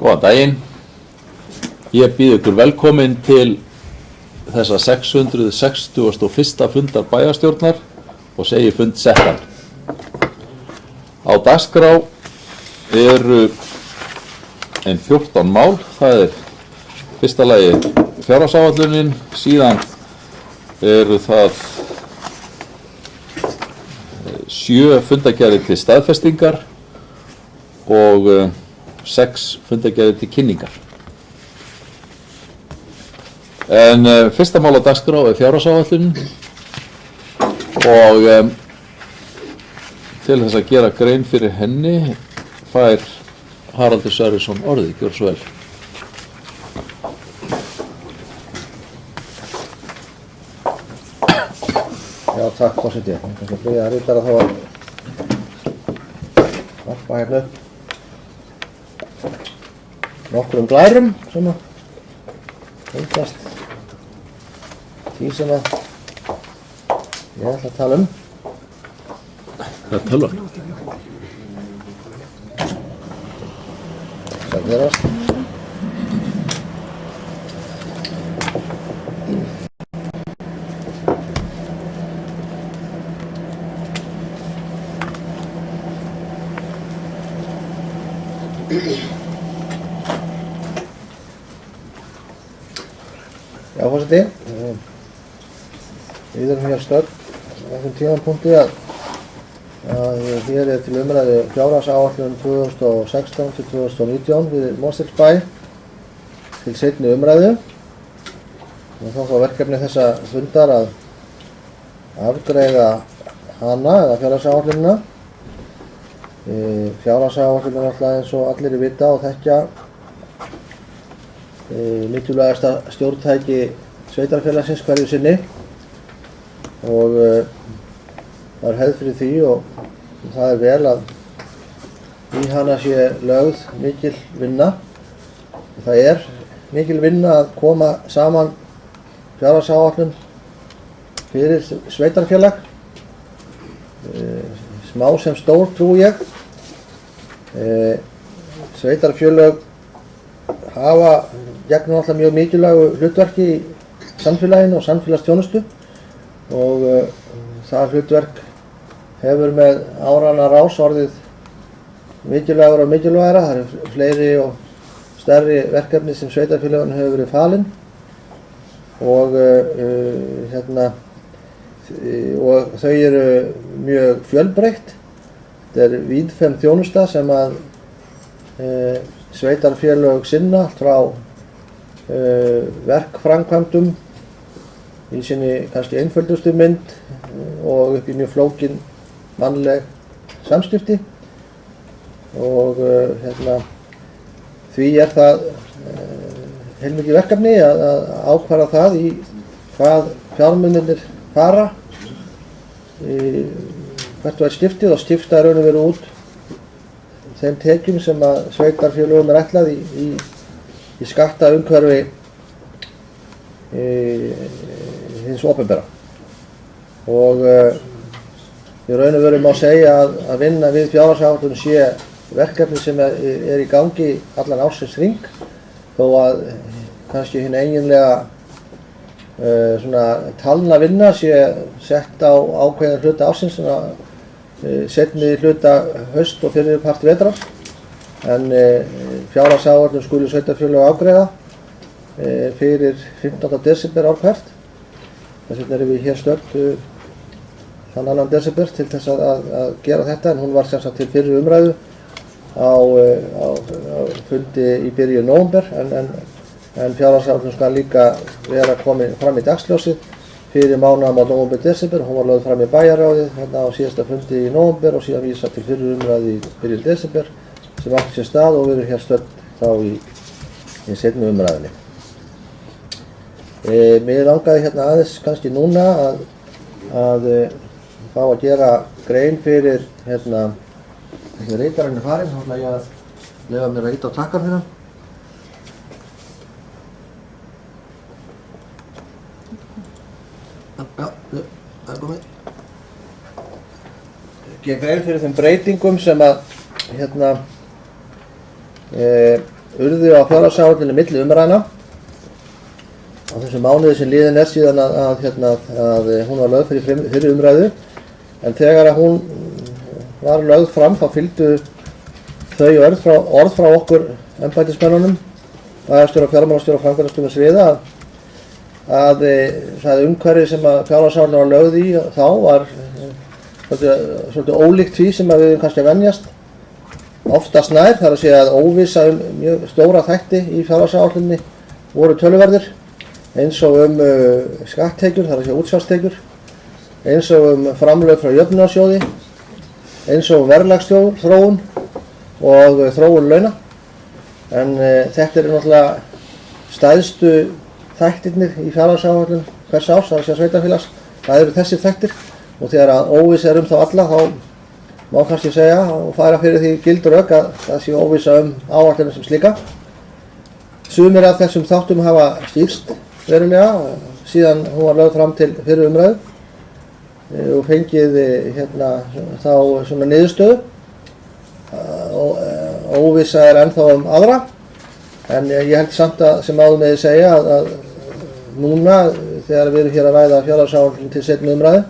Góðan daginn. Ég býð ykkur velkomin til þessa 661. fundar bæjarstjórnar og segi fund settan. Á dagskrá eru 14 mál. Það fyrsta lagi fjárhagsáætlunin, síðan eru það 7 fundargerðir til staðfestingar og 6 fundargerðir til kynningar. En fyrsta mál á dagskrá fjárhagsáætlunin og til þess að gera grein fyrir henni fær Haraldur Sverrisson orðið. Gjörðu svo vel. Já, takk forseti. Ég ætla að byrja að ritara þá að varpa hérna upp nokkrum glærum sem að tengast því sem að ég ætla að tala um. Það tala. Það gerast. Já, forseti, við erum hér stödd á þessum tímapunkti að hér til umræðu fjárhagsáætlun 2016 til 2019 við Mosfellsbæ til seinni umræðu. Og þá verkefni þessa fundar að afgreiða hana eða fjárhagsáætlunina. Fjárhagsáætlun er alltaf eins og allir vita og þekkja mikilvægasta stjórntæki sveitarfélagsins hverju sinni og það hefð fyrir því og það vel að í hana sé lögð mikil vinna. Það mikil vinna að koma saman fjárhagsáætlun fyrir sveitarfélag, smá sem stór trúi ég. Sveitarfélög hafa gegnum alltaf mjög mikilvægu hlutverki í samfélaginu og samfélagsþjónustu og það hlutverk hefur með áranna rás orðið mikilvægur og mikilvægara. Það eru fleiri og stærri verkefni sem sveitarfélögunum hefur verið falin og þau eru mjög fjölbreytt. Þetta víðfeðm þjónusta sem að sveitarfélög sinna allt frá verkframkvæmdum í sinni kannski einföldustu mynd og upp í mjög flókin mannleg samskipti og því það heilmikið verkefni að ákvarða það í hvað fjármunirnir fara hvert var skiptið og skipta raun og veru út þeim tekjum sem að sveitarfélögum ætlað í skattaumhverfi hins opinbera. Og í raun og veru má segja að vinna við fjárhagsáætlun sé verkefni sem í gangi allan ársins hring, þó að kannski hinn eiginlega talna vinna sé sett á ákveðin hluta ársins, seinni hluta haust og fyrri part vetrar, en fjárhagsáætlun skulu sveitarfélög afgreiða fyrir 15. desember ár hvert. Þess vegna erum við hér stödd þann 2. desember til þess að gera þetta, en hún var sem sagt til fyrri umræðu á fundi í byrjun nóvember, en fjárhagsáætlun skal líka vera komin fram í dagsljósið fyrir mánaðamót nóvember-desember. Hún var lögð fram í bæjarráðið á síðasta fundi í nóvember og síðan vísað til fyrri umræðu í byrjun desember sem átti sér stað og við erum hér stödd þá í seinni umræðunni. Mér langaði aðeins kannski núna að fá að gera grein fyrir ritarinn farinn, þá ætla ég að leyfa mér að ýta á takkan fyrir hann. Já, Ég grein fyrir þeim breytingum sem að urðu á fjárhagsáætluninni milli umræðna á þessum mánuði sem liðin síðan að hún var lögð fyrir umræðu, en þegar að hún var lögð fram þá fylgdu þau orð frá okkur embættismönnunum, bæjarstjóra, fjármálastjóra og framkvæmdastjóra sviða að það umhverfi sem að fjárhagsáætlunin var lögð í þá var svolítið ólíkt því sem að við höfum kannski að venjast oftast nær, þar að segja að óvissa mjög stóra þætti í fjárhagsáætluninni voru töluverðir, eins og skatttekjur, þar að segja útsvarstekjur, eins og framlög frá jöfnunarsjóði, eins og verðlagsþróun og þróun launa. En þetta eru náttúrulega stærstu þættirnir í fjárhagsáætlun hvers árs, þar að segja sveitarfélags. Það eru þessir þættir, og þegar að óvissa þá alla, þá má kannski segja og færa fyrir því gild rök að það sé óvissa áætlunum sem slíka. Sumir af þessum þáttum hafa stýrst verulega síðan hún var lögð fram til fyrir umræðu og fengið þá svona niðurstöðu. Óvissa ennþá aðra, en ég held samt að sem áður með segja að núna þegar við erum hér að ræða fjárhagsáætlun til seinni umræðu,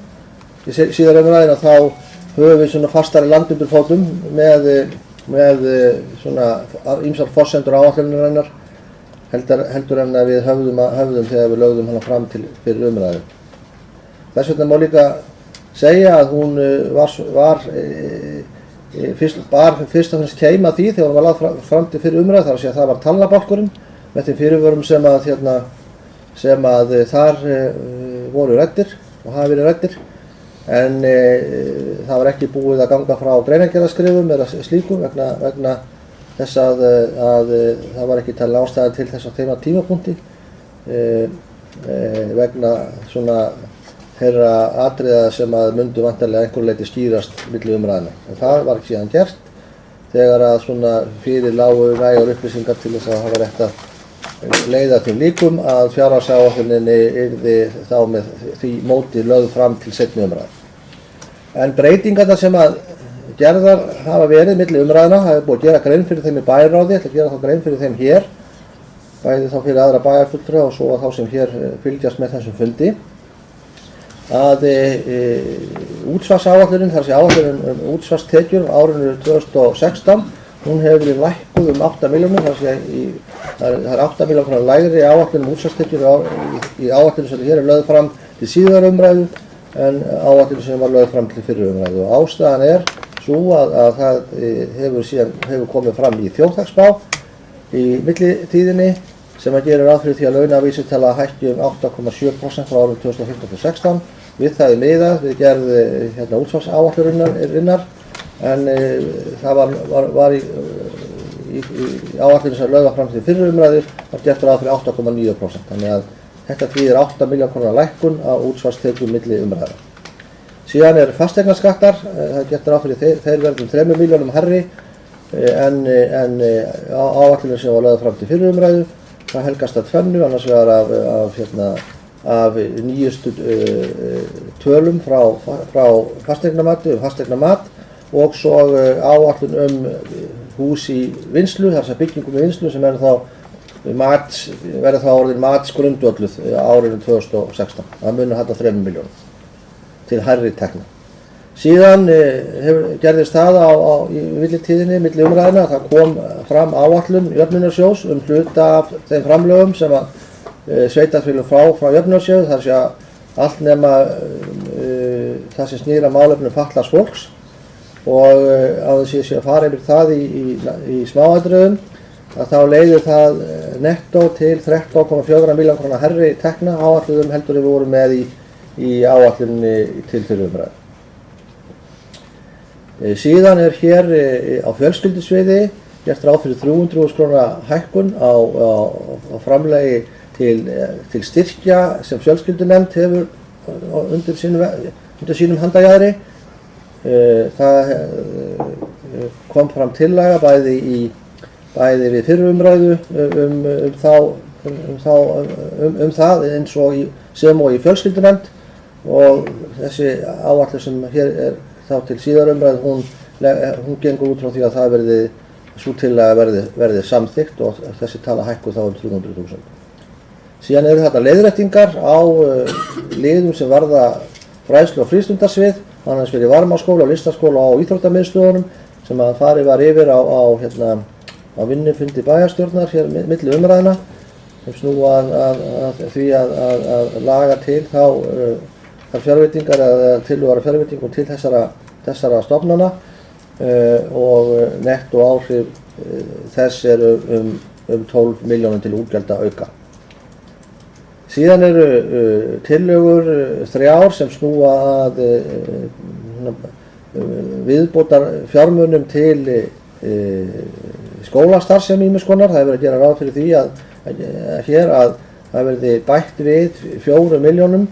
í síðari umræðina, þá höfum við svona fastari land undir fótum með svona ýmsar forsendur áætlunarinnar heldur en að við höfðum þegar við lögðum hana fram til fyrir umræðu. Þess vegna má líka segja að hún bar fyrst og fremst keim að því þegar hún var lagð fram til fyrir umræðu, þar að segja að það var talnabálkurinn með þeim fyrirvörum sem að þar voru ræddir og hafa verið ræddir, en það var ekki búið að ganga frá greinargerðarskrifum eða slíku vegna þess að það var ekki talin ástæða til þess á þeim tímapunkti vegna svona þeirra atriða sem að myndu vantarlega einhverju leyti skýrast milli umræðna. En það var ekki síðan gert þegar að svona fyrir lágu nægar upplýsingar til þess að hafa rétt að leiða til líkum að fjárhagsáætluninni yrði þá með því móti lögð fram til seinni umræðu. En breytingarnar sem að gerðar hafa verið milli umræðna, það er búið að gera grein fyrir þeim í bæjarráði, ætla að gera þá grein fyrir þeim hér, bæði þá fyrir aðra bæjarfulltrúa og svo að þá sem hér fylgjast með þessum fundi, að útsvarsáætlunin, þar sé áætlunin útsvarstekjur árinu 2016, hún hefur verið lækkuð 8 milljónir, það er 8 milljónir króna lægri áætlunin útsvarstekjur í áætlunin sem hér er lögð fram til síðar umræðu en áætlunin sem var lögð fram til fyrri umræðu. Og ástæðan er sú að það hefur komið fram í þjóðhagsspá í millitíðinni sem að gera ráð fyrir því að launavísitala hækki 8,7% frá árinu 2015-16. Við það miðað við gerð útsvarsáætlunarinnar, en það var í áætlunum sem lögð var fram til fyrri umræðu var gert ráð fyrir 8,9%. Þannig að þetta þýðir 8 milljóna króna lækkun á útsvarstekjum milli umræða. Síðan fasteignaskattar, það er gert ráð fyrir þeir verðum 3 milljónum hærri en áætlunum sem var lögð fram til fyrri umræðu. Það helgast að tvennu, annars vegar af nýjustu tölum frá fasteignamati, fasteignamat, og svo áætlun hús í vinslu, þar sem byggingum í vinslu sem verður þá orðin matsgrundvölluð árinu 2016. Það munur þarna 3 milljónum til hærri tekna. Síðan gerðist það í millitíðinni, milli umræðina, það kom fram áætlun jöfnunarsjóðs hluta af þeim framlögum sem að sveitarfélög frá jöfnunarsjóði, þar sé að allt nema það sem snýr að málefnum fatlaðs fólks, og að það sé að fara yfir það í smáatriðum, að þá leiðir það nettó til 13,4 milljóna króna hærri tekna áætluðum heldur við vorum með í áætlunni til fyrri umræðu. Síðan hér á fjölskyldusviði gert ráð fyrir 300.000 króna hækkun á framlagi til styrkja sem fjölskyldunefnd hefur undir sínum handajaðri. Það kom fram tillaga bæði við fyrri umræðu það eins og sem og í fjölskyldunefnd og þessi áætlun sem hér er þá til síðar umræðu, hún gengur út frá því að það sú tillaga verði samþykkt og þessi tala hækkuð þá 300.000. Síðan eru þetta leiðréttingar á liðum sem varða fræðslu- og frístundasvið, annars verið varmaskóla, listaskóla og íþróttamiðstöðunum sem að farið var yfir á vinnufundi bæjarstjórnar hér milli umræðna sem snúa að því að laga til þær fjárveitingar eða tillögur fjárveitingum til þessara stofnana og netto áhrif þess eru um 12 milljónum til útgjalda auka. Síðan eru tillögur 3 sem snúa að viðbótar fjármunum til skólastarfsemi ýmiss konar. Það er verið að gera ráð fyrir því að það verði bætt við 4 milljónum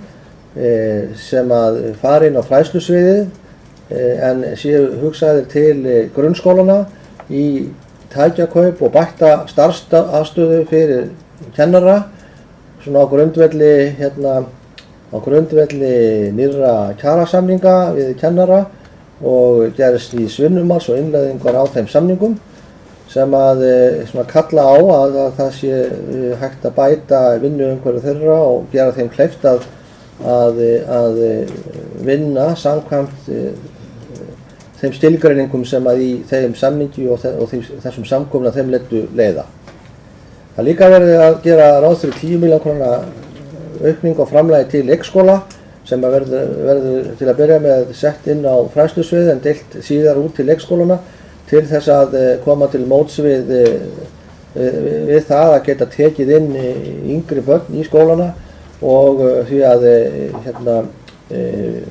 sem að fara inn á fræðslusviðið en séu hugsaðir til grunnskólana í tækjakaup og bætta starfsaðstöðu fyrir kennara svona á grundvelli nýrra kjarasamninga við kennara og gerist í svinnumals og innleiðingar á þeim samningum sem að kalla á að það sé hægt að bæta vinnuumhverfi þeirra og gera þeim kleift að vinna samkvæmt þeim skilgreiningum sem að í þeim samningi og þessum samkomna þeim leiddu leiða. Það líka verið að gera ráð fyrir 10 milljóna króna aukning á framlagi til leikskóla sem að verður til að byrja með sett inn á fræðslusvið en deilt síðar út til leikskólana til þess að koma til móts við það að geta tekið inn yngri börn í skólana og því að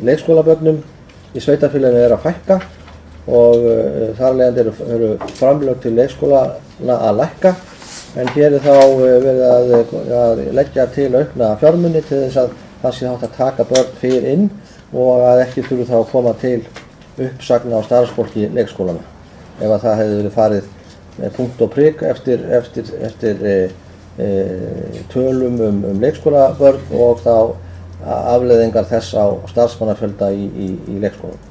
leikskólabörnum í sveitarfélaginu er að fækka og þar af leiðandi eru framlög til leikskólana að lækka en hér er þá verið að leggja til aukna fjármuni til þess að það sé hægt að taka börn fyrr inn og að ekki þurfi þá að koma til uppsagna á starfsfólki leikskólana. Ef að það hefði verið farið með punkt og prik eftir tölum leikskólabörn og þá afleiðingar þess á starfsmannafjölda í leikskólum.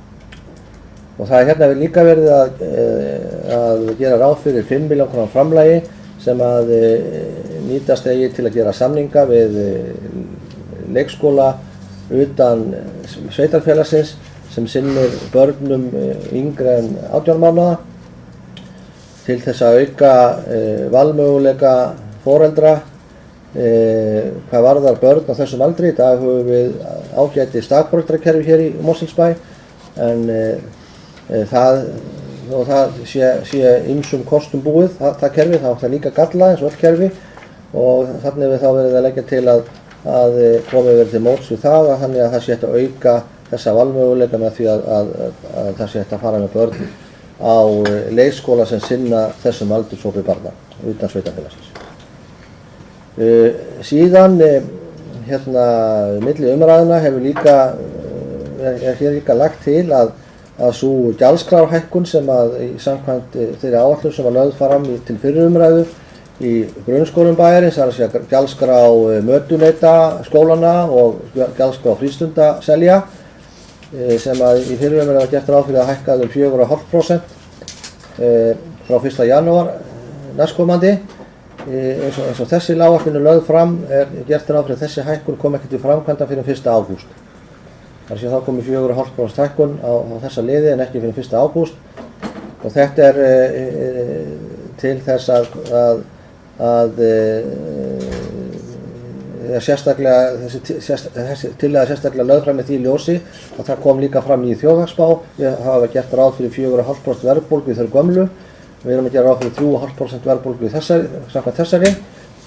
Og það er hérna líka verið að gera ráð fyrir 5 milljóna króna framlagi sem að nýtast eigi til að gera samninga við leikskóla utan sveitarfélagsins sem sinnir börnum yngri en 18 mánaða til þess að auka valmöguleika foreldra hvað varðar börn á þessum aldri. Í dag höfum við ágætis dagforeldrakerfi hér í Mosfellsbæ en það sé ýmsum kostum búið, það kerfi, það átt að líka galla eins og öll kerfi og þannig við þá verið að leggja til að komið verið til móts við það að þannig að það sé hægt að auka þessa valmöguleika með því að það sé hægt að fara með börn á leikskóla sem sinna þessum aldurshópi barna utan sveitarfélagsins. Síðan milli umræðna er hér líka lagt til að sú gjaldskrárhækkun sem að samkvæmt þeirri áætlun sem var lögð fram til fyrri umræðu í grunnskólum bæjarins, það er að segja gjaldskrá mötuneita skólana og gjaldskrá frístundaselja sem að í fyrri umræðu var gert ráð fyrir að hækka 4,5% frá 1. janúar næstkomandi. Eins og þessi áætlun lögð fram er gert ráð fyrir að þessi hækkun kom ekki til framkvæmda fyrir 1. ágúst. Þar sé þá komið 4,5% hækkun á þessa liði en ekki fyrir 1. ágúst og þetta er til þess að þessi tillaga sérstaklega lögð fram með því ljósi og það kom líka fram í þjóðhagsspá. Við hafa gert ráð fyrir 4,5% verðbólgu í þeirri gömlu. Við erum að gera ráð fyrir 3,5% verðbólgu samkvæmt þessari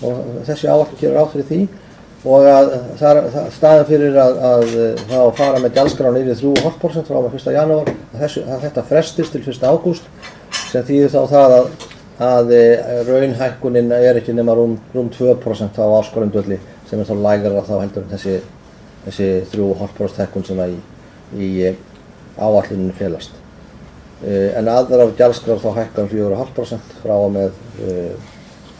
og þessi áætlun gerir ráð fyrir því og staðan fyrir að þá fara með gjaldskrán yfir 3,5% frá 1. janúar að þetta frestist til 1. ágúst sem þýðir þá það að raunhækkunin er ekki nema rúm 2% á áskorundvöldi sem er þá lægra þá heldur en þessi 3,5% hækkun sem í áætluninu felast. En aðrar gjaldskrár þá hækka 4,5% frá og með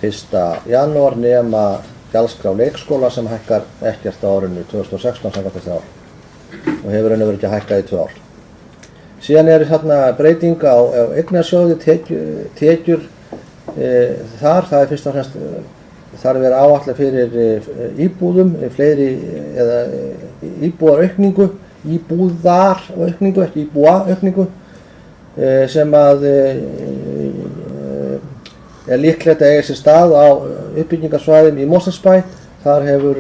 1. janúar nema gjaldskrá leikskóla sem hækkar ekkert á árinu 2016 samkvæmt þessi ár. og hefur raun og verið ekki hækkað í 2 ár. Síðan þarna breyting á eignarsjóði, tekjur þar, það fyrst og fremst þar verið áætlað fyrir íbúðum, fleiri eða íbúðaraukningu, ekki íbúaaukningu, sem að líklegt að eiga sér stað á uppbyggingarsvæðum í Mosfellsbæ. Þar hefur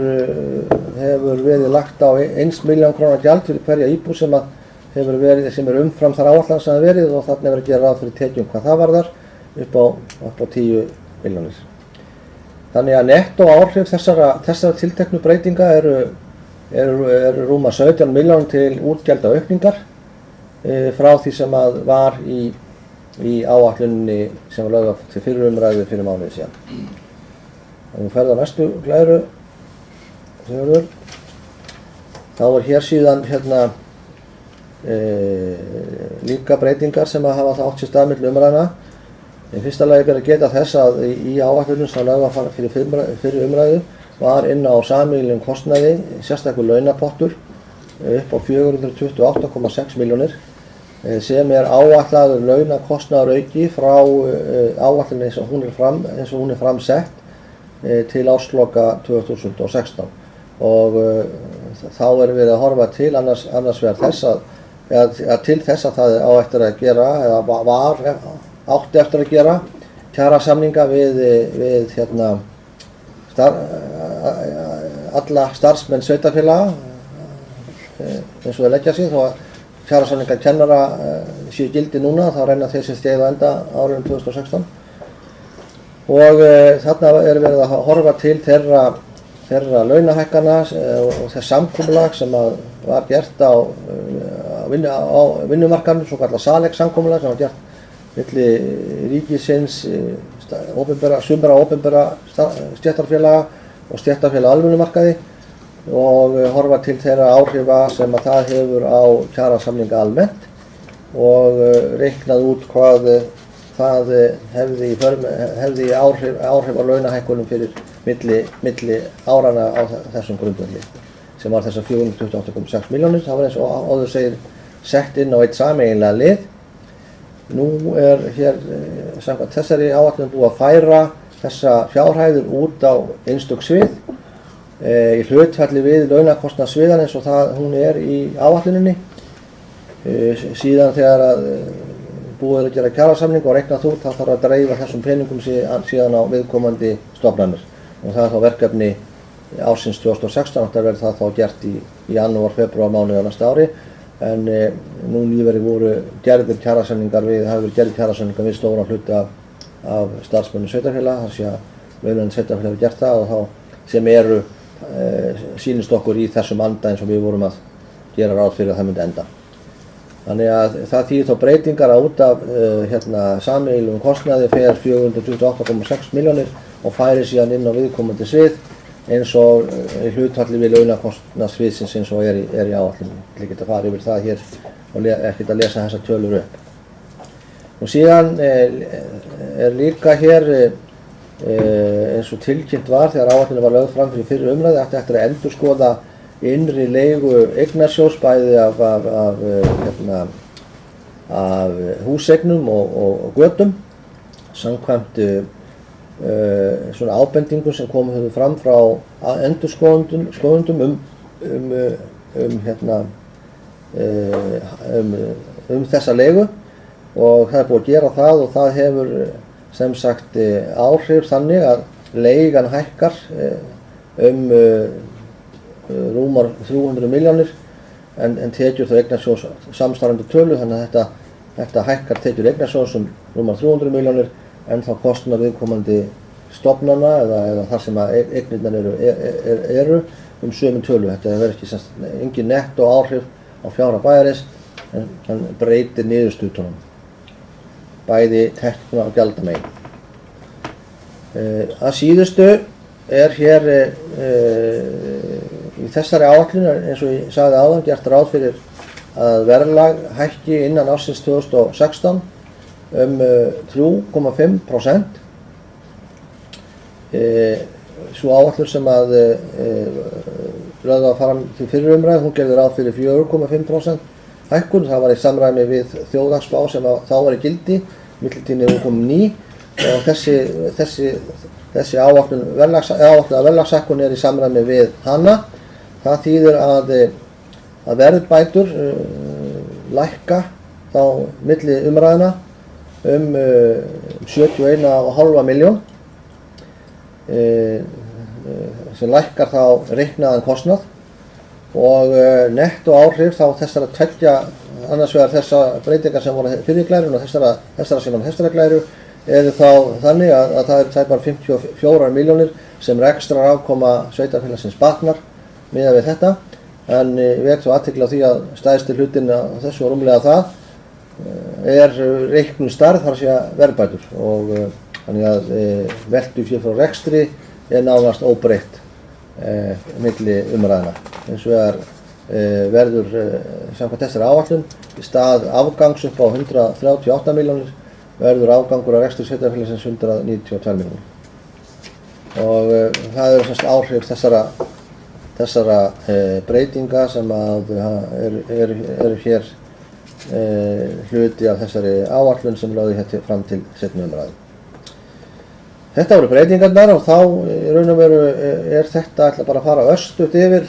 verið lagt á 1 milljón króna gjald fyrir hverja íbúð sem umfram þar áætlanir sem það verið, og þarna verið að gera ráð fyrir tekjum hvað það varðar upp á 10 milljónir. Þannig að nettó áhrif þessara tilteknu breytinga eru rúma 17 milljónir til útgjaldaaukningar frá því sem að var í áætluninni sem var lögð til fyrir umræðu fyrir mánuði síðan. Og við ferðum á næstu glæru, Sigurður. Þá hér síðan líka breytingar sem að hafa það átt sér stað milli umræðna. Í fyrsta lagi ber að geta þess að í áætlunum sem lögð var fyrir umræðu var inn á sameiginlegum kostnaði sérstakur launapottur upp á 428,6 milljónir sem áætlaður launakostnaðarauki frá áætlunni eins og hún er framsett til ársloka 2016. Og þá verið að horfa til annars vegar til þess að það á eftir að gera, eða átti eftir að gera kjarasamninga við alla starfsmenn sveitarfélaga eins og þeir leggja sig, þó að kjarasamningar kennara séu gildi núna, þá reyna þeir sem steig á enda árið 2016. Og þarna verið að horfa til þeirra launahækkana og þess samkomulag sem var gert á vinnumarkaðnum, svo kallað SALEX-samkomulag sem var gert milli ríkisins, sumra opinbera stéttarfélaga og stéttarfélaga á almennumarkaði, og horfa til þeirra áhrifa sem að það hefur á kjarasamninga almennt, og reiknað út hvað það hefði áhrif á launahækkunum fyrir milli árana á þessum grundvelli, sem var þessar 428,6 milljónir. Það var eins og áður segir sett inn á eitt sameiginlega lið. Nú hér samkvæmt þessari áætlun búið að færa þessa fjárhæðir út á einstök svið í hlutfalli við launakostnaðarsviðan eins og hún í áætluninni. Síðan þegar að búið að gera kjarasamning og reiknað út, þá þarf að dreifa þessum peningum síðan á viðkomandi stofnanir, og það þá verkefni ársins 2016, það verður það þá gert í janúar, febrúar mánuði á næsta ári. En nú nýverið hafa verið gerðir kjarasamningar við stóran hluta af starfsmönnum sveitarfélaga, þar sé að launandi sveitarfélag hefur gert það, og þá sem sýnist okkur í þessum anda eins og við vorum að gera ráð fyrir að það myndi enda. Þannig að það þýðir þá breytingar að út af sameiginlegum kostnaði fer 428,6 milljónir og færi síðan inn á viðkomandi svið eins og í hlutfalli við launakostnaðarsviðsins eins og í áætluninni. Ég get að fara yfir það hér og ekkert að lesa þessar tölur upp. Og síðan líka hér eins og tilkynnt var þegar áætlunin var lögð fram fyrir fyrri umræðu, ætti eftir að endurskoða innri leigu eignarsjóðs bæði af húseignum og götum samkvæmt svona ábendingum sem höfðu fram frá endurskoðendum þessa leigu, og það búið að gera það, og það hefur sem sagt áhrif þannig að leigan hækkar rúmar 300 milljónir en tekjur þá eignarsjóðs samsvarandi tölu, þannig að þetta hækkar tekjur eignarsjóðs rúmar 300 milljónir en þá kostnaður viðkomandi stofnana eða þar sem að eignirnar eru sömu tölu. Þetta verður ekki engin nettó áhrif á fjárhag bæjarins en breytir niðurstöðunum, bæði tekna og gjaldamegin. Að síðustu hér í þessari áætlun, eins og ég sagði áðan, gert ráð fyrir að verðlag hækki innan ársins 2016 3,5%. Sú áætlun sem að lögð var fram til fyrri umræðu, hún gerði ráð fyrir 4,5% hækkun, það var í samræmi við þjóðhagsspá sem þá var í gildi, millitíðinni hún kom ný og þessi áætluð verðlagshækkun í samræmi við hana. Það þýðir að verðbætur lækka þá milli umræðina 71,5 milljón sem lækkar þá reiknaðan kostnað og netto áhrif þá þessara tveggja, annars vegar þessa breytingar sem voru fyrir glærun og þessara sem voru þessara glæru eru þá þannig að það eru tæpar 54 milljónir sem rekstrar afkoma sveitarfélagsins batnar miðað við þetta, en vek svo athygli á því að stærsti hlutinn af þessu og rúmlega það reiknuð stærð, þar sé verðbætur og þannig að veltufé frá rekstri nánast óbreytt milli umræðina. Hins vegar verður samkvæmt þessari áætlun í stað afgangs upp á 138 milljónir verður afgangur af rekstri sveitarfélagsins 192 milljónir og það eru semst áhrif þessara breytinga sem eru hér hluti af þessari áætlun sem lögði hér fram til seinni umræðu. Þetta voru breytingarnar og þá í raun og veru þetta ætla bara að fara örstutt yfir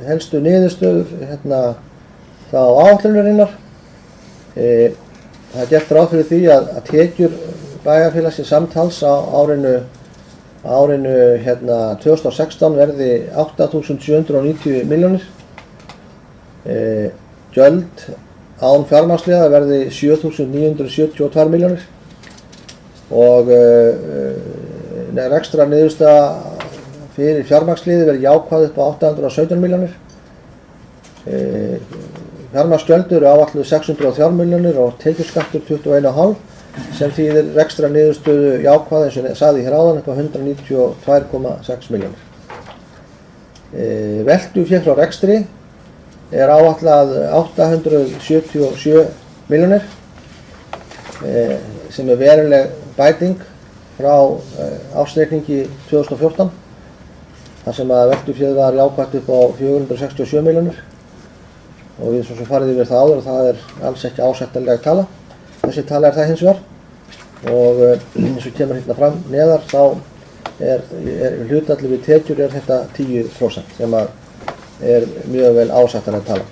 helstu niðurstöður þá áætlunarinnar. Það er gert ráð fyrir því að tekjur bæjarfélagsins samtals á árinu 2016 verði 8.790 milljónir. Gjöld án fjármagnsliða verði 7.972 milljónir og rekstrar niðurstaða fyrir fjármagnsliði verði jákvæð upp á 817 milljónir. Fjármagnsgjöld eru áætluð 603 milljónir og tekjuskattur 21,5 sem þýðir rekstrar niðurstöðu jákvæð eins og ég sagði hér áðan upp á 192,6 milljónir. Veltufé frá rekstri áætlað 877 milljónir sem veruleg bæting frá ársreikningi 2014 þar sem að veltuféð var jákvætt upp á 467 milljónir og við svo sem farið yfir það áður og það alls ekki ásættanleg tala. Þessi tala það hins vegar og eins og kemur hérna fram neðar þá hlutfallið við tekjur þetta 10% sem að mjög vel ásættanleg tala.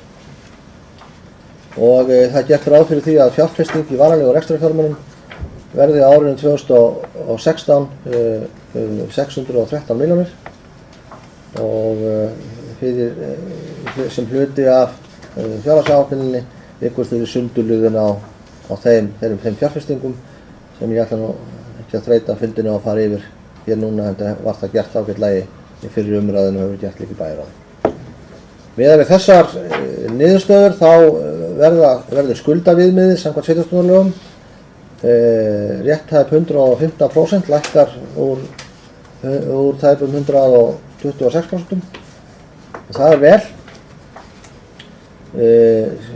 Og það er gert ráð fyrir því að fjárfesting í varanlegum rekstrarfjármunum verði á árinu 2016 613 milljónir og sem hluti af fjárhagsáætluninni ykkurst yfir sundurliðun á þeim fjárfestingum sem ég ætla nú ekki að þreyta fundinu að fara yfir hér núna, en það var það gert ágætlega í fyrri umræðinu og hefur gert líka í bæjarráði. Miðað við þessar niðurstöður þá verður skuldaviðmiðið samkvæmt sveitarstjórnarlögum rétthæð 115% lækkar úr tæpum 126%. Það er vel.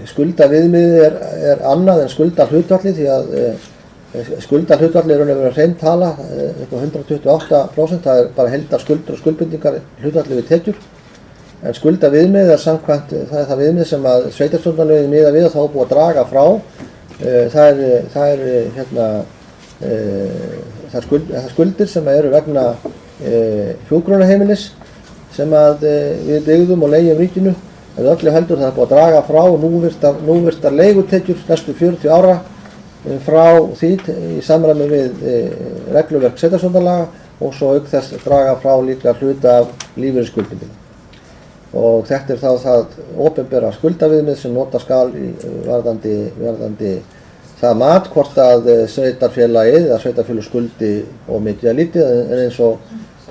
Skuldaviðmiðið annað en skuldahlutfallið því að skuldahlutfallið verið hrein tala upp á 128%, það bara heildarskuldir og skuldbindingar hlutfallið við tekjur. En skuldaviðmiðið samkvæmt, það það viðmið sem að sveitarstjórnarlögin miða við og þá búið að draga frá. Það skuldir sem eru vegna hjúkrunarheimilis sem að við byggðum og leigjum ríkinu. En öllu heldur það búið að draga frá og núvirtar leigutekjur næstu 40 ára frá því í samræmi við regluverk sveitarstjórnarlaga og svo auk þess draga frá líka hluta af lífeyrisskuldbindingum. Og þetta þá það opinbera skuldaviðmið sem nota skal varðandi það mat hvort að sveitarfélagið eða sveitarfélag skuldi og mikið að lítið, en eins og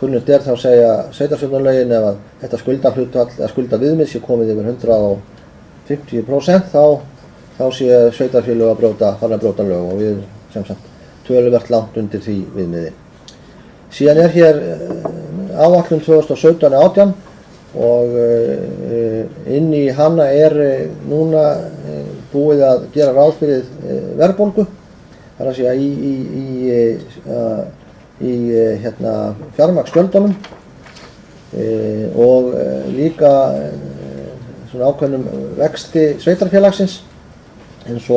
kunnugt þá segja sveitarstjórnarlögin ef að þetta skuldahlutfall eða skuldaviðmið sé komið yfir 150% þá sé sveitarfélag farin að brjóta lög og við sem sagt töluvert langt undir því viðmiði. Síðan hér áætlun 2017-18 og inn í hana núna búið að gera ráð fyrir verðbólgu, þar að segja í fjármagnsgjöldunum og líka svona ákveðnum vexti sveitarfélagsins eins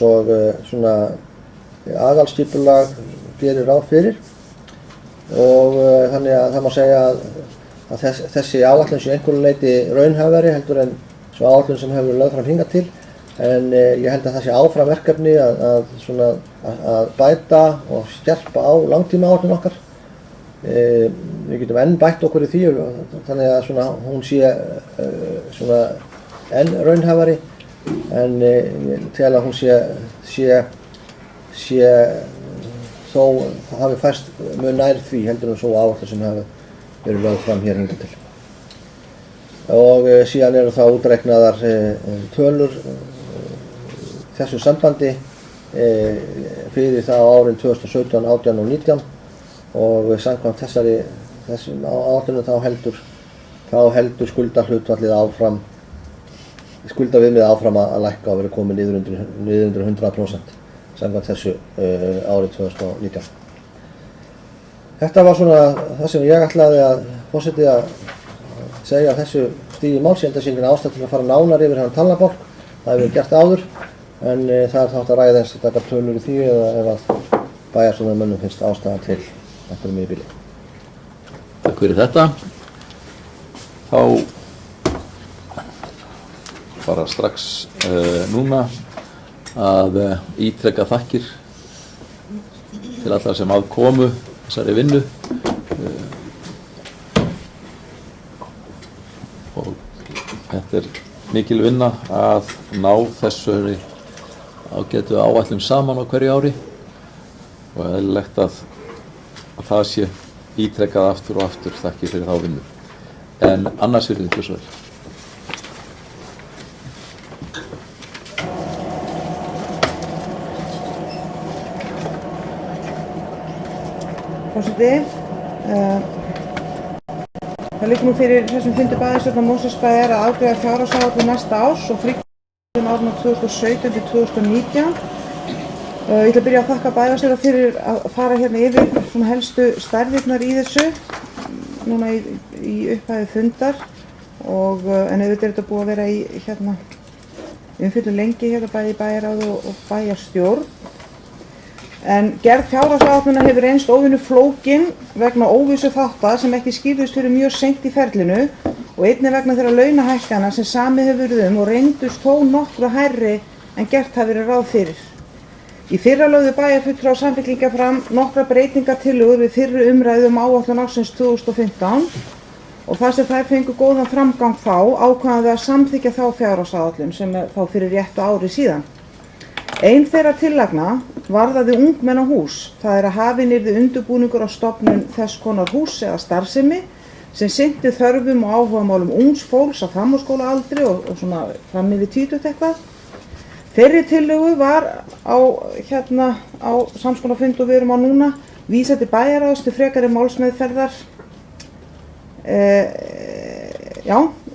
og svona aðalskipulag gerir ráð fyrir og þannig að það má segja að þessi áætlun sé einhverju leyti raunhæfari heldur en svo áætlun sem hefur lögð fram hingað til en ég held að það sé áfram verkefni að bæta og skerpa á langtímaáætlun okkar. Við getum enn bætt okkur í því þannig að svona, hún sé enn raunhæfari en ég tel að hún sé þó hafi færst mjög nær því heldur en svo áætlun sem hefur verið lögð fram hér hingað til. Og síðan eru það útreiknaðar tölur þessu sambandi fyrir það á árin 2017, 18 og 19 og samkvæmt þessum áætlunum þá heldur skuldaviðmiðið áfram að lækka og verið komið niður undir 100% samkvæmt þessu árið 2019. Þetta var svona það sem ég ætlaði að forseti að segja þessu stigi máls, ég enda sé engin ástæða til að fara nánar yfir hann talnabálk, það hefur verið gert áður, en það er þátt að ræða eins að taka tölur í því eða ef að bæjarstjórnarmönnum finnst ástæða til einhverjum í bili. Takk fyrir þetta. Þá bara strax núna að ítreka þakkir til allra sem aðkomu þessari vinnu og þetta mikil vinna að ná þessari ágætu áætlun saman á hverju ári og eðlilegt að það sé ítrekað aftur og aftur þakkir fyrir þá vinnu. En annars fyrir því svo vel. Forseti, það liggur nú fyrir þessum fundi bæjarstjórnar Mosfellsbæjar að afgreiða fjárhagsáætlun næsta árs og fríkvæðum árinu 2017 til 2019. Ég ætla að byrja að þakka bæjarstjóra fyrir að fara hérna yfir svona helstu stærðirnar í þessu núna í upphæfi fundar og en auðvitað er þetta búið að vera í umfjöllun lengi hérna bæði í bæjarráði og bæjarstjórn. En gerð fjárhagsáætlunar hefur reynst óvenju flókin vegna óvissu þátta sem ekki skýrðust fyrir mjög seint í ferlinu og einnig vegna þeirra launahækkana sem samið hefur verið og reyndust þó nokkru hærri en gert hafi verið ráð fyrir. Í fyrra lögðu bæjarfulltrúar Samfylkingar fram nokkrar breytingartillögur við fyrri umræðu áætlun ársins 2015 og þar sem þær fengu góðan framgang þá ákváðum við að samþykkja þá fjárhagsáætlun sem er þá fyrir réttu ári síðan. Ein þeirra tillagna varðaði ungmennahús, það er að hafinn yrði undirbúningur á stofnun þess konar hús eða starfsemi sem sinnti þörfum og áhugamálum ungs fólks á framhaldsskólaaldri og svona fram yfir 20 eitthvað. Þeirri tillögu var á samskonar og við erum á núna vísað til bæjarráðs til frekari málsmeðferðar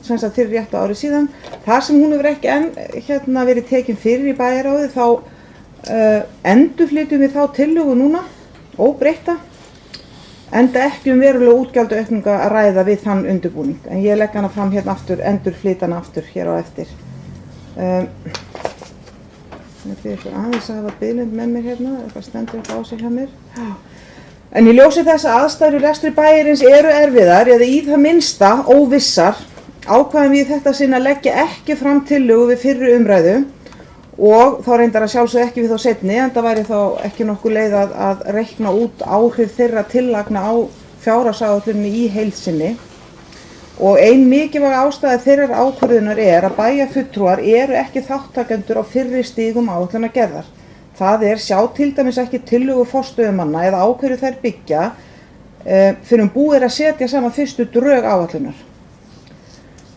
sem sagt fyrir réttu ári síðan. Þar sem hún hefur ekki enn verið tekin fyrir í bæjarráði þá endurflytjum við þá tillögu núna óbreytta enda ekki verulega útgjaldaaukningu að ræða við þann undirbúning. En ég legg hana fram hérna aftur, endurflyt hana aftur hér á eftir. Ég fyrir aðeins að hafa biðlund með mér hérna, eitthvað stendur eitthvað á sig hjá mér. En í ljósi þess að aðstæður í rekstri bæjarins eru erfiðar eða í það minnsta óvissar ákváðum við þetta sinn að leggja ekki fram tillögu við fyrri umræðu og þá reyndar að sjálfsögðu ekki við þá seinni en það væri þá ekki nokkuð leið að reikna út áhrif þeirra tillagna á fjárhagsáætluninni í heild sinni og ein mikilvæg ástæða þeirrar ákvörðunar er að bæjarfulltrúar eru ekki þáttakendur á fyrri stigum áætlunargerðar. Það er sjá til dæmis ekki tillögu forstöðumanna eða á hverju þær byggja fyrir búið er að setja saman fyrstu drög áætlunar.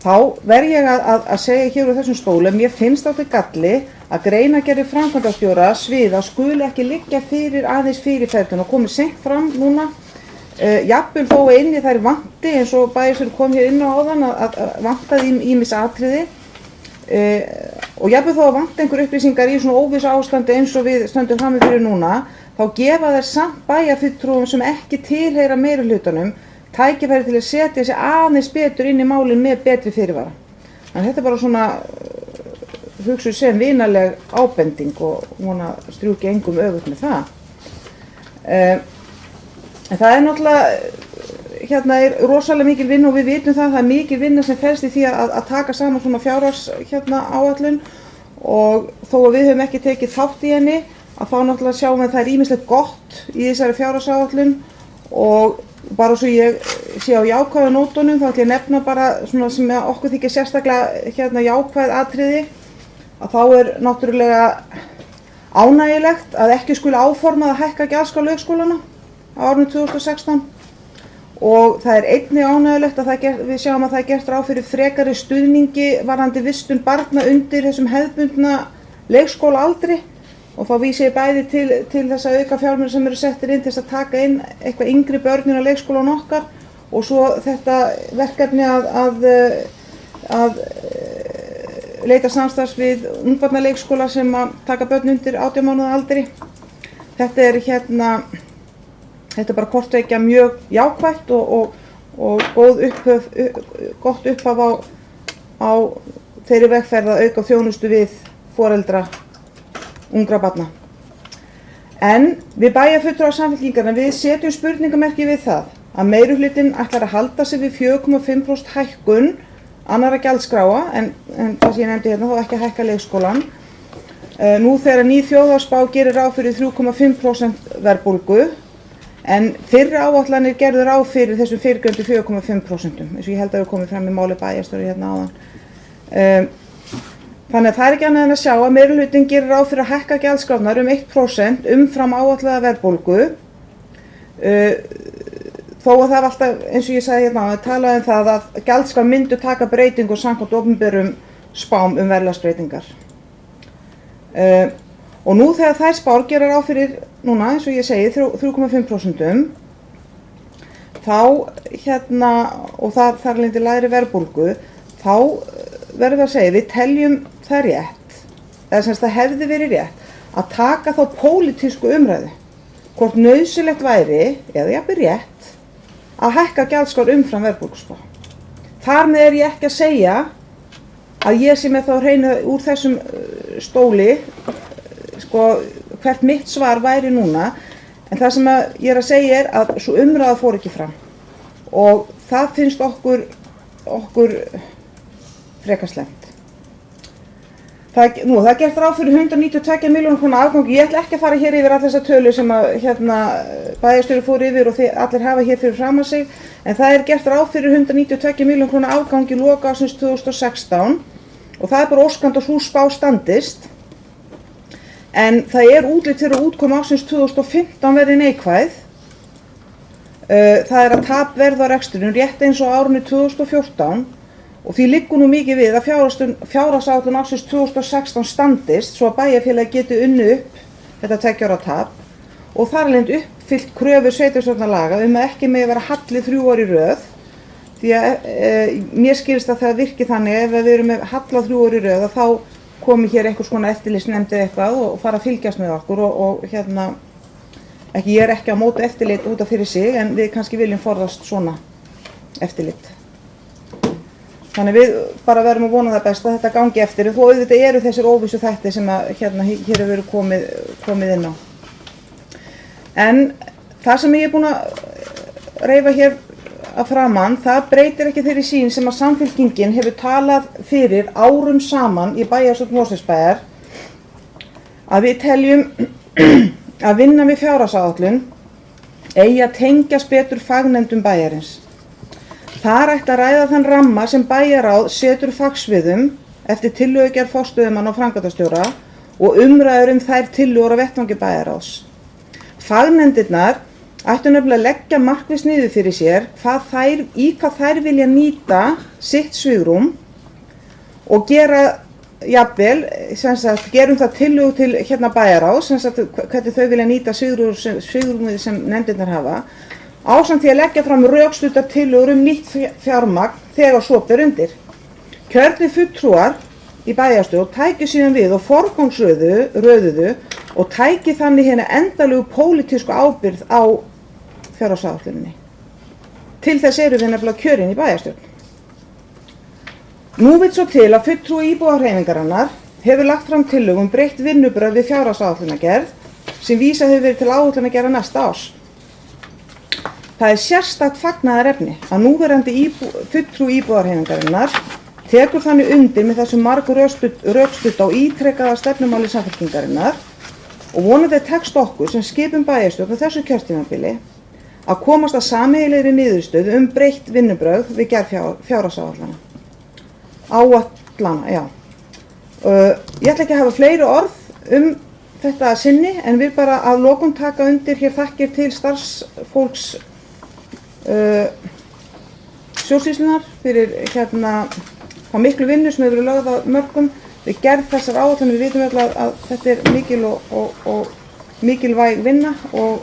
Þá verð ég að segja hér úr þessum stólum, mér finnst þetta galli að greinargerðir framkvæmdastjóra sviða skuli ekki liggja fyrir aðeins fyrirferðun og komið seint fram núna. Jafnvel þó inni þær vanti eins og bæjarstjóri kom hér inn á áðan að vantaði ýmis atriði og jafnvel þó að vanta einhver upplýsingar í svona óvissu ástandi eins og við stöndum frammi fyrir núna, þá gefa þær samt bæjarfulltrúum sem ekki tilheyra meirihlutanum tækifæri til að setja sig aðeins betur inn í málin með betri fyrirvara. Þannig þetta bara svona hugsuð sem vinaleg ábending og vona strjúki engum öfugt með það. En það náttúrulega hérna rosalega mikil vinna og við vitum það er mikil vinna sem felst í því að taka saman svona fjárhags áætlun og þó að við höfum ekki tekið þátt í henni að þá náttúrulega sjáum við að það er ýmislegt gott í þessari fjárhagsáætlun og bara svo ég sé á jákvæðu nótunum þá ætla ég að nefna bara svona sem okkur þykir sérstaklega jákvæð atriði að þá er náttúrulega ánægjulegt að ekki skuli áformað að hækka gjaldskrá leikskólana á árinu 2016 og það er einnig ánægjulegt að við sjáum að það er gert ráð fyrir frekari stuðningi varðandi vistun barna undir þessum hefðbundna leikskólaaldri og þá vísi ég bæði til þess að auka fjármunir sem eru settir inn til þess að taka inn eitthvað yngri börnin á leikskólan okkar og svo þetta verkefni að leita samstarfs við ungbarnaleikskóla sem að taka börn undir 18 mánaða aldri. Þetta er bara kortveikja mjög jákvætt og gott upphaf á þeirri vegferð að auka þjónustu við foreldra ungra barna. En við bæjarfulltrúar Samfylkingarinnar við setjum spurningamerki við það að meirihlutinn ætlar að halda sig við 4,5% hækkun annarra gjaldskráa en það sem ég nefndi hérna þá ekki að hækka leikskólann. Nú þegar ný þjóðhagsspá gerir ráð fyrir 3,5% verðbólgu en fyrri áætlanir gerðu ráð fyrir þessum fyrrgreindu 4,5% eins og ég held að við komum fram í máli bæjarstjóra hérna áðan. Þannig að það er ekki annað en að sjá að meirihlutinn gerir ráð fyrir að hækka gjaldskrárnar 1% umfram áætlaða verðbólgu. Þó að það var alltaf, eins og ég sagði hérna áðan, talað um það að gjaldskrár myndu taka breytingu samkvæmt opinberum spám verðlagsbreytingar. Og nú þegar þær spár gera ráð fyrir, núna eins og ég segi, 3,5% þá og það þar lendi lægri verðbólgu, þá verðum við að segja, við teljum það rétt, eða sem það hefði verið rétt, að taka þá pólitísku umræðu, hvort nauðsynlegt væri, eða jafnvel rétt, að hækka gjaldskrár umfram verðbólguspá. Þar með er ég ekki að segja að ég sé með þá hreinu úr þessum stóli, hvert mitt svar væri núna, en það sem ég er að segja er að svo umræða fór ekki fram og það finnst okkur frekar slæmt. Það er gert ráð fyrir 192 milljóna króna afgangi. Ég ætla ekki að fara hér yfir allar þessar tölur sem bæjarstjóri fór yfir og allir hafa hér fyrir fram að sig, en það er gert ráð fyrir 192 milljóna króna afgangi loka ársins 2016 og það er bara óskandi að sú spá standist. En það er útlit fyrir að útkoma ársins 2015 verði neikvæð. Það er að tap verða á rekstrinum rétt eins og árinu 2014 og því liggur nú mikið við að fjárhagsáætlun ársins 2016 standist svo að bæjarfélagið geti unnið upp þetta 2 ára tap og þar alveg uppfyllt kröfur sveitarstjórnarlaga að ekki megi vera halli 3 ár í röð því að mér skilst að það virki þannig ef við erum með halla 3 ár í röð að þá komi hér einhvers konar eftirlitsnefnd eða eitthvað og fara að fylgjast með okkur og ég er ekki á móti eftirlit út af fyrir sig en við kannski viljum forðast svona eftirlit. Þannig við bara verðum að vona það best að þetta gangi eftir og þó auðvitað eru þessir óvissu þættir sem að hér hefur verið komið inn á. En það sem ég er búin að reifa hér að framan, það breytir ekki þeirri sýn sem að Samfylkingin hefur talað fyrir árum saman í bæjarstjórn Mosfellsbæjar að við teljum að vinna við fjárhagsáætlun eigi að tengjast betur fagnefndum bæjarins. Þar ætti að ræða þann ramma sem bæjarráð setur fagsviðum eftir tillögugerð forstöðumanna og framkvæmdastjóra og umræður þær tillögur á vettvangi bæjarráðs. Fagnefndirnar ættu nefnilega að leggja markvisst niður fyrir sér hvað þær vilja nýta sitt svigrúm og gera jafnvel, gerum það tillögu til bæjarráðs, hvernig þau vilja nýta svigrúmið sem nefndirnar hafa, ásamt því að leggja fram rökstuddar tillögur nýtt fjármagn þegar svo ber undir. Kjörnir fulltrúar í bæjarstjórn tæki síðan við og forgangsröðuðu og tæki þannig hérna endalegu pólitísku ábyrgð á fjárhagsáætluninni. Til þess eru við nefnilega kjörin í bæjarstjórn. Nú vill svo til að fulltrúi íbúahreyfingarinnar hefur lagt fram tillögu breytt vinnubrögð við fjárhagsáætlunargerð sem vísað hefur verið til áætlunargerðar næsta árs. Það sérstakt fagnaðarefni að núverandi fulltrúi íbúahreyfingarinnar tekur þannig undir með þessu rökstudda og ítrekaða stefnumáli Samfylkingarinnar og vonandi tekst okkur sem skipum bæjarstjórn á þessu kjörtímabili að komast að sameiginlegri niðurstöðu breytt vinnubrögð við gerð fjárhagsáætlana. Ég ætla ekki að hafa fleiri orð þetta að sinni en vil bara að lokum taka undir hér þakkir til starfsfólks stjórnsýslunnar fyrir hvað miklu vinnu sem hefur verið lögð að mörkum við gerð þessar áætlanir. Við vitum öll að þetta er mikil og mikilvæg vinna og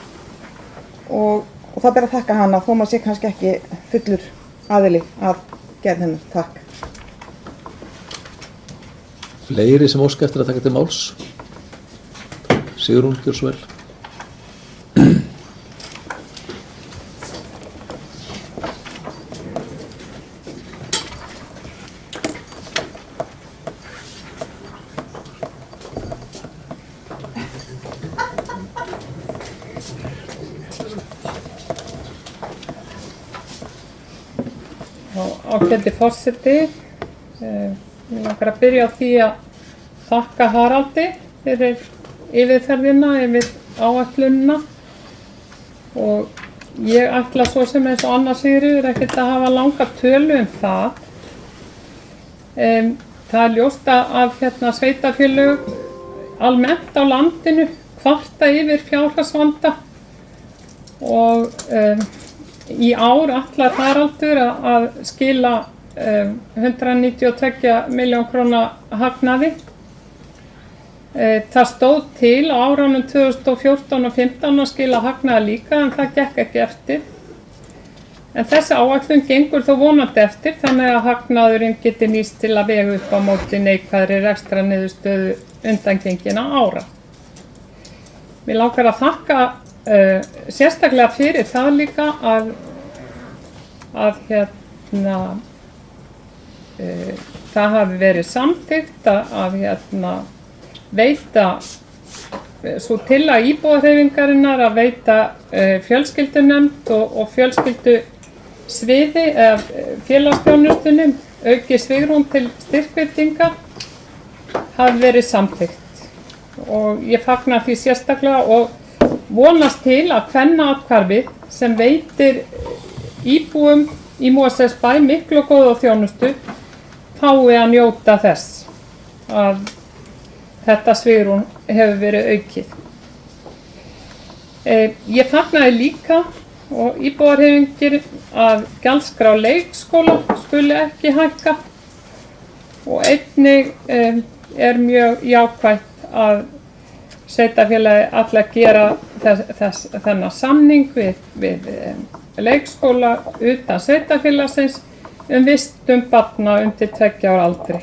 það ber að þakka hana þó maður sé kannski ekki fullur aðili að gerð hennar. Takk. Fleiri sem óska eftir að taka til máls? Sigrún, gjör svo vel. Ágæti forseti, ég langar að byrja á því að þakka Haraldi fyrir yfirferðina yfir áætlunina og ég ætla svo sem eins og Anna Sigríður ekkert að hafa langa tölu það. Það er ljóst að sveitarfélög almennt á landinu kvarta yfir fjárhagsvanda og í ár ætlar Haraldur að skila 192 milljón króna hagnaði. Það stóð til á árunum 2014 og 2015 að skila hagnaði líka en það gekk ekki eftir. En þessi áætlun gengur þó vonandi eftir þannig að hagnaðurinn geti nýst til að vega upp á móti neikvæðri rekstrarniðurstöðu undangengina ára. Mig langar að þakka sérstaklega fyrir það líka að það hafi verið samþykkt að veita svo tillaga íbúahreyfingarinnar að veita fjölskyldunefnd og fjölskyldusviði eða félagsþjónustunum aukið svigrúm til styrkveitinga hafi verið samþykkt og ég fagna því sérstaklega og vonast til að kvennaathvarfið sem veitir íbúum í Mosfellsbæ miklu og góða þjónustu fái að njóta þess að þetta svigrúm hefur verið aukið. Ég fagnaði líka og íbúahreyfingin að gjaldskrá leikskóla skuli ekki hækka og einnig mjög jákvætt að sveitarfélagi ætla að gera þennan samning við leikskóla utan sveitarfélagsins vistun barna undir 2 ára aldri.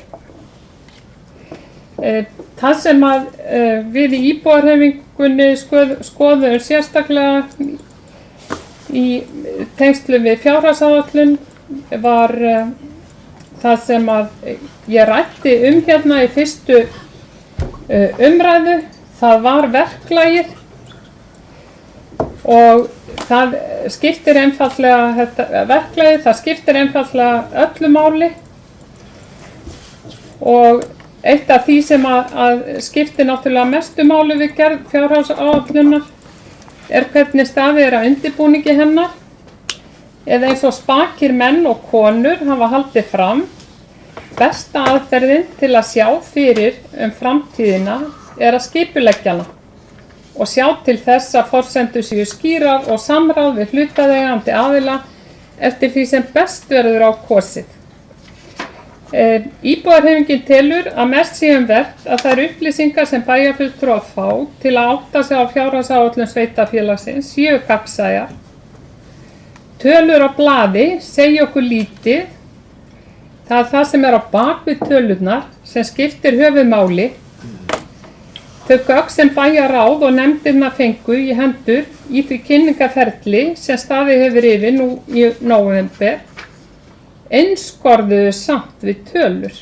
Það sem að við í íbúahreyfingunni skoðum sérstaklega í tengslum við fjárhagsáætlun var það sem að ég ræddi hérna í fyrstu umræðu. Það var verklagið og það skiptir einfaldlega verklagið, það skiptir einfaldlega öllu máli og eitt af því sem að skiptir náttúrulega mestu máli við gerð fjárhagsáætlunar hvernig staðið að undirbúningi hennar eða eins og spakir menn og konur hafa haldið fram besta aðferðin til að sjá fyrir framtíðina að skipuleggja hana og sjá til þess að forsendur séu skýrar og samráð við hlutaðeigandi aðila eftir því sem best verður á kosið. Íbúahreyfingin telur að mest sé vert að þær upplýsingar sem bæjarfulltrúar fá til að átta sig á fjárhagsáætlun sveitarfélagsins séu gagnsæjar. Tölur á blaði segja okkur lítið. Það er það sem á bak við tölurnar sem skiptir höfuðmáli. Þau gögn sem bæjarráð og nefndirnar fengu í hendur í því kynningarferli sem staðið hefur yfir nú í nóvember einskorðuðu samt við tölur.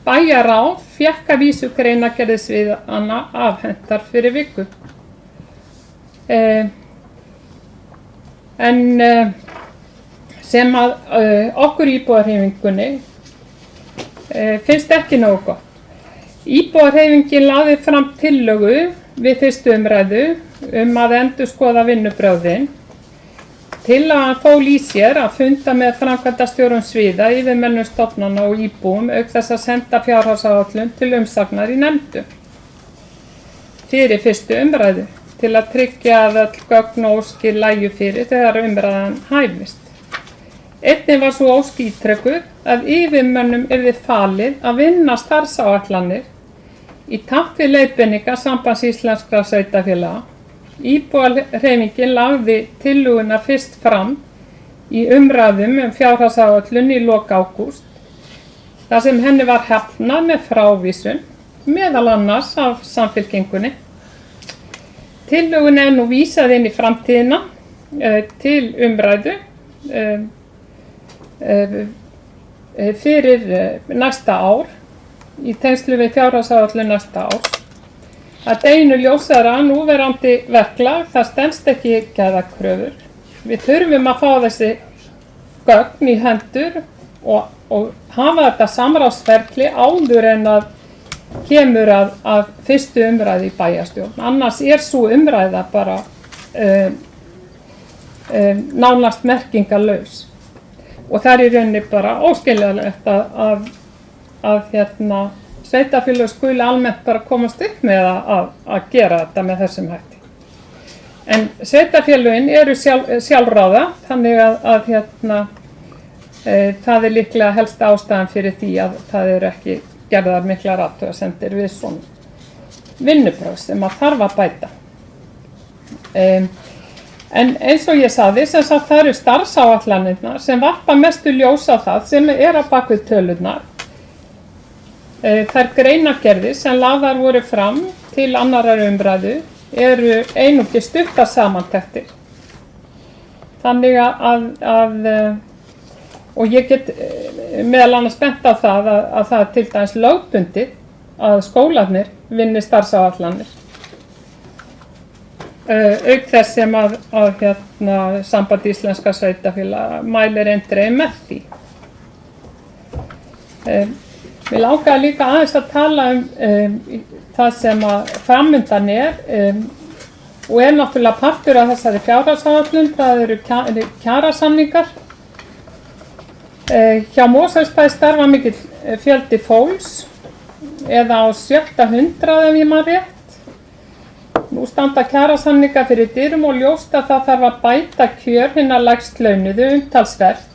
Bæjarráð fékk að vísu greinargerðisviðana afhentar fyrir viku. Sem að okkur íbúðarhreyfingunni finnst ekki nógu gott. Íbúðarhreyfingin lagði fram tillögu við fyrstu umræðu að endurskoða vinnubrögðin. Tillagan fól í sér að funda með framkvæmdastjórum sviða, yfirmönnum stofnana og íbúum auk þess að senda fjárhagsáætlun til umsagnar í nefndum fyrir fyrstu umræðu til að tryggja að öll gögn og óskir lægju fyrir þegar umræðan hæfist. Einnig var svo ósk ítrekuð að yfirmönnum yrði falið að vinna starfsáætlanir í takt við leiðbeiningar Sambands íslenskra sveitarfélaga. Íbúahreyfingin lagði tillöguna fyrst fram í umræðum fjárhagsáætlun í lok ágúst, þar sem henni var hafnað með frávísun, meðal annars af Samfylkingunni. Tillögunni nú vísað inn í framtíðina til umræðu fyrir næsta ár, í tengslu við fjárhagsáætlun næsta árs. Að deginum ljósara núverandi verklag, það stenst ekki gæðakröfur. Við þurfum að fá þessi gögn í hendur og hafa þetta samráðsferli áður en að kemur að fyrstu umræðu í bæjarstjórn. Annars sú umræða bara nánast merkingarlaus. Og það í rauninni bara óskiljanlegt að sveitarfélög skuli almennt bara komast upp með að gera þetta með þessum hætti. En sveitarfélögin eru sjálfráða, þannig að það líklega helsta ástæðan fyrir því að það eru ekki gerðar miklar athugasemdir við svona vinnubrögð sem að þarf að bæta. En eins og ég sagði, það eru starfsáætlanirnar sem varpa mestu ljós á það sem á bak við tölurnar. Þær greinargerðir sem lagðar voru fram til annarrar umræðu eru einungis stuttar samantektir. Þannig og ég get meðal annars bent á það að það til dæmis lögbundið að skólarnir vinni starfsáætlanir. Auk þess sem að Samband íslenskra sveitarfélaga mælir eindregið með því. Mig langaði líka aðeins að tala það sem að framundan og náttúrulega partur af þessari fjárhagsáætlun, það eru kjarasamningar. Hjá Mosfellsbæ starfa mikill fjöldi fólks, eða á 700 ef ég man rétt. Nú standa kjarasamningar fyrir dyrum og ljóst að það þarf að bæta kjör hinna lægst launuðu umtalsvert.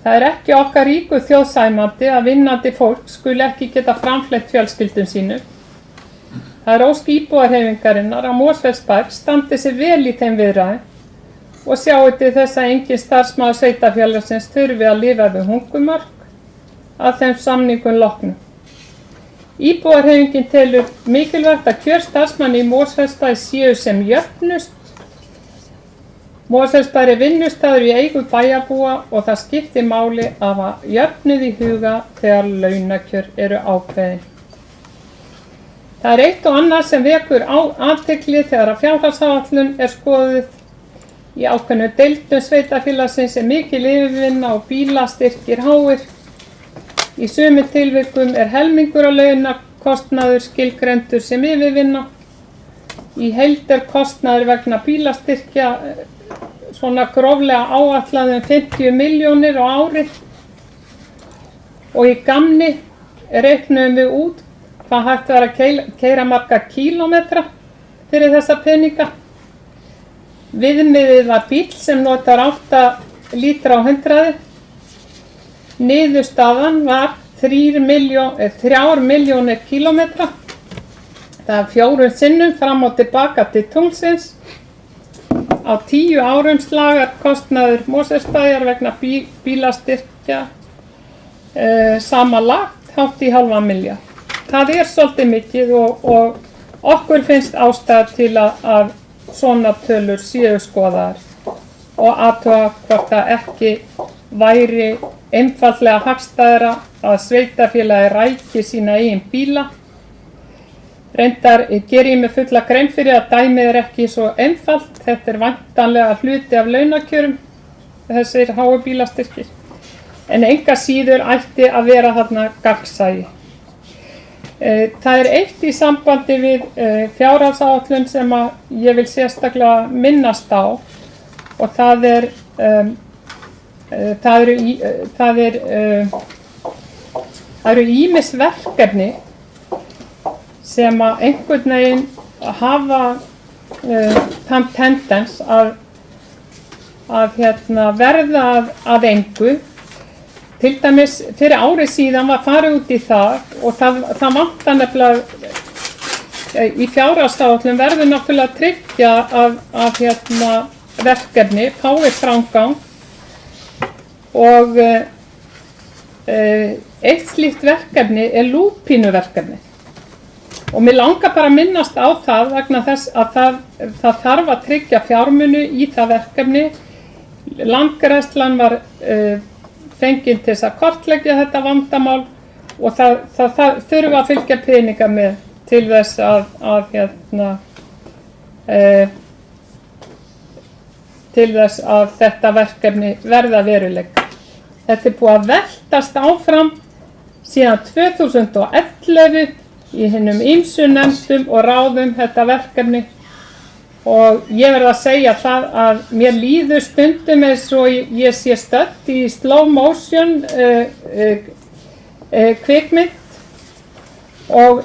Það ekki okkar ríku þjóðsæmandi að vinnandi fólk skuli ekki geta framfleytt fjölskyldum sínu. Það ósk íbúðarhreyfingarinnar að Mosfellsbær standi sig vel í þeim viðræðum og sjái til þess að engin starfsmaður sveitarfélagsins þurfi að lifa við hungurmörk að þeim samningum loknum. Íbúðarhreyfingin telur mikilvægt að kjör starfsmanna í Mosfellsbæ séu sem jöfnust. Mosfellsbær vinnustaður í eigu bæjarbúa og það skiptir máli að hafa jöfnuð í huga þegar launakjör eru ákveðin. Það eitt og annað sem vekur athygli þegar að fjárhagsáætlun skoðuð. Í ákveðnu deildum sveitarfélagsins mikil yfirvinna og bílastyrkir háir. Í sumum tilvikum helmingur á launakostnaður skilgreindur sem yfirvinna. Í heild kostnaður vegna bílastyrkja svona gróflega áætlað 50 milljónir á ári. Og í gamni reiknuðum við út hvað hægt var að keyra marga kílómetra fyrir þessa peninga. Viðmiðið var bíll sem notar 8 lítra á 100. Niðurstaðan var 3 milljónir kílómetra. Það 4 sinnum fram og tilbaka til tunglsins. Á 10 árum slagar kostnaður Mosfellsbæjar vegna bílastyrkja samanlagt hátt í halva milljarð. Það svolítið mikið og okkur finnst ástæða til að svona tölur séu skoðaðar og athuga hvort það ekki væri einfaldlega hagstæðara að sveitarfélagi ræki sína eigin bíla. Reyndar geri ég mig fulla grein fyrir að dæmið ekki svo einfalt. Þetta væntanlega hluti af launakjörum, þessir háu bílastyrkir. En enga síður ætti að vera þarna gagnsæi. Það eitt í sambandi við fjárhagsáætlun sem að ég vil sérstaklega minnast á og það eru ýmis verkefni sem að einhvern veginn hafa þann tendens að verða að engu. Til dæmis fyrir ári síðan var farið út í það og það vantar nefnilega í fjárhagsáætlun verður náttúrulega að tryggja að verkefni fái framgang og eitt slíkt verkefni lúpínuverkefni. Og mér langar bara að minnast á það vegna þess að það þarf að tryggja fjármuni í það verkefni. Landgræðslan var fengin til þess að kortleggja þetta vandamál og það þurfa að fylgja peninga með til þess að þetta verkefni verða veruleika. Þetta búið að veltast áfram síðan 2011 í hinum ýmsu nefndum og ráðum þetta verkefni og ég verð að segja það að mér líður stundum eins og ég sé stödd í slow motion kvikmynd og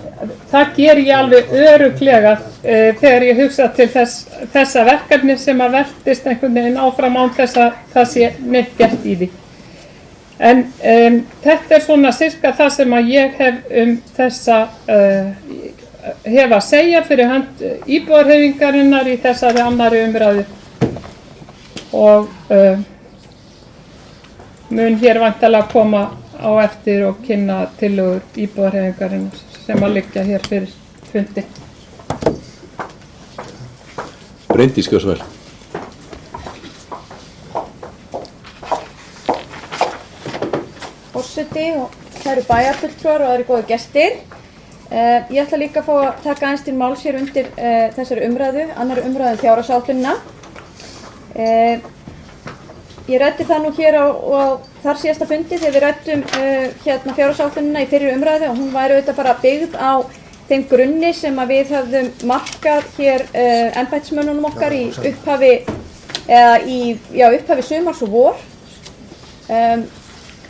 það ger ég alveg örugglega þegar ég hugsa til þessa verkefni sem að veltist einhvern veginn áfram án þess að það sé neitt gert í því. En þetta svona sirka það sem að ég hef þessa hef að segja fyrir hönd íbúðarhreyfingarinnar í þessari annarri umræðu og mun hér væntanlega koma á eftir og kynna tillögur íbúðarhreyfingarinnar sem að liggja hér fyrir fundi. Bryndís Gjörsvel. Forseti og kæru bæjarfulltrúar og aðrir góðir gestir. Ég ætla líka að fá að taka aðeins til máls hér undir þessari umræðu, annarri umræðu fjárhagsáætlunina. Ég ræddi það nú hér á þar síðasta fundi þegar við ræddum fjárhagsáætlunina í fyrri umræðu og hún væri auðvitað bara byggð á þeim grunni sem að við höfðum markað hér embættismönnunum okkar í upphafi sumars og vor.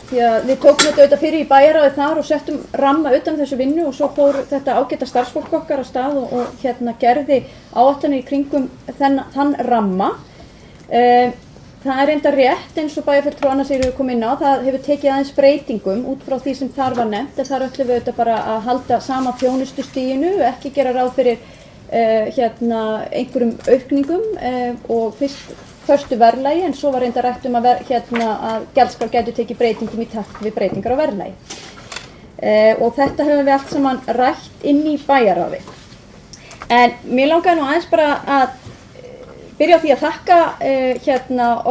Því að við tókum þetta auðvitað fyrir í bæjarráði þar og settum ramma utan þessu vinnu og svo fór þetta ágæta starfsfólk okkar á stað og gerði áætlanir í kringum þann ramma. Það reyndar rétt eins og bæjarfulltrúi Anna Sigríður kom inn á, það hefur tekið aðeins breytingum út frá því sem þar var nefnt, en þar ætlum við auðvitað bara að halda sama þjónustustiginu, ekki gera ráð fyrir einhverjum aukningum og fyrst föstu verðlagi, en svo var reyndar rætt að gjaldskrár gætu tekið breytingum í takt við breytingar á verðlagi. Og þetta höfum við allt saman rætt inn í bæjarráði. En mér langaði nú aðeins bara að byrja á því að þakka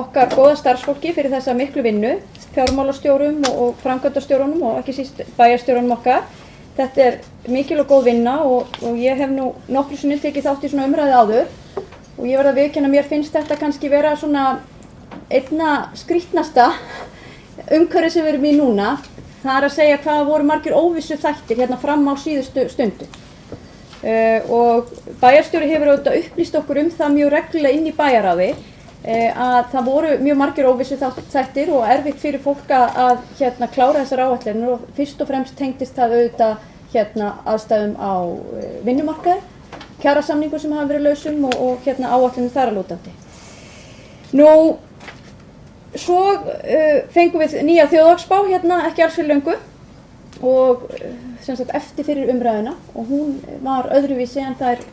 okkar góða starfsfólki fyrir þessa miklu vinnu, fjármálastjórum og framkvæmdastjórunum og ekki síst bæjarstjórunum okkar. Þetta mikil og góð vinna og ég hef nú nokkru sinnum tekið þátt í svona umræðu áður. Og ég verð að viðurkenna að mér finnst þetta kannski vera svona einna skrítnasta umhverfi sem við erum í núna. Það að segja hvað voru margir óvissu þættir fram á síðustu stundu. Og bæjarstjóri hefur auðvitað upplýst okkur það mjög reglulega inn í bæjarráði að það voru mjög margir óvissu þættir og erfitt fyrir fólk að klára þessar áætlanir og fyrst og fremst tengdist það auðvitað aðstæðum á vinnumarkaði. Kjarasamningur sem hafa verið lausum og áætlunum þar að lútandi. Nú, svo fengum við nýja þjóðhagsspá ekki alls fyrir löngu og eftir fyrir umræðuna og hún var öðruvísi en það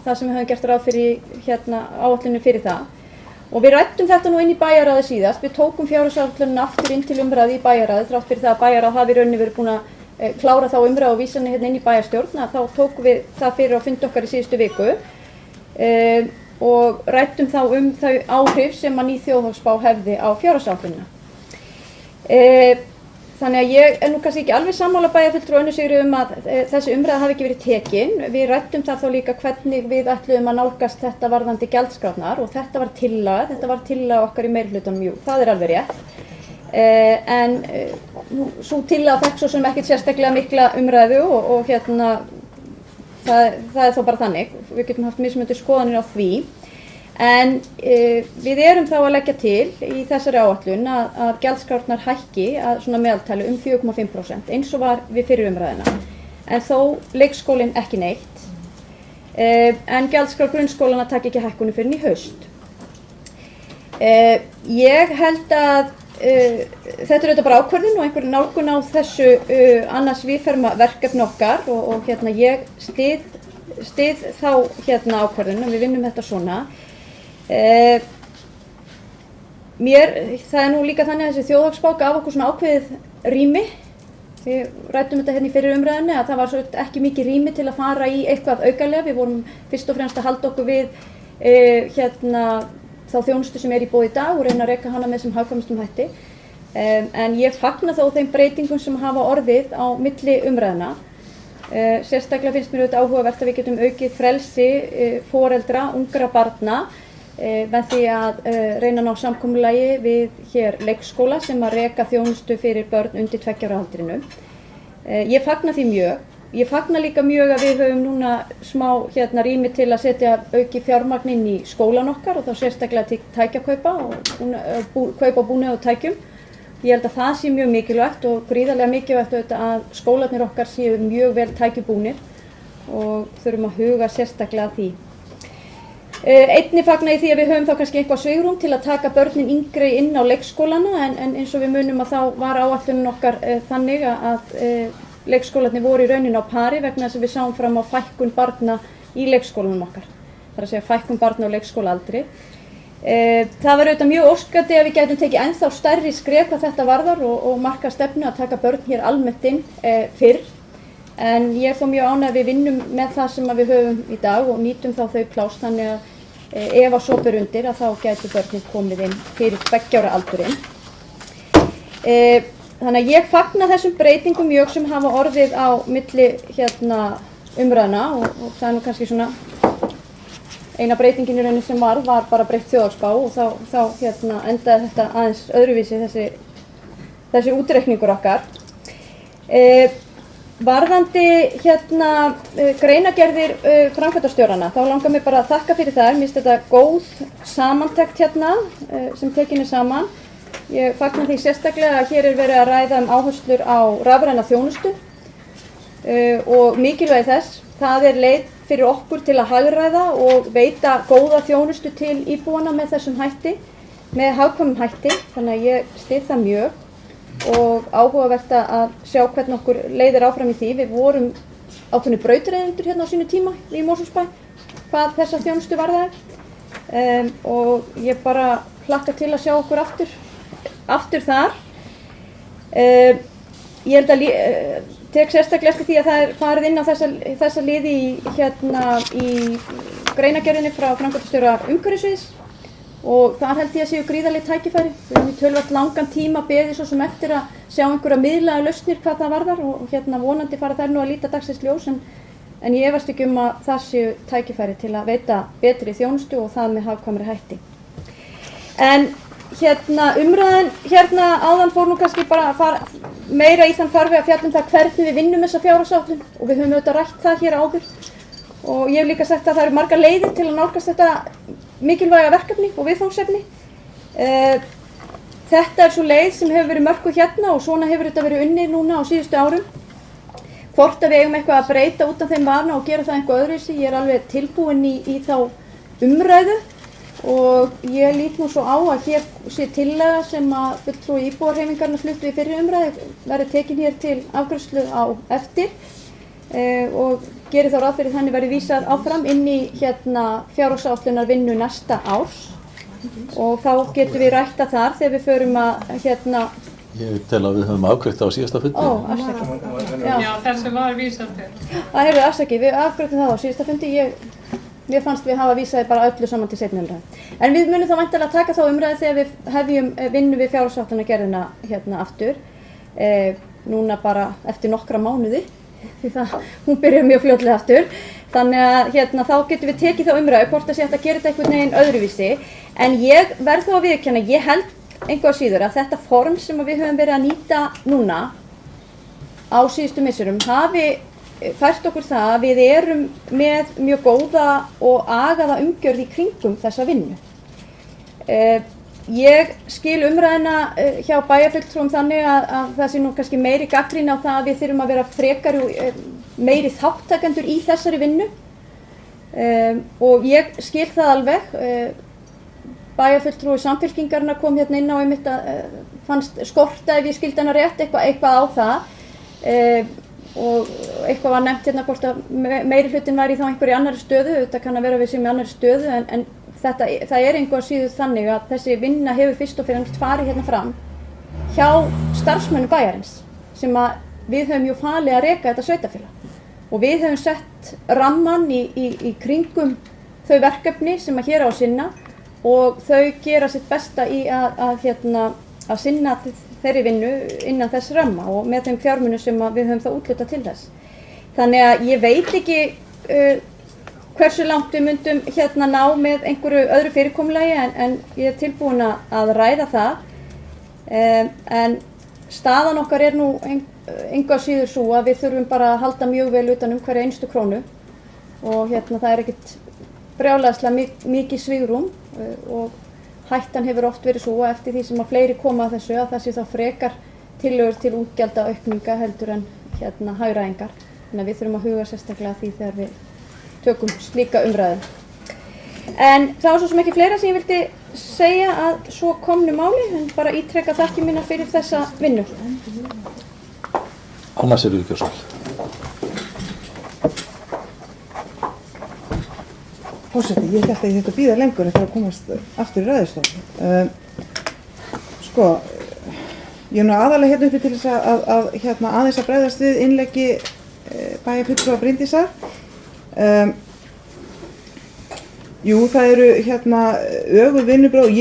það sem við höfum gert ráð fyrir áætlunum fyrir það. Og við ræddum þetta nú inn í bæjarráði síðast, við tókum fjárhagsáætlunina aftur inn til umræðu í bæjarráði þrátt fyrir það að bæjarráð hafi í rauninni verið búin að klára þá umræðu og vísa henni inn í bæjarstjórn, þá tókum við það fyrir á fundi okkar í síðustu viku. og ræddum þá þau áhrif sem að ný þjóðhagsspá hefði á fjárhagsáætlunina. Þannig að ég nú kannski ekki alveg sammála bæjarfulltrúa Önnu Sigríði að þessi umræða hafi ekki verið tekin. Við ræddum þar þá líka hvernig við ætluðum að nálgast þetta varðandi gjaldskrárnar og þetta var tillaga okkar í meirihlutanum, jú, það alveg rétt. En sú tillaga fekk svo sem ekkert sérstaklega mikla umræðu og það þó bara þannig. Við getum haft mismunandi skoðanir á því. En við erum þá að leggja til í þessari áætlun að gjaldskrárnar hækki að svona meðaltali 4,5% eins og var við fyrir umræðina. En þó leikskólinn ekki neitt. En gjaldskrár grunnskólana taki ekki hækkunu fyrir í haust. Ég held að þetta auðvitað bara ákvörðun og einhver nálgun á þessu annars viðferma verkefni okkar og ég styð þá ákvörðun og við vinnum þetta svona. Það nú líka þannig að þessi þjóðhagsspá gaf okkur svona ákveðið rými. Við ræddum þetta í fyrir umræðinni að það var svo ekki mikið rými til að fara í eitthvað aukalega. Við vorum fyrst og fremst að halda okkur við þá þjónustu sem í boði í dag og reyna að reka hana með sem hagkvæmustum hætti. En ég fagna þó þeim breytingum sem hafa orðið á milli umræðina. Sérstaklega finnst mér auðvitað áhugavert að við getum aukið frelsi foreldra, ungra barna með því að reyna að ná samkomulagi við hér leikskóla sem að reka þjónustu fyrir börn undir 2 ára aldrinum. Ég fagna því mjög. Ég fagna líka mjög að við höfum núna smá rými til að setja auki fjármagn inn í skólan okkar og þá sérstaklega til tækjakaupa og kaupa búnað og tækjum. Ég held að það sé mjög mikilvægt og gríðarlega mikilvægt að skólarnir okkar séu mjög vel tækjubúnir og þurfum að huga sérstaklega að því. Einnig fagna ég því að við höfum þá kannski eitthvað svigrúm til að taka börnin yngri inn á leikskólana en eins og við munum að þá var áætlunin okkar þannig að leikskólarnir voru í rauninni á pari vegna þess að við sáum fram á fækkun barna í leikskólanum okkar. Það er að segja fækkun barna á leikskólaaldri. Það var auðvitað mjög óskandi að við gætum tekið ennþá stærri skref hvað þetta varðar og marka stefnu að taka börn hér almennt inn fyrr. En ég þó mjög ánægð að við vinnum með það sem við höfum í dag og nýtum þá þau pláss þannig að ef að svo ber undir að þá gætu börnin komið inn fyrir 2 ára aldurinn. Þannig að ég fagna þessum breytingum mjög sem hafa orðið á milli umræðna og það nú kannski svona eina breytingin í rauninni sem var bara breytt þjóðhagsspá og þá endaði þetta aðeins öðruvísi þessi útreikningur okkar. Varðandi greinagerðir framkvæmdastjórana, þá langar mér bara að þakka fyrir það. Mér finnst þetta góð samantekt sem tekin saman. Ég fagna því sérstaklega að hér verið að ræða áherslur á rafræna þjónustu og mikilvægi þess. Það leið fyrir okkur til að hagræða og veita góða þjónustu til íbúana með þessum hætti, með hagkvæmum hætti. Þannig að ég styð það mjög og áhugavert að sjá hvernig okkur leiðir áfram í því. Við vorum ákveðnir brautryðjendur á sínu tíma í Mosfellsbæ hvað þessa þjónustu varðaði og ég bara hlakka til að sjá okkur aftur þar. Ég held að tek sérstaklega eftir því að það farið inn á þessa liði í greinagerðinni frá framkvæmdastjóra umhverfissviðs og þar held ég að séu gríðarleg tækifæri. Við höfum í töluvert langan tíma beðið svo sem eftir að sjá einhverja miðlæga lausnir hvað það varðar og vonandi fara þær nú að líta dagsins ljós en ég efast ekki að það séu tækifæri til að veita betri þjónustu og það með hagkvæmri hætti. En umræðan áðan fór nú kannski bara að fara meira í þann farveg að fjalla það hvernig við vinnum þessa fjárhagsáætlun og við höfum auðvitað rætt það hér áður og ég hef líka sagt að það eru margar leiðir til að nálgast þetta mikilvæga verkefni og viðfangsefni. Þetta er svo leið sem hefur verið mörkuð og svona hefur þetta verið unnið núna á síðustu árum. Hvort að við eigum eitthvað að breyta út af þeim vana og gera það einhver öðruvísi, ég er alveg tilbúin í þá umræðu. Og ég lít nú svo á að hér sé tillaga sem að fulltrúi íbúahreyfingarinnar fluttu í fyrri umræðu verði tekin hér til afgreiðslu á eftir og geri þá ráð fyrir þannig verði vísað áfram inn í fjárhagsáætlunarvinnu næsta árs og þá getum við rætta þar þegar við förum að Ég tel að við höfum afgreitt á síðasta fundi. Já, þessu var vísað til. Það afsakið, við afgreitum það á síðasta fundi. mér fannst við hafa vísaði bara öllu saman til seinni umræðu. En við munum þá væntanlega taka þá umræðu þegar við hefjum vinnu við fjárhagsáætlunargerðina hérna aftur, núna bara eftir nokkra mánuði, því hún byrjar mjög fljótlega aftur. Þannig að hérna, þá getum við tekið þá umræðu hvort það sé hægt að gera þetta einhvern veginn öðruvísi. En ég verð þó að viðurkenna, ég held einhvað síður að þetta form sem við höfum verið að nýta núna á síðustu misserum hafi fært okkur það að við erum með mjög góða og agaða umgjörð í kringum þessa vinnu. Ég skil umræðina hjá bæjarfulltrúum þannig að það sé nú kannski meiri gagnrýni á það að við þurfum að vera frekari meiri þáttakendur í þessari vinnu og ég skil það alveg. Bæjarfulltrúi Samfylkingarinnar kom hérna inn á einmitt að fannst skorta, ef ég skildi hana rétt, eitthvað á það og eitthvað var nefnt hérna hvort að meiri hlutin væri þá einhverju annarri stöðu, þetta kann að vera við sem í annarri stöðu en það er einhver síður þannig að þessi vinna hefur fyrst og fremst farið hérna fram hjá starfsmönnum bæjarins sem að við höfum jú falið að reka þetta sveitafélag og við höfum sett ramman í kringum þau verkefni sem að hér á að sinna og þau gera sitt besta í að sinna þeirri vinnu innan þess ramma og með þeim fjármunum sem við höfum það úthlutað til þess. Þannig að ég veit ekki hversu langt við myndum hérna ná með einhverju öðru fyrirkomulagi en ég er tilbúin að ræða það. En staðan okkar er nú engu síður svo að við þurfum bara að halda mjög vel utan hverja einstu krónu og hérna það er ekkert brjálæðislega mikið svigrúm og hættan hefur oft verið svo eftir því sem að fleiri koma að þessu að það sé þá frekar tillögur til útgjaldaaukninga heldur en hagræðingar. Þannig að við þurfum að huga sérstaklega því þegar við tökum slíka umræðu. En það var svo sem ekki fleira sem ég vildi segja að svo komnu máli en bara ítreka þakkir mínar fyrir þessa vinnu. Anna Sigríður Gjörsól. Forseti, ég held að ég þetta bíða lengur eftir að komast aftur í ræðustól. Sko, ég er nú aðalega hérna uppi til þess að aðeins að bregðast við innleggi bæjarfulltrúa Bryndísar. Jú, það eru öguð vinnubrögð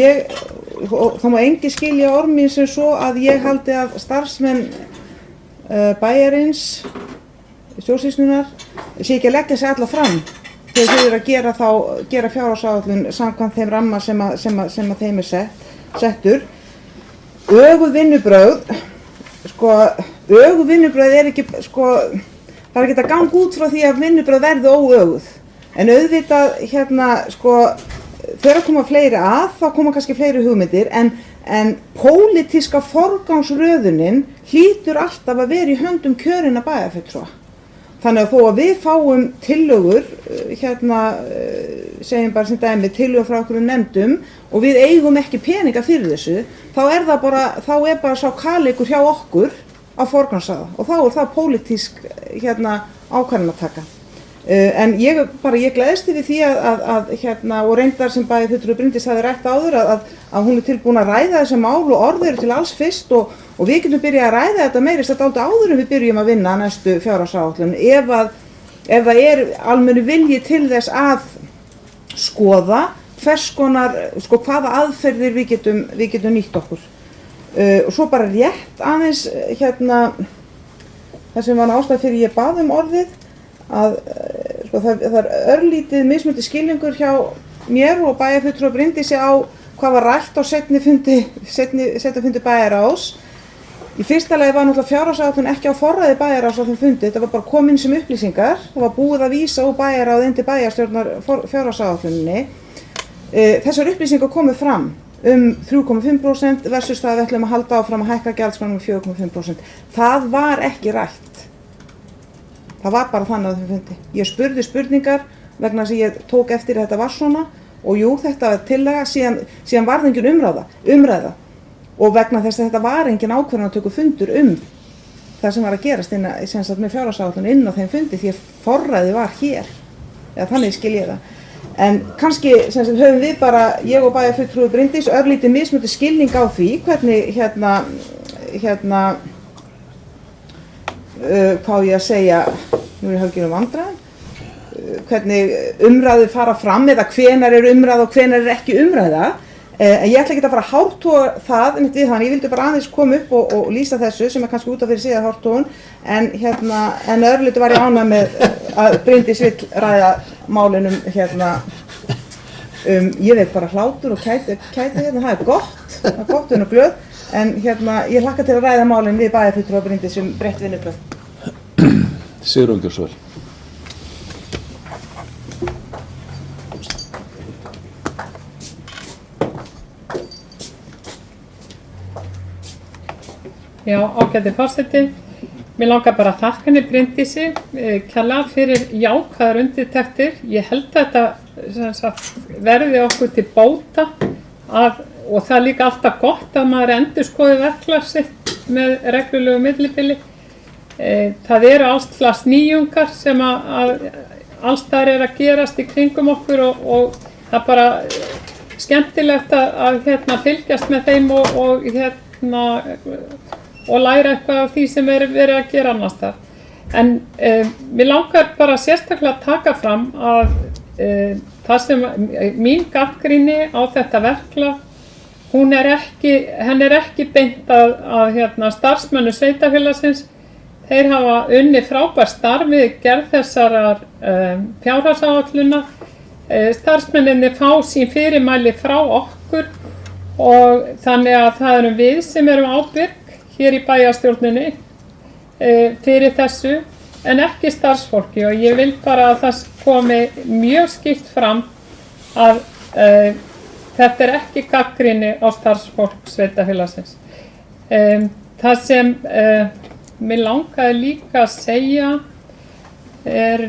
og það má enginn skilja orð mín sem svo að ég haldi að starfsmenn bæjarins, stjórnsýslunnar, sé ekki að leggja sig alla fram þegar þau eru að gera fjárhagsáætlun samkvæmt þeim ramma sem að þeim er settur. Öguð vinnubrögð, öguð vinnubrögð er ekki, það er ekki að ganga út frá því að vinnubrögð verði óöguð. En auðvitað, þegar koma fleiri að, þá koma kannski fleiri hugmyndir, en pólitíska forgangsröðunin hlýtur alltaf að vera í höndum kjörinna bæjarfulltrúa. Þannig að þó að við fáum tillögur, segjum bara sem dæmi, tillögur frá okkur nefndum og við eigum ekki peninga fyrir þessu, þá er bara sá kaleikur hjá okkur að forgangsraða og þá er það pólitísk ákvarðanataka. En ég gleðst yfir því og reyndar sem bæjarfulltrúi Bryndís hafði rætt áður að hún er tilbúin að ræða þessi mál og orð eru til alls fyrst og við getum byrjað að ræða þetta meira dálítið áður en við byrjum að vinna næstu fjárhagsáætlun ef það er almennu vilji til þess að skoða hvers konar, hvaða aðferðir við getum nýtt okkur. Og svo bara rétt aðeins það sem var ástæða fyrir ég bað orðið að það er örlítið mismunandi skilningur hjá mér og bæjarfulltrúa Bryndísi á hvað var rætt á seinni fundi bæjarráðs. Í fyrsta lagi var náttúrulega fjárhagsáætlun ekki á forræði bæjarráðs á þeim fundi, þetta var bara komin sem upplýsingar, það var búið að vísa úr bæjarráði inn til bæjarstjórnar fjárhagsáætluninni. Þessar upplýsingar komið fram 3,5% versus það að við ætlum að halda áfram að hækka gjaldskránum 4,5%. Það var ekki rætt. Það var bara þannig á þeim fundi. Ég spurði spurningar vegna þess að ég tók eftir að þetta var svona og jú, þetta var tillaga, síðan var það engin umræða og vegna þess að þetta var engin ákvörðunartöku fundur það sem var að gerast með fjárhagsáætlun inn á þeim fundi því að forræði var hér, eða þannig skil ég það. En kannski höfum við bara, ég og bæjarfulltrúi Bryndís, örlítið mismunandi skilning á því hvernig hvað ég að segja, nú er ég hálfgerður vandræðum, umræður fara fram eða hvenær umræða og hvenær ekki umræða. Ég ætla ekki að fara að hártoga það einmitt við hann, ég vildi bara aðeins koma upp og lýsa þessu sem kannski út af fyrir síðan hártogun, en öðru litu var ég ánægð með að Bryndís vill ræða málunum ég veit bara hlátur og kæti það er gott og glöð, en ég hlakka til að ræða málun við bæjarfulltrúa og Bryndís breytt vinnubrögð. Sigrún Gjörsvöl. Já, ágæti forseti. Mér langar bara að þakka henni Bryndísi kærlega fyrir jákvæðar undirtektir. Ég held að þetta verði okkur til bóta og það er líka alltaf gott að maður endurskoði verklag sitt með reglulegu millibili. Það eru allslags nýjungar sem að allstaðar að gerast í kringum okkur og það er bara skemmtilegt að fylgjast með þeim og læra eitthvað af því sem verið að gera annars þar. En mér langar bara sérstaklega að taka fram að það sem mín gagnrýni á þetta verklag, henni er ekki beint að starfsmönnum sveitarfélagsins. Þeir hafa unnið frábært starf við gerð þessarar fjárhagsáætlunar. Starfsmennirnir fá sín fyrirmæli frá okkur og þannig að það erum við sem erum ábyrg hér í bæjarstjórninni fyrir þessu en ekki starfsfólki, og ég vil bara að það komi mjög skýrt fram að þetta er ekki gagnrýni á starfsfólk sveitarfélagsins. Það sem mig langaði líka að segja er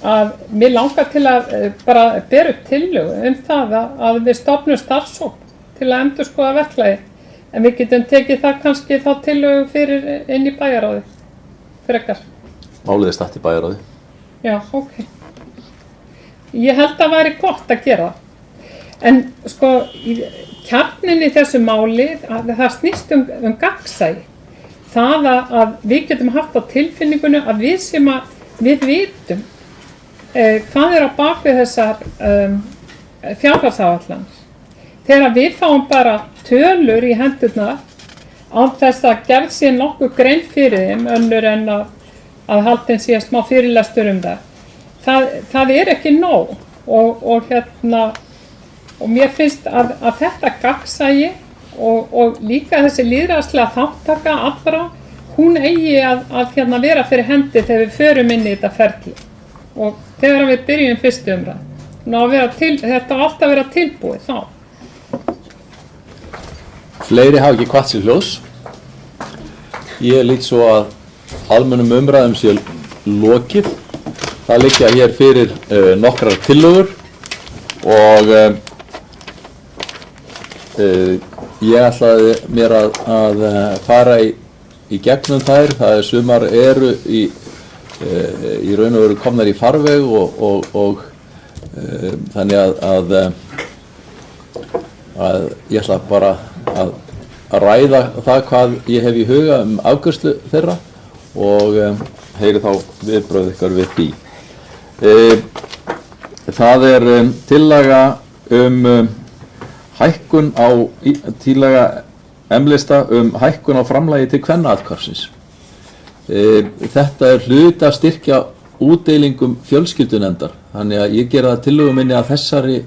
að mig langar til að bara bera upp tillögu það að við stofnum starfshóp til að endurskoða verklagi, en við getum tekið það kannski þá tillögu fyrir inn í bæjarráði frekar. Málið er statt í bæjarráði. Já, ok. Ég held að væri gott að gera það. En sko, kjarninn í þessu máli, það snýst gagnsæi. Það að við getum haft á tilfinningunni að við vitum hvað er á bakvið þessar fjárhagsáætlanir. Þegar við fáum bara tölur í hendurnar án þess að gerð sé nokkuð grein fyrir þeim önnur en að haldin sé smá fyrirlestur það er ekki nóg og mér finnst að þetta gagnsæi og líka þessi lýðræðislega þáttaka allra, hún eigi að vera fyrir hendi þegar við förum inn í þetta ferli og þegar við byrjum fyrstu umræðu. Þetta á alltaf að vera tilbúið þá. Fleiri hafa ekki hvatt sér hljóðs. Ég lít svo að almennum umræðum sé lokið. Það liggja hér fyrir nokkrar tillögur og ég ætlaði mér að fara í gegnum þær. Það er sumar eru í raun og veru komnar í farveg og þannig að ég ætla bara að ræða það hvað ég hef í huga afgreiðslu þeirra og heyri þá viðbrögð ykkar við því. Það er tillaga hækkun á tillaga M-lista hækkun á framlagi til kvennaathvarfsins. Þetta er hluti að styrkja útdeilingum fjölskyldunefndar, þannig að ég gera það tillögu minni að þessari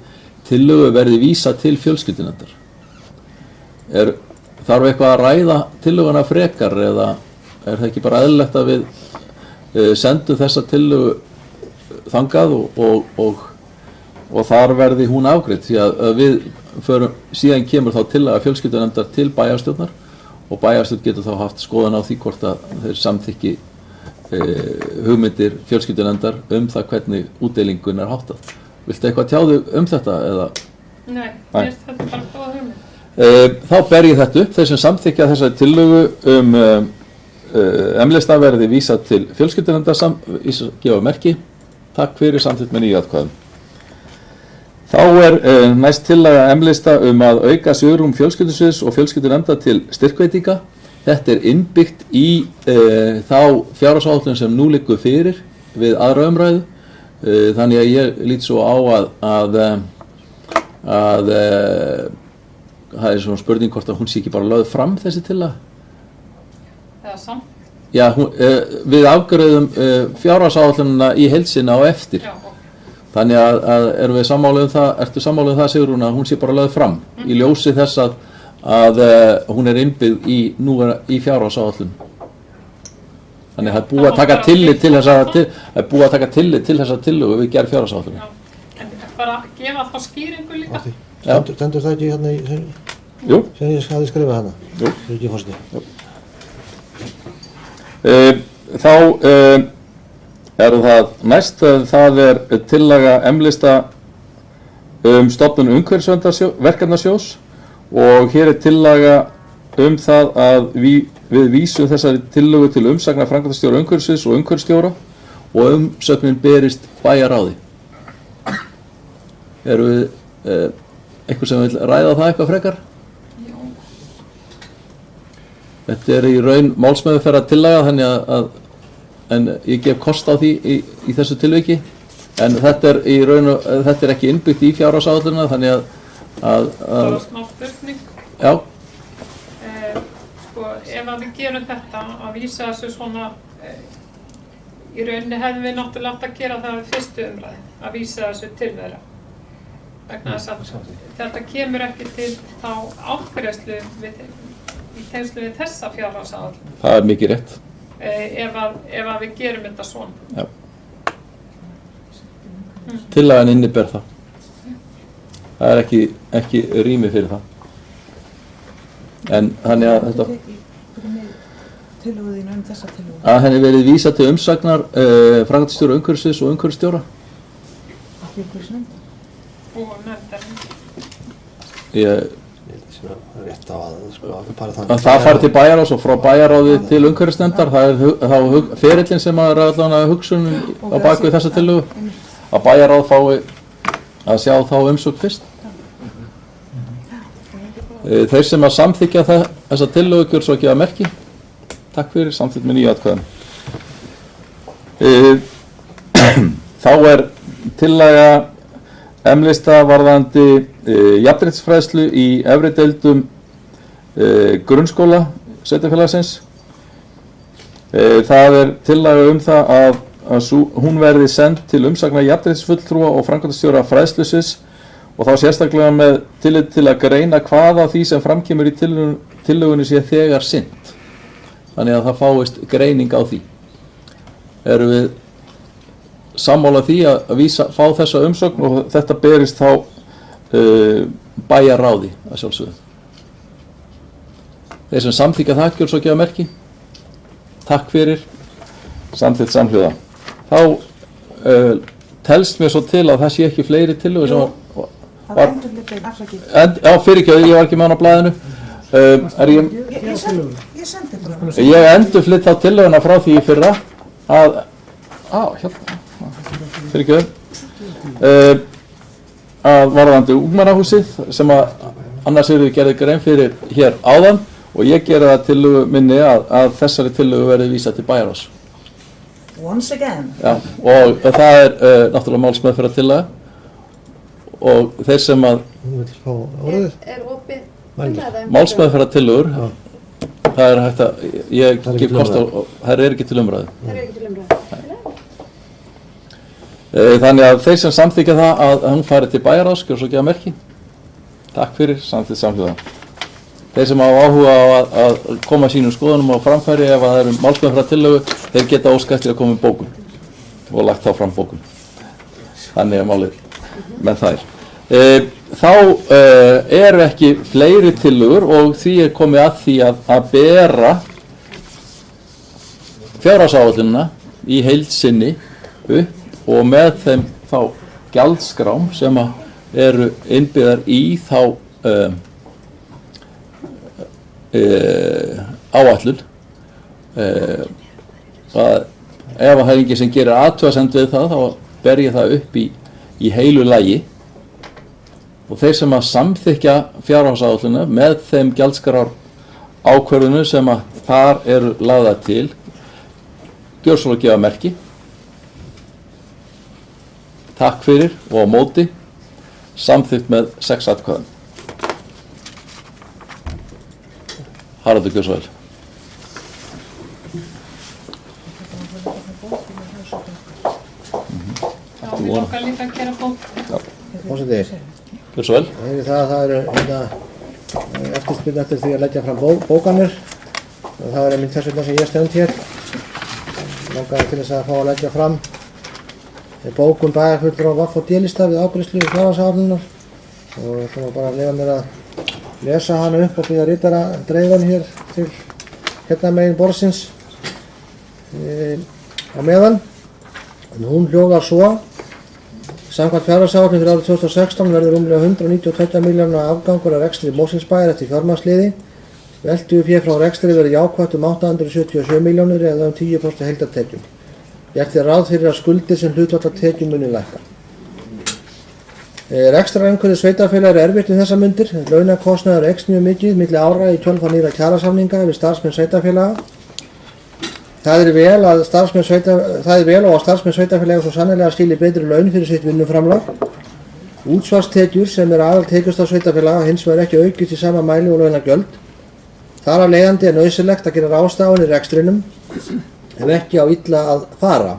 tillögu verði vísa til fjölskyldunefndar. Þarf eitthvað að ræða tillöguna frekar eða er það ekki bara eðlilegt að við sendum þessa tillögu þangað og þar verði hún afgreidd, því að við síðan kemur þá tillaga fjölskyldunefndar til bæjarstjórnar og bæjarstjórn getur þá haft skoðun á því hvort að þeir samþykki hugmyndir fjölskyldunefndar það hvernig útdeilingun er háttað. Viltu eitthvað tjáðu þetta eða? Nei, þetta er bara góða hugmynd. Þá ber ég þetta upp, þeir sem samþykja þessari tillögu M-lista verði vísað til fjölskyldunefndar gefa merki. Takk fyrir samþykkt með 9 atkvæðum. Þá er næst tillaga M-lista að auka svigrúm fjölskyldusviðs og fjölskyldunefndar til styrkveitinga. þetta er innbyggt í þá fjárhagsáætlun sem nú liggur fyrir við aðra umræðu, þannig að ég lít svo á að það er svona spurning hvort að hún sé ekki bara lögð fram þessi tillaga. Eða samt. Já, við afgreiðum fjárhagsáætlunina í heild sinni á eftir. Já. Þannig að erum við sammála um það, ertu sammála um það, Sigrún, að hún sé bara lögð fram í ljósi þess að hún er innbyggð í fjárhagsáætlun. Þannig að það er búið að taka tillit til þessa tillögu við gerð fjárhagsáætlun. En bara gefa þá skýringu líka. Stendur það ekki hérna í Jú. sem ég hafði skrifað hana? Jú. Ekki fórstu. Þá er það næst, það er tillaga M-lista stofnun umhverfisverndarverkefnasjóðs og hér er tillaga það að við vísum þessari tillögu til umsagnar framkvæmdastjóra umhverfisins og umhverfisstjóra og umsögnin berist bæjarráði. Eru við einhver sem vil ræða það eitthvað frekar? Þetta er í raun málsmeðferðar tillaga, þannig en ég gef kost á því í þessu tilviki, en þetta er ekki innbyggt í fjárhagsáætlunina, þannig að Bara smá spurning. já, Sko, ef að við gerum þetta að vísa þessu svona í rauninni hefðum við náttúrulega átt að gera það við fyrstu umræðu, að vísa þessu til þeirra. Vegna þess að þetta kemur ekki til þá ágreiðslu í tengslu við þessa fjárhagsáætlun. það er mikið rétt. Ef að við gerum þetta svona. Já. Tillagan inniber það. Það er ekki rými fyrir það. En þannig að þetta Tillögu þínu þessa tillögu. að henni verið vísað til umsagnar framkvæmdastjóra umhverfisins og umhverfisstjóra. Ekki umhverfisnefndar. Og nefndar. Rétt á að Það fari til bæjarráðs og frá bæjarráði til umhverfisnefndar. Það er ferillinn sem er allavega hugsunin á bakvið þessa tillögu, að bæjarráð fái að sjá þá umsögn fyrst. Þeir sem að samþykja þessa tillögu gjör svo ekki að merki. Takk fyrir, samþykkt með 9 atkvæðum. Þá er tillaga M-lista varðandi jafnréttisfræðslu í efri deildum grunnskóla sveitarfélagsins. Það er tillaga það að hún verði send til umsagnar jafnréttisfulltrúa og framkvæmdastjóra fræðslusins og þá sérstaklega með tillit til að greina hvaða því sem framkemur í tillögunni sé þegar sinnt. Þannig að það fáist greining á því. Erum við sammála því að fá þessa umsögn og þetta berist þá bæjarráði að sjálfsögðu. Þeir sem samþykja það gjör svo ekki að merki. Takk fyrir, samþykkt samhljóða. Þá telst mér svo til að það sé ekki fleiri tillögur sem var fyrirgefðu, ég var ekki með hann á blaðinu. Ég endurflytt þá tillöguna frá því í fyrra að að varðandi ungmennahúsið sem að annars eru gerði grein fyrir hér áðan og ég gera það tillögu minni að þessari tillögu verði vísað til bæjarráðs. Once again. Já, og það er náttúrulega málsmeðferðar tillaga og þeir sem að málsmeðferðar tillögur það er hægt að ég gef kost á, það er ekki til umræðu. Þannig að þeir sem samþykja það að hún fari til bæjarráðs gjör svo ekki að merki. Takk fyrir, samþykkt samhljóða. Þeir sem hafa áhuga á að koma sínum skoðunum á framfæri ef það eru málsmeðferðar tillögu, þeir geta óskað eftir að koma með bókun og lagt þá fram bókun. Þannig er málið með þær. Þá eru ekki fleiri tillögur og því er komið að því að bera fjárhagsáætlunina í heild sinni upp og með þeim þá gjaldskrám sem eru innbyggðar í þá áætlun. Ef það er enginn sem gerir athugasemd við það þá ber ég það upp í heilu lagi og þeir sem að samþykja fjárhagsáætlunina með þeim gjaldskrár ákvörðunum sem að þar eru lagðar til gjör svo að gefa merki. Takk fyrir og á móti, samþykkt með 6 atkvæðum. Haraldur, gjör svo vel. Já, við okkar líka að gera bók. Forseti, Gjör svo vel. það eru eftirspurn eftir því að leggja fram bókanir og það er einmitt þess vegna sem ég stend hér. Langaði til þess að fá að leggja fram bókun bæjarfulltrúa VAFF og D-lista við afgreiðslu fjárhagsáætlunar og það var bara að leyfa mér að lesa hana upp og biðja ritara dreifa hér til hérna megin borðsins á meðan. En hún hljóðar svo: samkvæmt fjárhagsáætlun fyrir árið 2016 verður rúmlega 192 milljóna afgangur af rekstri Mosfellsbæjar eftir fjármagnsliði. Veltufé frá rekstri verður jákvætt 877 milljónir eða 10% heildartekjum. Gert er ráð fyrir að skuldir sem hlutfall af tekjum muni lækka. Rekstrarumhverfi sveitarfélaga er erfitt við þessar mundir. Launakostnaður eykst mjög mikið milli ára í kjölfar nýrra kjarasamninga við starfsmenn sveitarfélaga. Það er vel og að starfsmenn sveitarfélaga svo sannarlega skili betri laun fyrir sitt vinnuframlag. Útsvarstekjur sem er aðaltekjustaf sveitarfélaga hins vegar ekki aukist í sama mæli og launagjöld. Þar af leiðandi er nauðsynlegt að gera ráðstafanir í rekstrinum ef ekki á illa að fara.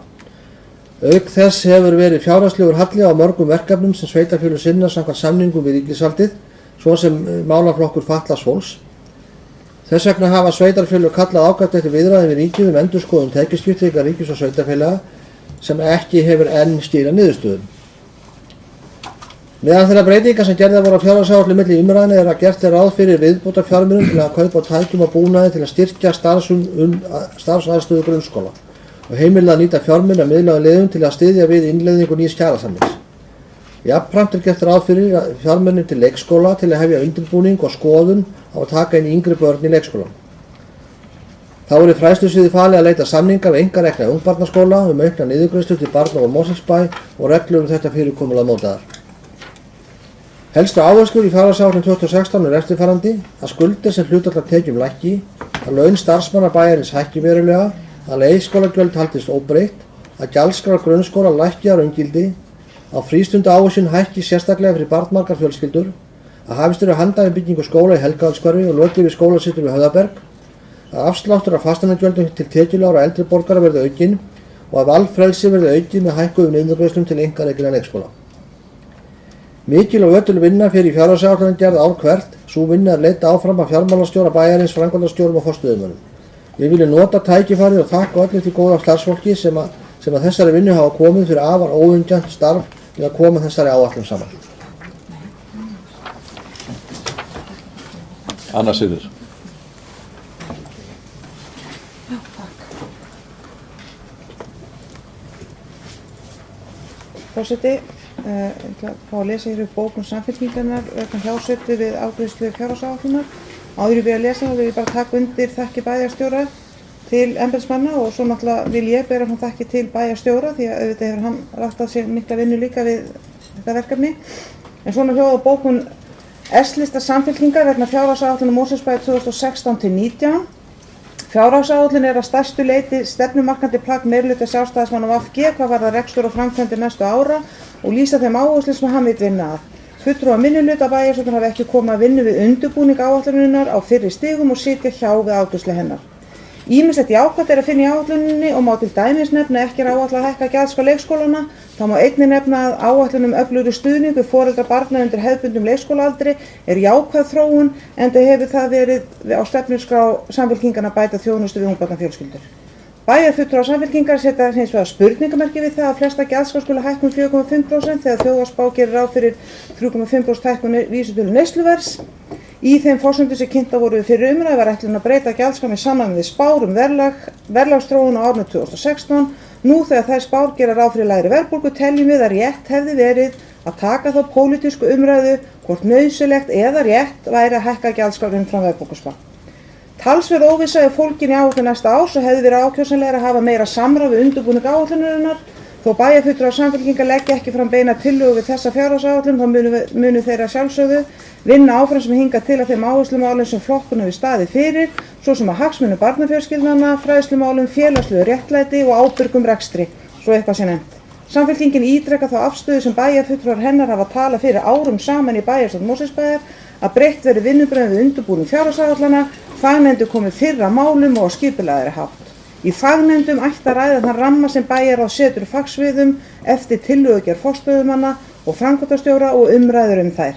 Auk þess hefur verið fjárhagslegur halli á mörgum verkefnum sem sveitarfélög sinna samkvæmt samningum við ríkisvaldið, svo sem málaflokkur fatlaðs fólks. Þess vegna hafa sveitarfélög kallað ákall eftir viðræðum við ríkið endurskoðun tekjuskiptingar ríkis og sveitarfélaga sem ekki hefur enn skilað niðurstöðum. Meðal þeirra breytinga sem gerðar voru á fjárhagsáætlun milli umræðna er að gert er ráð fyrir viðbótarfjármunum til að kaupa tækjum og búnaði til að styrkja starfsaðstöðu grunnskóla og heimila að nýta fjármuni að miðlægum leiðum til að styðja við innleiðingu nýs kjarasamnings. Jafnframt er gert ráð fyrir fjármunum til leikskóla til að hefja undirbúning og skoðun á að taka inn yngri börn í leikskólann. Þá er fræðslusviði falið að leita samninga við einkarekna ungbarnaskóla aukna niðurgreiðslur til barna á Mosfellsbæ og reglur þetta fyrirkomulag mótaðar. Helstu áherslur í fjárhagsáætlun 2016 er eftirfarandi: að skuldir sem hlutfall af tekjum lækki, að laun starfsmanna bæjarins hækki verulega, að leikskólagjöld haldist óbreytt, að gjaldskrár grunnskóla lækki að raungildi, að frístundaávísun hækki sérstaklega fyrir barnmargar fjölskyldur, að hafist eru handa við byggingu skóla í Helgafellshverfi og lokið við skólasetur við Höfðaberg, að afsláttur af fasteignagjöldum til tekjulágra eldri borgara verði aukinn og að valfrelsi verði aukið með hækkuðum niðurgreiðslum til einkarekinna leikskóla. Mikil og ötul vinna fyrir fjárhagsáætlun gerð ár hvert. Sú vinna er leidd áfram af fjármálastjóra bæjarins, framkvæmdastjórum og forstöðumönnum. Við viljum nota tækifærið og þakka öllum því góða starfsfólki sem að þessari vinnu hafa komið fyrir afar óungjant starf til að koma þessari áætlun saman. Anna Sigríður. Forseti, ég ætla að fá að lesa hér upp bókun Samfylkingarinnar vegna hjásveiflu við afgreiðslu fjárhagsáætlunar. Áður en ég lesa þá vil ég bara taka undir þakkir bæjarstjóra til embættismanna og svo náttúrulega vil ég bera hann þakkir til bæjarstjóra því að auðvitað hefur hann lagt að sér mikla vinnu líka við þetta verkefni. En svona hljóðar bókun S-lista Samfylkingar vegna fjárhagsáætlunar Mosfellsbæjar 2016-19. Fjárhagsáætlun er að stærstu leyti stefnumarkandi plagg meirihluta Sjálfstæðismanna og VG hvað varðar rekstur og framkvæmdir næstu ára og lýsa þeim áherslum sem hann vill vinna að. Fulltrúar minnihluta bæjarstjórnar hafa ekki komið að vinna við undirbúning áætlunarinnar á fyrri stigum og sitja hjá við afgreiðslu hennar. Ýmislegt jákvætt er að finna í áætluninni og má til dæmis nefna ekki er áætlað að hækka gjaldskrá leikskólana. Þá má einnig nefna að áætlun öflugri stuðning við foreldra barna undir hefðbundum leikskólaaldri er jákvæð þróun enda hefur það verið á stefnuskrá Samfylkinganna bæta þjónustu við ungbarnafjölskyldur. Bæjarfulltrúar Samfylkingar setja hins vegar spurningamerki við það að flesta gjaldskrár skuli hækka 4,5% þegar þjóðhagsspá gerir ráð fyrir 3,5% hækkun vísitölu neysluverðs. Í þeim forsendum sem kynntar voru fyrir umræðu var ætlunin að breyta gjaldskrám í samræmi við spár verðlagsþróun á árinu 2016. Nú þegar þær spár gera ráð fyrir lægri verðbólgu teljum við að rétt hefði verið að taka þá pólitísku umræðu hvort nauðsynlegt eða rétt væri að hækka gjaldskrár umfram verðbólguspá. Talsverð óvissa er fólgin í áætlun næsta árs og hefði verið ákjósanlegra að hafa meira samráð við undirbúning áætlunarinnar. Þó bæjarfulltrúar Samfylkingar leggja ekki fram beina tillögu við þessa fjárhagsáætlun þá munu þeir að sjálfsögðu vinna áfram sem hingað til að þeim áherslumálum sem flokkun hefur staðið fyrir, svo sem að hagsmunum barnafjölskyldnanna, fræðslumálum, félagslegu réttlæti og ábyrgum rekstri, svo eitthvað sé nefnt. Samfylkingin ítrekar þá afstöðu sem bæjarfulltrúar hennar hafa talað fyrir árum saman í bæjarstjórn Mosfellsbæjar að breytt verði vinnubrögðum við undirbúning fjárhagsáætlana, fagnefndir komi fyrr að málum og á skipulagðari hátt. Í fagnefndum ætti að ræða þann ramma sem bæjarráð setur fagsviðum eftir tillögugerð forstöðumanna og framkvæmdastjóra og umræður þær.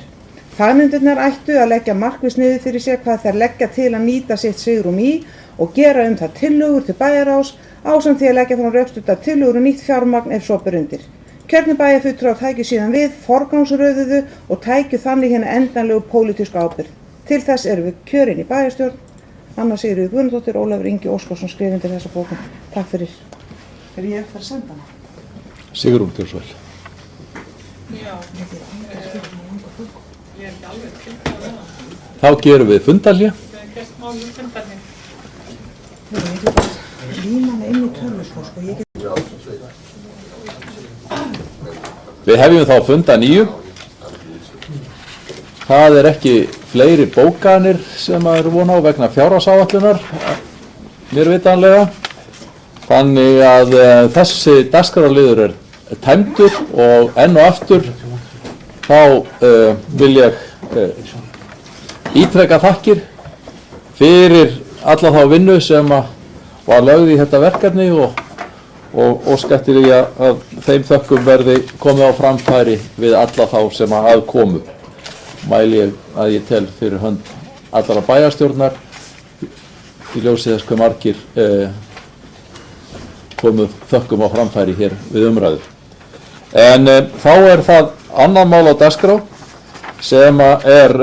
Fagnefndirnar ættu að leggja markviss niður fyrir sér hvað þær leggja til að nýta sitt svigrúm í og gera það tillögur til bæjarráðs ásamt því að leggja fram rökstuddar tillögur og nýtt fjármagn ef svo ber undir. Kjörnir bæjarfulltrúar tækju síðan við, forgangsröðuðu og tækju þannig hina endanlegu pólitísku ábyrgð. Til þess erum við kjörin í bæjarstjórn. Anna Sigríður Guðnadóttir, Ólafur Ingi Óskarsson skrifa undir þessa bókun. Takk fyrir. Er ég eftir að senda hana? Sigrún Gjörsvæl. Þá gerum við fundarhlé. Við hefjum þá funda 9. Það er ekki fleiri bókanir sem að eru von á vegna fjárhagsáætlunar, mér vitanlega. Þannig að þessi dagskrárliður er tæmdur og enn og aftur þá vil ég ítreka þakkir fyrir alla þá vinnu sem var lögð í þetta verkefni og óska eftir því að þeim þökkum verði komið á framfæri við alla þá sem að komu. Mæli ég að ég tel fyrir hönd allra bæjarstjórnar í ljósi þess hve margir komu þökkum á framfæri hér við umræðu. En þá er það annað mál á dagskrá sem er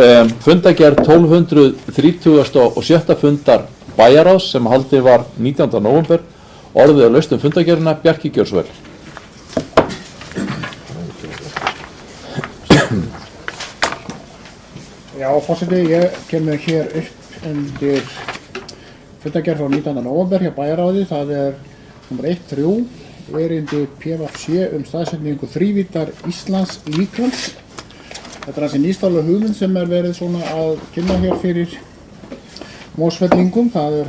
fundargerð 1237. fundar bæjarráðs sem haldið var 19. nóvember. Orðið er laust fundargerðina, Bjarki Gjörsvæl. Já, forseti, ég kemur hér upp undir fundargerð frá 19. nóvember hjá bæjarráði. Það er nr. 1.3, erindi PVC staðsetningu þrívíddar Íslands líkans. Þetta er þessi nýstárlega hugmynd sem er verið svona að kynna hér fyrir Mosfellingum. Það er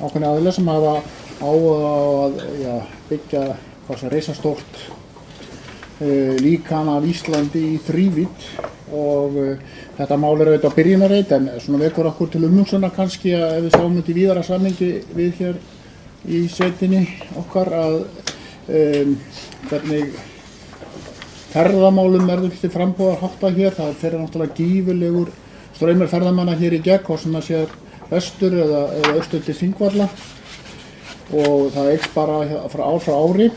ákveðni aðilar sem hafa á að byggja reisastórt líkan af Íslandi í þrívídd og þetta mál er auðvitað á byrjunarreit en svona vekur okkur til umhugsunar kannski að ef við sjáum þetta í víðara samhengi við hér í sveitinni okkar að hvernig ferðamálum verður til frambúðar háttað hér. Það fer náttúrulega gífurlegur straumur ferðamanna hér í gegn, hvort sem það sé vestur eða austur til Þingvalla og það eykst bara frá ár frá ári.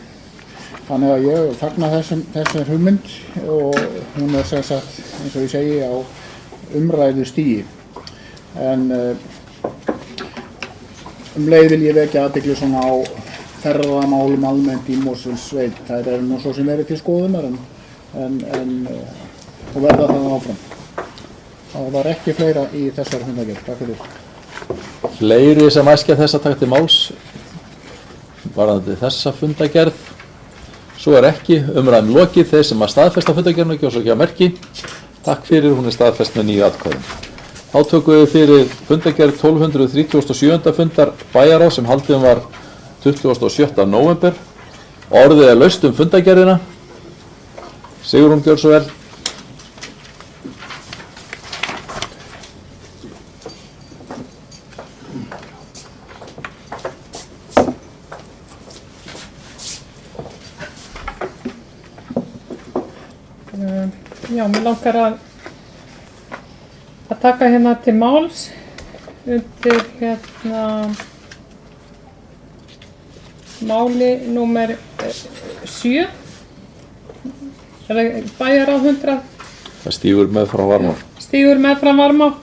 Þannig að ég fagna þessari hugmynd og hún er sem sagt, eins og ég segi, á umræðu stigi. En leið vil ég vekja athygli svona á ferðamálum almennt í Mosfellssveit. Það er nú svo sem verið til skoðunar og verða það áfram. Það var ekki fleira í þessari fundargerð. Takk fyrir. Fleiri sem æskja þess að taka til máls varðandi þessa fundargerð. Svo er ekki umræðum lokið. Þeir sem að staðfesta fundargerðina gjósa ekki að merki. Takk fyrir, hún er staðfest með 9 atkvæðum. Þá tökum við fyrir fundargerð 1237. fundar bæjarráðs sem haldin var 27. nóvember. Orðið er laust fundargerðina. Sigrún Gjörsvæl. Já, mér langar að taka hérna til máls undir máli númer 7. Bæjarráð 100. Það stígur meðfram Varmá. Stígur meðfram Varmá.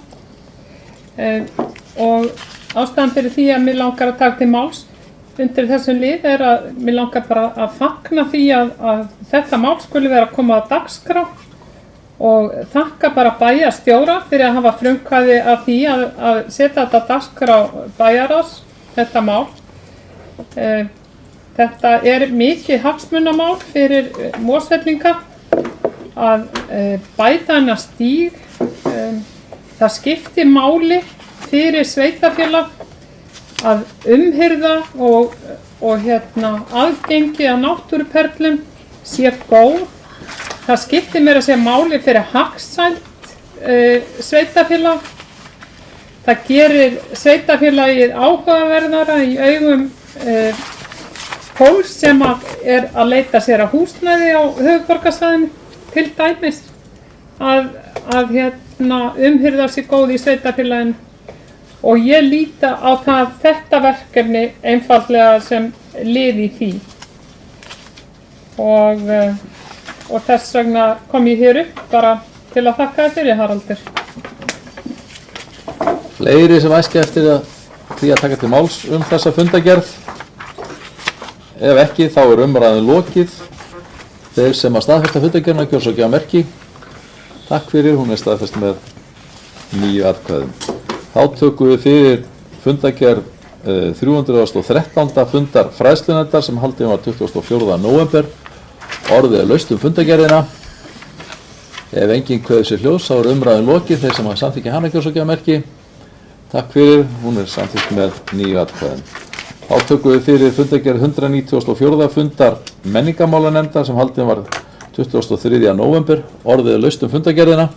Og ástæðan fyrir því að mér langar að taka til máls undir þessum lið er að mér langar bara að fagna því að þetta mál skuli vera að koma á dagskrá og þakka bara bæjarstjóra fyrir að hafa frumkvæði að því að setja þetta dagskrá bæjarráðs, þetta mál. þetta er mikið hagsmunamál fyrir Mosfellinga að bæta hennar stíg. Það skiptir máli fyrir sveitarfélag að umhirða og aðgengi að náttúruperlum sé góð. Það skiptir meira að segja máli fyrir hagsæld sveitarfélag. Það gerir sveitarfélagið áhugaverðara í augum fólks sem er að leita sér að húsnæði á höfuðborgarsvæðinu, til dæmis að umhirða sér góð í sveitarfélaginu. Og ég líta á þetta verkefni einfaldlega sem lið í því. Og þess vegna kom ég hér upp bara til að þakka þér fyrir, Haraldur. Fleiri sem æskja eftir því að taka til máls þessa fundagerð? Ef ekki, þá umræðan lokið. Þeir sem að staðfesta fundagerðina gjörðu svo ekki á merki. Takk fyrir, hún staðfest með 9 atkvæðum. Þá tökum við fyrir fundagerð 313. fundar fræðslunefndar sem haldin var 24. nóvember. Orðið laust fundagerðina. Ef enginn kveður sér hljós, þá umræðan lokið. Þeir sem að samþykkja hana gjörðu svo ekki á merki. Takk fyrir, hún samþykkt með 9 atkvæðum. Þá tökum við fyrir fundagerð 194. fundar menningarmálanefndar sem haldin var 23. nóvember. Orðið laust fundagerðina.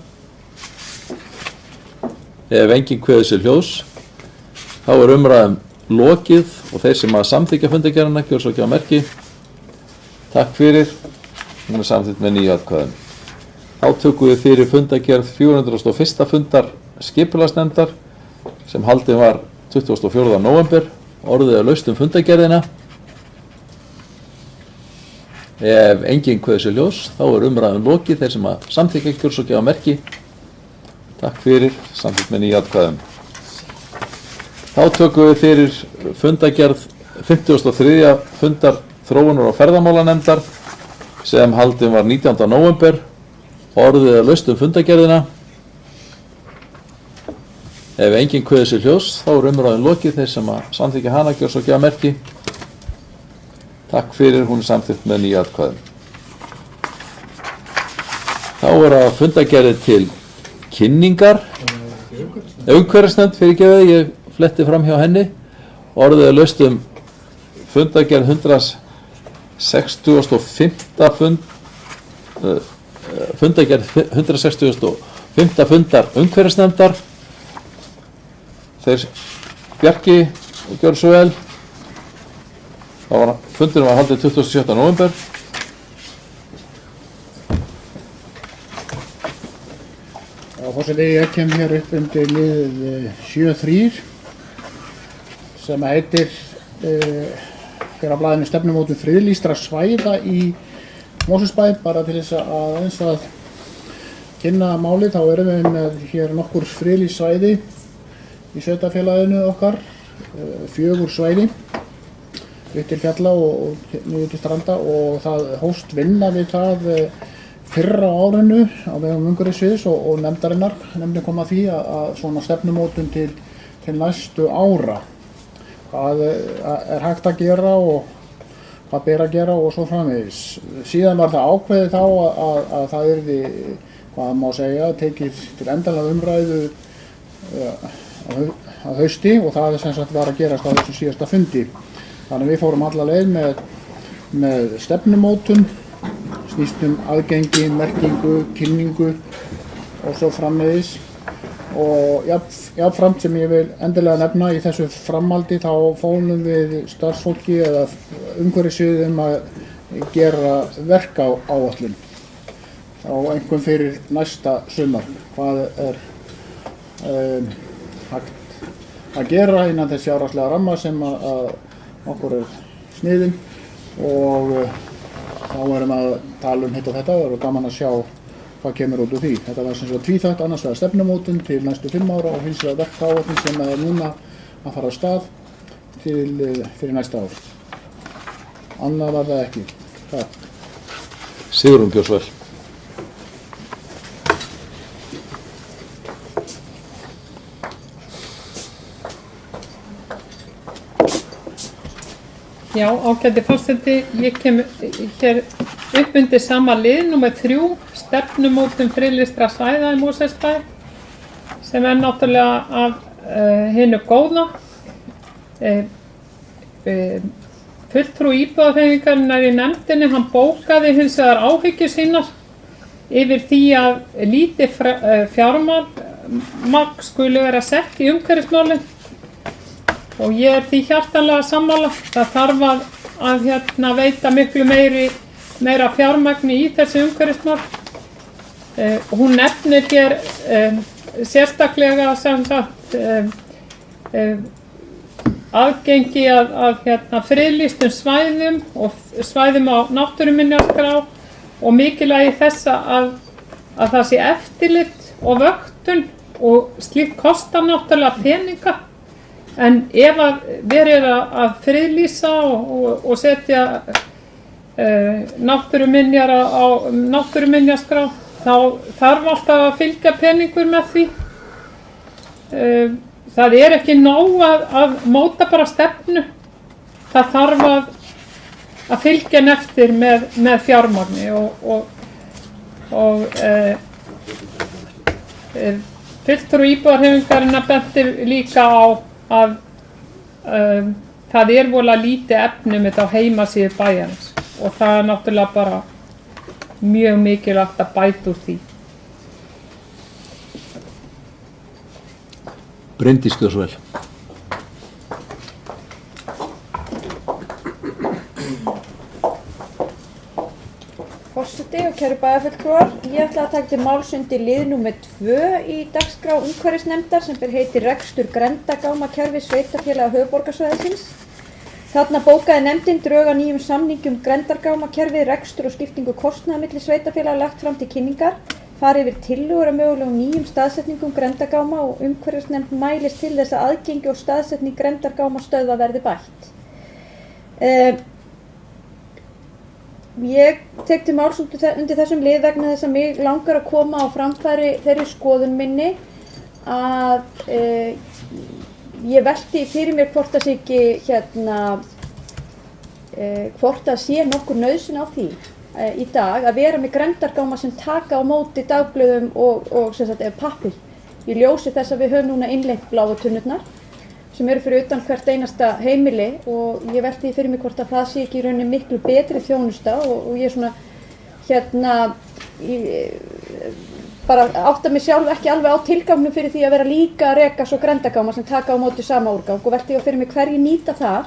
Ef enginn kveður sér hljós, þá umræðan lokið og þeir sem að samþykkja fundagerðina gjörðu svo ekki á merki. Takk fyrir, hún samþykkt með 9 atkvæðum. Þá tökum við fyrir fundagerð 401. fundar skipulagsnefndar sem haldin var 24. nóvember. Orðið laust fundagerðina. Ef enginn kveður sér hljós, þá umræðan lokið. Þeir sem að samþykkja gjörðu svo ekki á merki. Takk fyrir, samþykkt með 9 atkvæðum. Þá tökum við fyrir fundagerð 53. fundar þróunar- og ferðamálanefndar sem haldin var 19. nóvember. Orðið laust fundagerðina. Ef enginn kveður sér hljós, þá umræðan lokið. Þeir sem að samþykkja hana gjörðu svo ekki á merki. Takk fyrir, hún samþykkt með 9 atkvæðum. Þá að fundagerðir til kynningar. Umhverfisnefnd, fyrirgefið, ég fletti fram hjá henni. Orðið laust fundagerð 165. Fundagerð 165. fundar umhverfisnefndar. Þeir Bjarki gjörðu svo vel. Fundurinn var haldið 27. nóvember. Forseti, ég kem hér upp undir liðið 7.3 sem heitir hér á blaðinu stefnumótun friðlýstra svæða í Mosfellsbæ. Bara til þess að eins að kynna málið, þá erum við með hér nokkur friðlýst svæði í sveitarfélaginu okkar, 4 svæði upp til fjalla og niður til stranda, og það hófst vinna við það fyrra á árinu á vegum umhverfissviðs og nefndarinnar. Nefndin kom að því að svona stefnumótun til næstu ára, hvað er hægt að gera og hvað ber að gera og svo framvegis. Síðan var það ákveðið þá að það yrði, hvað má segja, tekið til endanlega umræðu að hausti, og það sem sagt var að gerast á þessu síðasta fundi. Þannig við fórum alla leið með stefnumótun, snýst aðgengi, merkingu, kynningu og svo framvegis. Og jafnframt sem ég vil endilega nefna í þessu framhaldi, þá fólum við starfsfólki eða umhverfissviðið að gera verkáætlun á einhvern fyrir næsta sumar. Hvað er hægt að gera innan þess fjárhagslega ramma sem að okkur er sniðinn, og þá erum að tala hitt og þetta og það er gaman að sjá hvað kemur út úr því. Þetta var sem sagt tvíþætt, annars vegar stefnumótun til næstu 5 ára og hins vegar verkáætlun sem er núna að fara af stað fyrir næsta ár. Annað var það ekki. Takk. Sigrún gjörðu svo vel. Já, ágæti forseti, ég kem hér upp undir sama lið, númer 3, stefnumótun friðlýstra svæða í Mosfellsbæ, sem náttúrulega af hinu góða. Fulltrúi íbúðarhreyfingarinnar í nefndinni, hann bókaði hins vegar áhyggjur sínar yfir því að lítið fjármagn skuli vera sett í umhverfismálin. Og ég því hjartanlega sammála. Það þarf að veita miklu meira fjármagni í þessi umhverfismál. Hún nefnir hér sérstaklega sem sagt aðgengi að friðlýstum svæðum og svæðum á náttúruminjaskrá og mikilvægi þess að það sé eftirlit og vöktun og slíkt kostar náttúrulega peninga. En ef að verið að friðlýsa og setja náttúruminjar á náttúruminjaskrá, þá þarf alltaf að fylgja peningur með því. Það ekki nóg að móta bara stefnu. Það þarf að fylgja henni eftir með fjármagni og fulltrúi íbúðarhreyfingarinnar benti líka á að það voðalega lítið efni með á heimasíðu bæjarins og það náttúrulega bara mjög mikilvægt að bæta úr því. Bryndís Gjörsvel. Forseti og kæru bæjarfulltrúar, ég ætla að taka til máls undir lið númer 2 í dagskrá umhverfisnefndar sem ber heiti rekstur grenndargámakerfis sveitarfélaga höfuðborgarsvæðisins. Þarna bókaði nefndin drög að nýjum samningi grenndargámakerfi, rekstur og skiptingu kostnaðar milli sveitarfélaga lagt fram til kynningar, farið yfir tillögur að mögulegum nýjum staðsetningum grenndargáma og umhverfisnefnd mælist til þess að aðgengi og staðsetning grenndargámastöðva verði bætt. Ég tek til máls undir þessum lið vegna þess að mig langar að koma á framfæri þeirri skoðun minni að ég velti fyrir mér hvort það sé ekki hvort það sé nokkur nauðsyn á því í dag að vera með grenndargáma sem taka á móti dagblöðum og sem sagt pappír í ljósi þess að við höfum núna innleitt bláu tunnurnar sem eru fyrir utan hvert einasta heimili og ég velti því fyrir mig hvort að það sé ekki í rauninni miklu betri þjónusta og ég svona bara átta mig sjálf ekki alveg á tilgangnum fyrir því að vera líka að reka svo grenndargáma sem taka á móti sama úrgang og velti ég fyrir mig hverju nýta það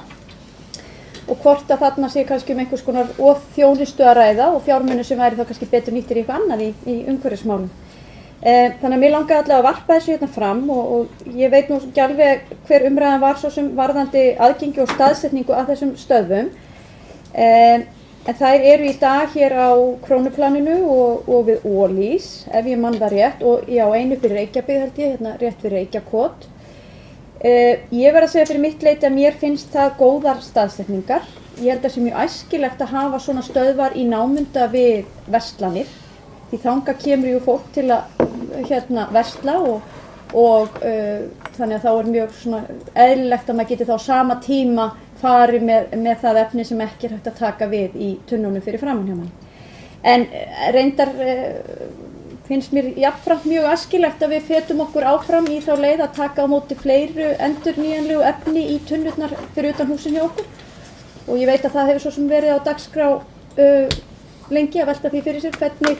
og hvort að þarna sé kannski einhvers konar þjónustu að ræða og fjármunir sem væri þá kannski betur nýttir í eitthvað annað í umhverfismálum. Þannig að mér langaði allavega að varpa þessu hérna fram og ég veit nú ekki alveg hver umræðan var svo sem varðandi aðgengi og staðsetningu að þessum stöðvum. En þær eru í dag hér á Krónuplaninu og við Ólís, ef ég man það rétt, og já, einu fyrir Reykjabyggð held ég, hérna rétt fyrir Reykjakot. Ég verð að segja fyrir mitt leyti að mér finnst það góðar staðsetningar. Ég held að sé mjög æskilegt að hafa svona stöðvar í námunda við verslanir. Því þangað kemur jú fólk til að versla og þannig að þá mjög svona eðlilegt að maður geti þá sama tíma farið með það efni sem ekki hægt að taka við í tunnunum fyrir framan hjá manni. En reyndar finnst mér jafnframt mjög æskilegt að við fetum okkur áfram í þá leið að taka á móti fleiru endurnýjanlegu efni í tunnurnar fyrir utan húsin hjá okkur. Og ég veit að það hefur svo sem verið á dagskrá lengi að velta því fyrir sér hvernig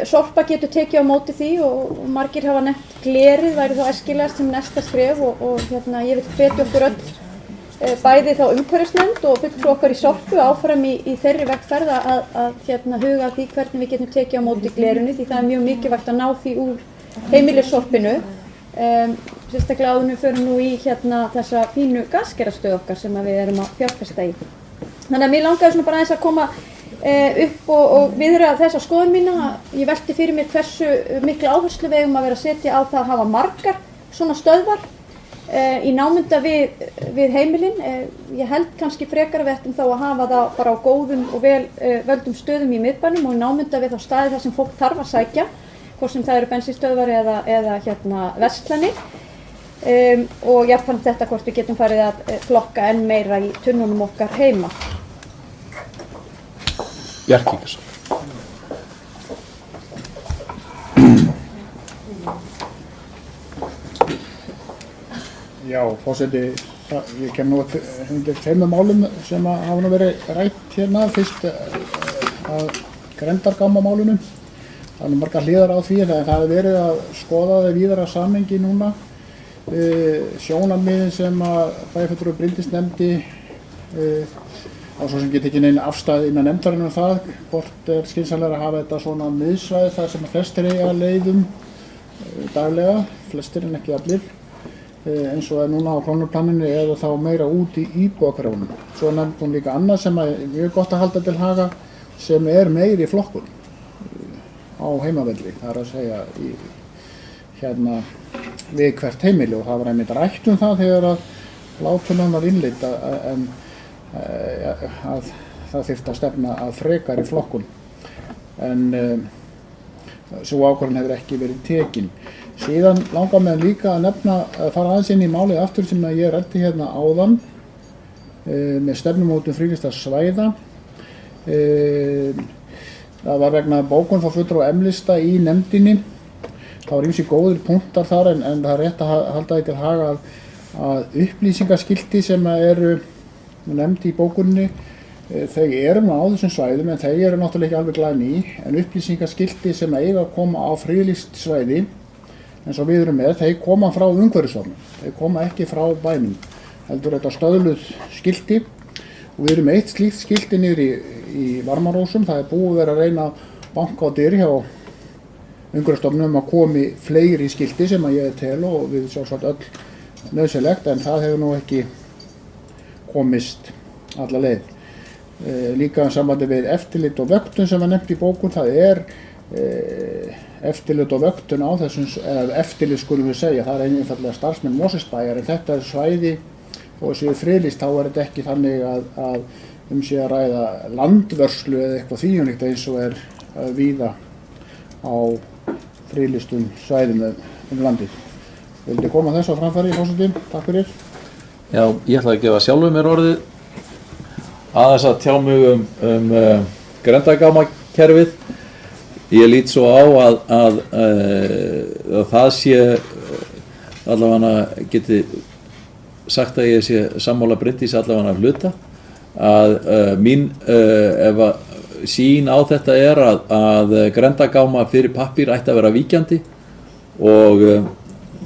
Sorpa getur tekið á móti því og margir hafa nefnt glerið væri þá æskilegast sem næsta skref og ég vil hvetja okkur öll bæði þá umhverfisnefnd og fulltrúa okkar í Sorpu áfram í þeirri vegferð að huga því hvernig við getum tekið á móti glerinu því það mjög mikilvægt að ná því úr heimilissorpinu sérstaklega áður við förum nú í þessa fínu gasgerastöð okkar sem við erum að fjárfesta í. Þannig að mér langaði svona bara aðeins að koma upp og viðra þessa skoðun mína. Ég velti fyrir mér hversu mikla áherslu við eigum að vera að setja á það að hafa margar svona stöðvar í námunda við heimilin. Ég held kannski frekar að við ættum þá að hafa það bara á góðum og vel völdum stöðum í miðbænum og í námunda við þá staði þar sem fólk þarf að sækja, hvort sem það eru bensínstöðvar eða verslanir. og jafnframt þetta hvort við getum farið að flokka enn meira í tunnunum okkar heima. Bjarki Ingason. Já, forseti, ég kem nú undir tveimur málum sem hafa nú verið rætt hérna. Fyrst að Grendargáma-málinu. Það er margar hliðar á því, það hefur verið að skoða það víðara samhengi núna. Sjónarmiðin sem að bæjarfulltrúi Bryndís nefndi, á svo sem get ekki neina afstæð innan nefndarinnar það, hvort er skynsamlega að hafa þetta svona miðsvæði þar sem flestir eiga leiðum daglega, flestir en ekki allir, eins og er núna á krónuplaninu eða þá meira út í íbúðahverfunum. Svo nefndi hún líka annað sem er mjög gott að halda til haga, sem er meiri flokkun á heimavelli, það er að segja hérna við hvert heimili, og það var einmitt rætt það þegar að látunan var innleidd að það þyrfti að stefna að frekari flokkun, en svo ákvörðun hefur ekki verið tekin. Síðan langar mig líka að fara aðeins inn í málið aftur sem ég ræddi hérna áðan með stefnumótun fríðlistarsvæða. Það var vegna bókun frá fulltrúa M-lista í nefndinni. Það var ýmsir góðir punktar þar, en það er rétt að halda því til haga að upplýsingaskilti sem eru nefnd í bókunni, þau eru nú á þessum svæðum, en þau eru náttúrulega ekki alveg glæðin í, en upplýsingaskilti sem eiga að koma á friðlýst svæði, eins og við erum með, þau koma frá umhverfisstofnun, þau koma ekki frá bænum, heldur þetta stöðluð skilti, og við erum með eitt slíkt skilti niður í Varmarósum. Það er búið að reyna að banka á dyr hjá umhverfisstofnun að komi fleiri skilti sem að ég tel og við sjálfsagt öll nauðsynlegt, en það hefur nú ekki komist alla leið. Líka sambandi við eftirlit og vöktun sem var nefnt í bókun, það er eftirlit og vöktun á þessum, eða eftirlit skulum við segja, það er einfaldlega starfsmenn Mosfellsbæjar, en þetta er svæði og þessi friðlýst, þá er þetta ekki þannig að sé að ræða landvörslu eða eitthvað þvíumlíkt eins og er víða á friðlýstum svæðum landið. Vildi koma þessu á framfæri, forseti? Takk fyrir. Já, ég ætla að gefa sjálfur mér orðið aðeins að tjá mig Grendargámakerfið. Ég lít svo á að það sé allavega geti sagt að ég sé sammála Bryndís allavega að hluta, að mín sýn á þetta er að Grendargáma fyrir pappír ætti að vera víkjandi, og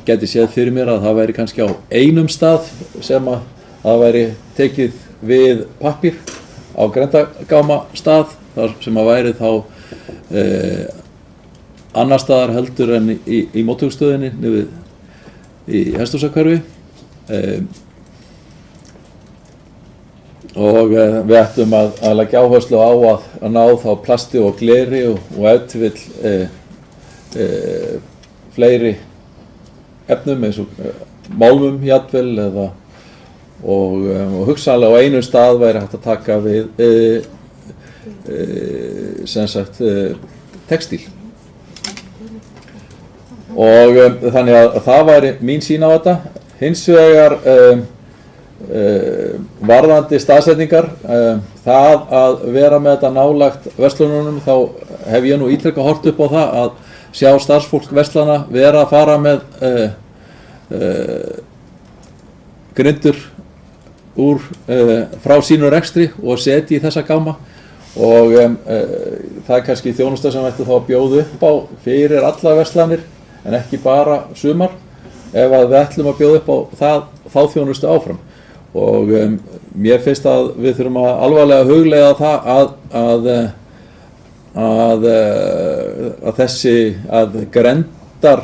geti séð fyrir mér að það væri kannski á einum stað sem að það væri tekið við pappír á Grendargáma stað, þar sem að væri þá annar staðar heldur en í móttökustöðinni niður í Hesthúsahverfi, og við ættum að leggja áherslu á að ná þá plasti og gleri og ef til vill fleiri efnum eins og málmum jafnvel og hugsanlega á einu stað væri hægt að taka við sem sagt textíl, og þannig að það væri mín sýn á þetta. Hins vegar varðandi staðsetningar, það að vera með þetta nálægt verslununum, þá hef ég nú ítrekað horft upp á það að sjá starfsfólk verslana vera að fara með grindur frá sínu rekstri og setja í þessa gáma, og það er kannski þjónusta sem ætti þá að bjóða upp á fyrir alla verslanir en ekki bara sumar, ef að við ætlum að bjóða upp á þá þjónustu áfram. Og mér finnst að við þurfum að alvarlega hugleiða það að grendar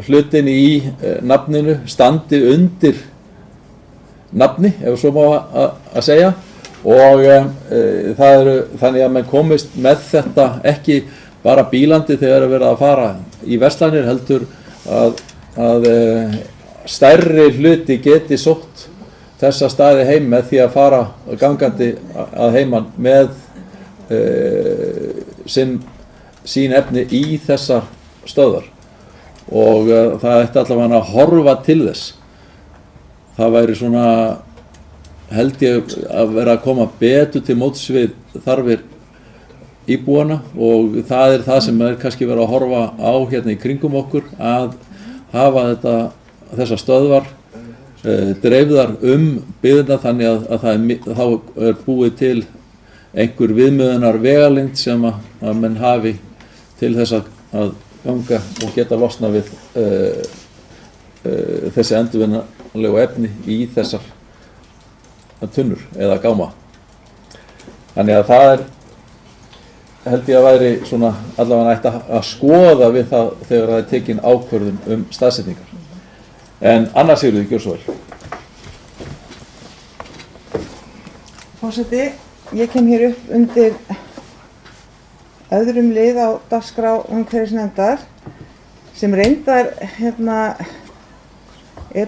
hlutin í nafninu standi undir nafni, ef svo má að segja, og það eru þannig að menn komist með þetta ekki bara bílandi þegar er verið að fara í verslanir, heldur að stærri hluti geti sótt þessa staði heim með því að fara gangandi að heiman með sín efni í þessar stöðvar. og það ætti allavega að horfa til þess. Það væri svona, held ég, að vera að koma betur til móts við þarfir íbúana, og það það sem kannski verið að horfa á hérna í kringum okkur, að hafa þessar stöðvar dreifðar byggðina, þannig að þá búið til einhver viðmiðunar vegalengd sem að menn hafi til þess að ganga og geta losna við þessi endurvinnanlegu efni í þessar tunnur eða gáma. Þannig að það held ég að væri svona allavega ætti að skoða við það þegar það tekin ákvörðun staðsetningar. En annars Sigríður, gjör svo vel. Forseti, ég kem hér upp undir öðrum lið á dagskrá umhverfisnefndar sem reyndar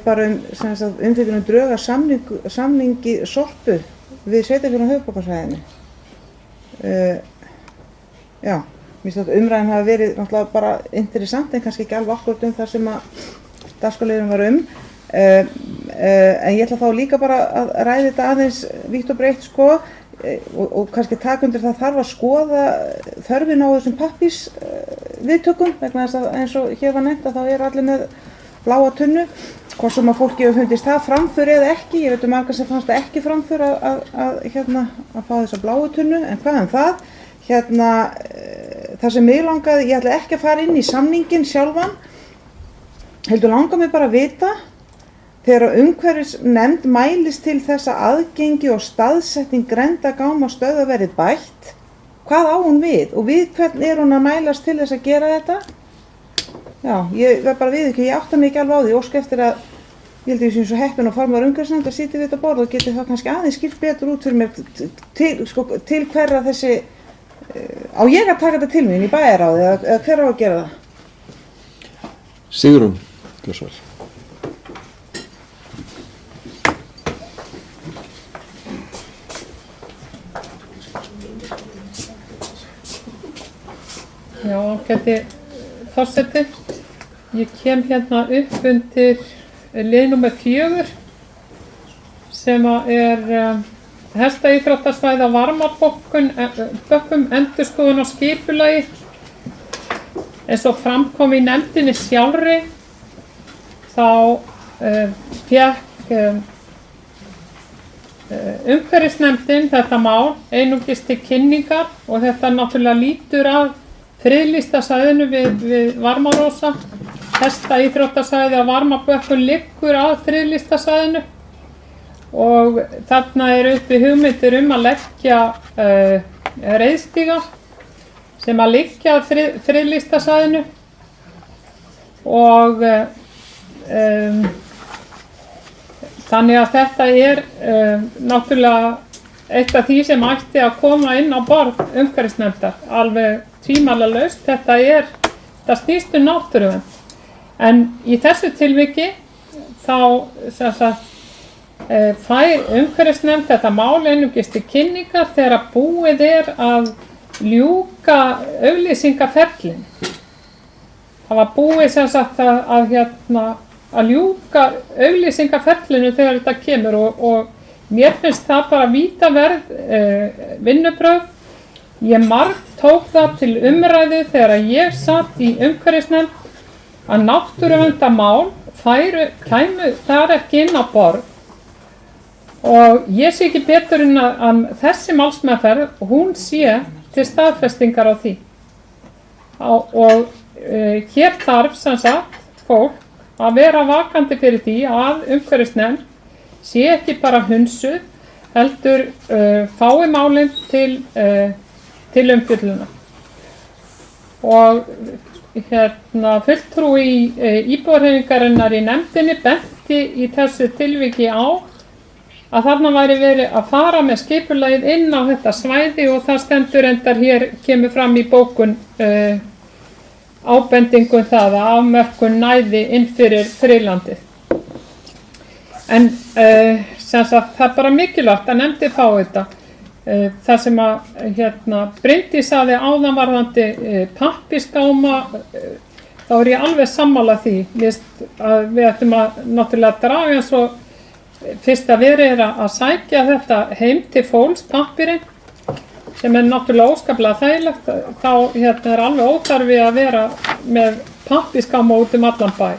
bara umfjöllun drög að samningi Sorpu við sveitarfélögin á höfuðborgarsvæðinu. Já, mér finnst að umræðan hafi verið náttúrulega bara interessant en kannski ekki alveg akkúrat það sem að dagskrárliðurinn var en ég ætla þá líka bara að ræða þetta aðeins vítt og breytt og kannski taka undir það þarf að skoða þörfin á þessum pappírsviðtökum vegna þess að eins og hér var nefnt að þá allir með bláa tunnu, hvort sem að fólki hefur fundist það framför eða ekki. Ég veit margar sem fannst það ekki framför að fá þessa bláu tunnu, en hvað það? Það sem mig langaði, ég ætla ekki að fara inn í samningin sjálfan, heldur langar mig bara að vita þegar umhverfisnefnd mælist til þess að aðgengi og staðsetning grenndargáma stöðva verið bætt, hvað á hún við og við hvern hún að mælast til þess að gera þetta? Já, ég verð bara við ekki, ég átta mig ekki alveg á því, óska eftir að ég held að ég sé svo heppin og formaður umhverfisnefndar sitja við þetta borð og geti það kannski aðeins skýrt betur út fyrir mér til hverra þessi á ég að taka þetta til mín í bæjarráði eða hver á að gera það? Sigrún, gjör svo vel. Já, ágæti forseti. Ég kem hérna upp undir lið númer 4 sem hestaíþróttasvæði á Varmabökkum, endurskoðun á skipulagi. Eins og framkom í nefndinni sjálfri, þá fékk umhverfisnefndin þetta mál einungis til kynningar og þetta náttúrulega lítur að friðlýsta svæðinu við Varmarósa. Hestaíþróttasvæði á Varmabökkum liggur að friðlýsta svæðinu og þarna uppi hugmyndir að leggja reiðstíga sem að liggja að friðlýsta svæðinu og þannig að þetta náttúrulega eitt af því sem ætti að koma inn á borð umhverfisnefndar, alveg tvímælalaust. Þetta snýst náttúruvernd. En í þessu tilviki þá fær umhverfisnefnd þetta mál einungis til kynningar þegar búið að ljúka auglýsingaferlin. Það var búið að ljúka auglýsingaferlinu þegar þetta kemur og mér finnst það bara vítaverð vinnubrögð. Ég tók það til umræðu þegar ég satt í umhverfisnefnd að náttúruverndarmál kæmu þar ekki inn á borð og ég sé ekki betur en að þessi málsmeðferð hún sé til staðfestingar á því og hér þarf sem sagt fólk að vera vakandi fyrir því að umhverfisnefnd sé ekki bara hunsuð heldur fái málin til umfjöllunar og fulltrúi íbúahreyfingarinnar í nefndinni benti í þessu tilviki á að þarna væri verið að fara með skipulagið inn á þetta svæði og það stendur endar hér kemur fram í bókun ábendingum það að afmörkun næði inn fyrir friðlandið. En það bara mikilvægt að nefndin fá þetta. Það sem að Bryndís sagði áðan varðandi pappírsgáma, þá er ég alveg sammála því. Að við ættum að náttúrulega draga eins og fyrst að verið að sækja þetta heim til fólks, pappírinn, sem er náttúrulega óskaplega þægilegt, þá er alveg óþarfi að vera með pappírskáma út allan bæ.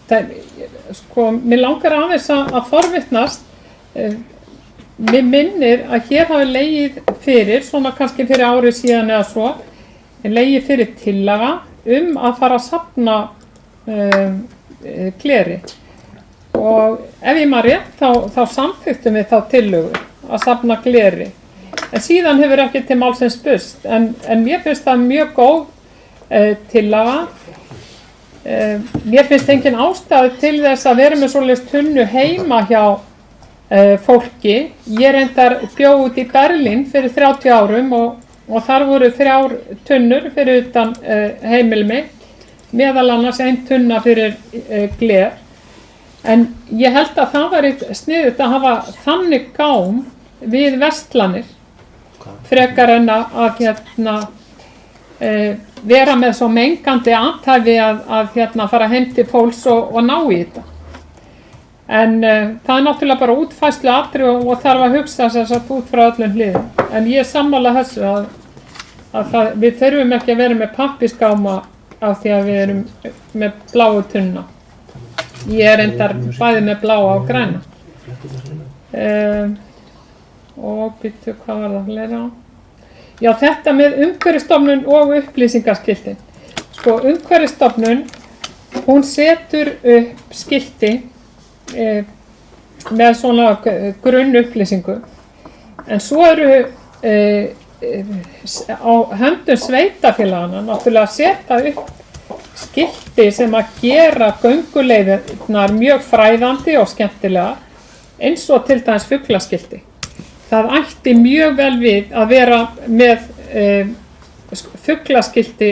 Mér langar aðeins að forvitnast, mér minnir að hér hafi legið fyrir, svona kannski fyrir ári síðan eða svo, legið fyrir tillaga að fara að safna gleri. Og ef ég maður rétt, þá samþykktum við þá tillögu að safna gleri. En síðan hefur ekki til málsins spurst, en mér finnst það mjög góð tillaga. Mér finnst engin ástæðu til þess að vera með svoleiðis tunnu heima hjá fólki. Ég reyndar bjó út í Berlín fyrir 30 árum og þar voru 3 tunnur fyrir utan heimili mitt, meðal annars 1 tunna fyrir gler. En ég held að það væri sniðugt að hafa þannig gám við verslanir frekar en að vera með svo mengandi athæfi að fara heim til fólks og ná í þetta. En það er náttúrulega bara útfærslu atriði og þarf að hugsa þess að út frá öllum hliðum. En ég er sammála þessu að við þurfum ekki að vera með pappírskáma af því að við erum með bláu tunna. Ég er reyndar bæði með bláa og græna. Og býttu, hvað var það að læra á? Já, þetta með Umhverfisstofnun og upplýsingaskiltin. Umhverfisstofnun, hún setur upp skilti með svona grunnupplýsingu. En svo eru á höndum sveitarfélagana náttúrulega að setja upp skilti sem að gera gönguleiðirnar mjög fræðandi og skemmtilega, eins og til dæmis fuglaskilti. Það ætti mjög vel við að vera með fuglaskilti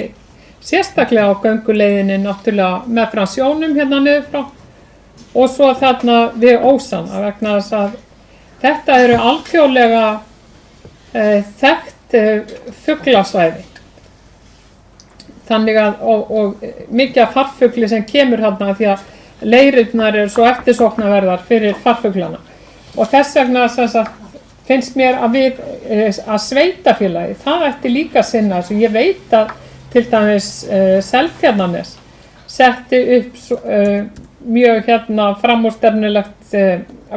sérstaklega á gönguleiðinni náttúrulega með frá sjónum hérna niður frá og svo þarna við Ósana, vegna þess að þetta eru alþjóðlega þekkt fuglasvæði. Þannig að, og mikið af farfugli sem kemur hérna því að leiðirnar eru svo eftirsóknarverðar fyrir farfuglana. Og þess vegna finnst mér að sveitarfélagi, það ætti líka sinna þessu. Ég veit að til dæmis Seltjarnarnes setti upp mjög framúrstefnulegt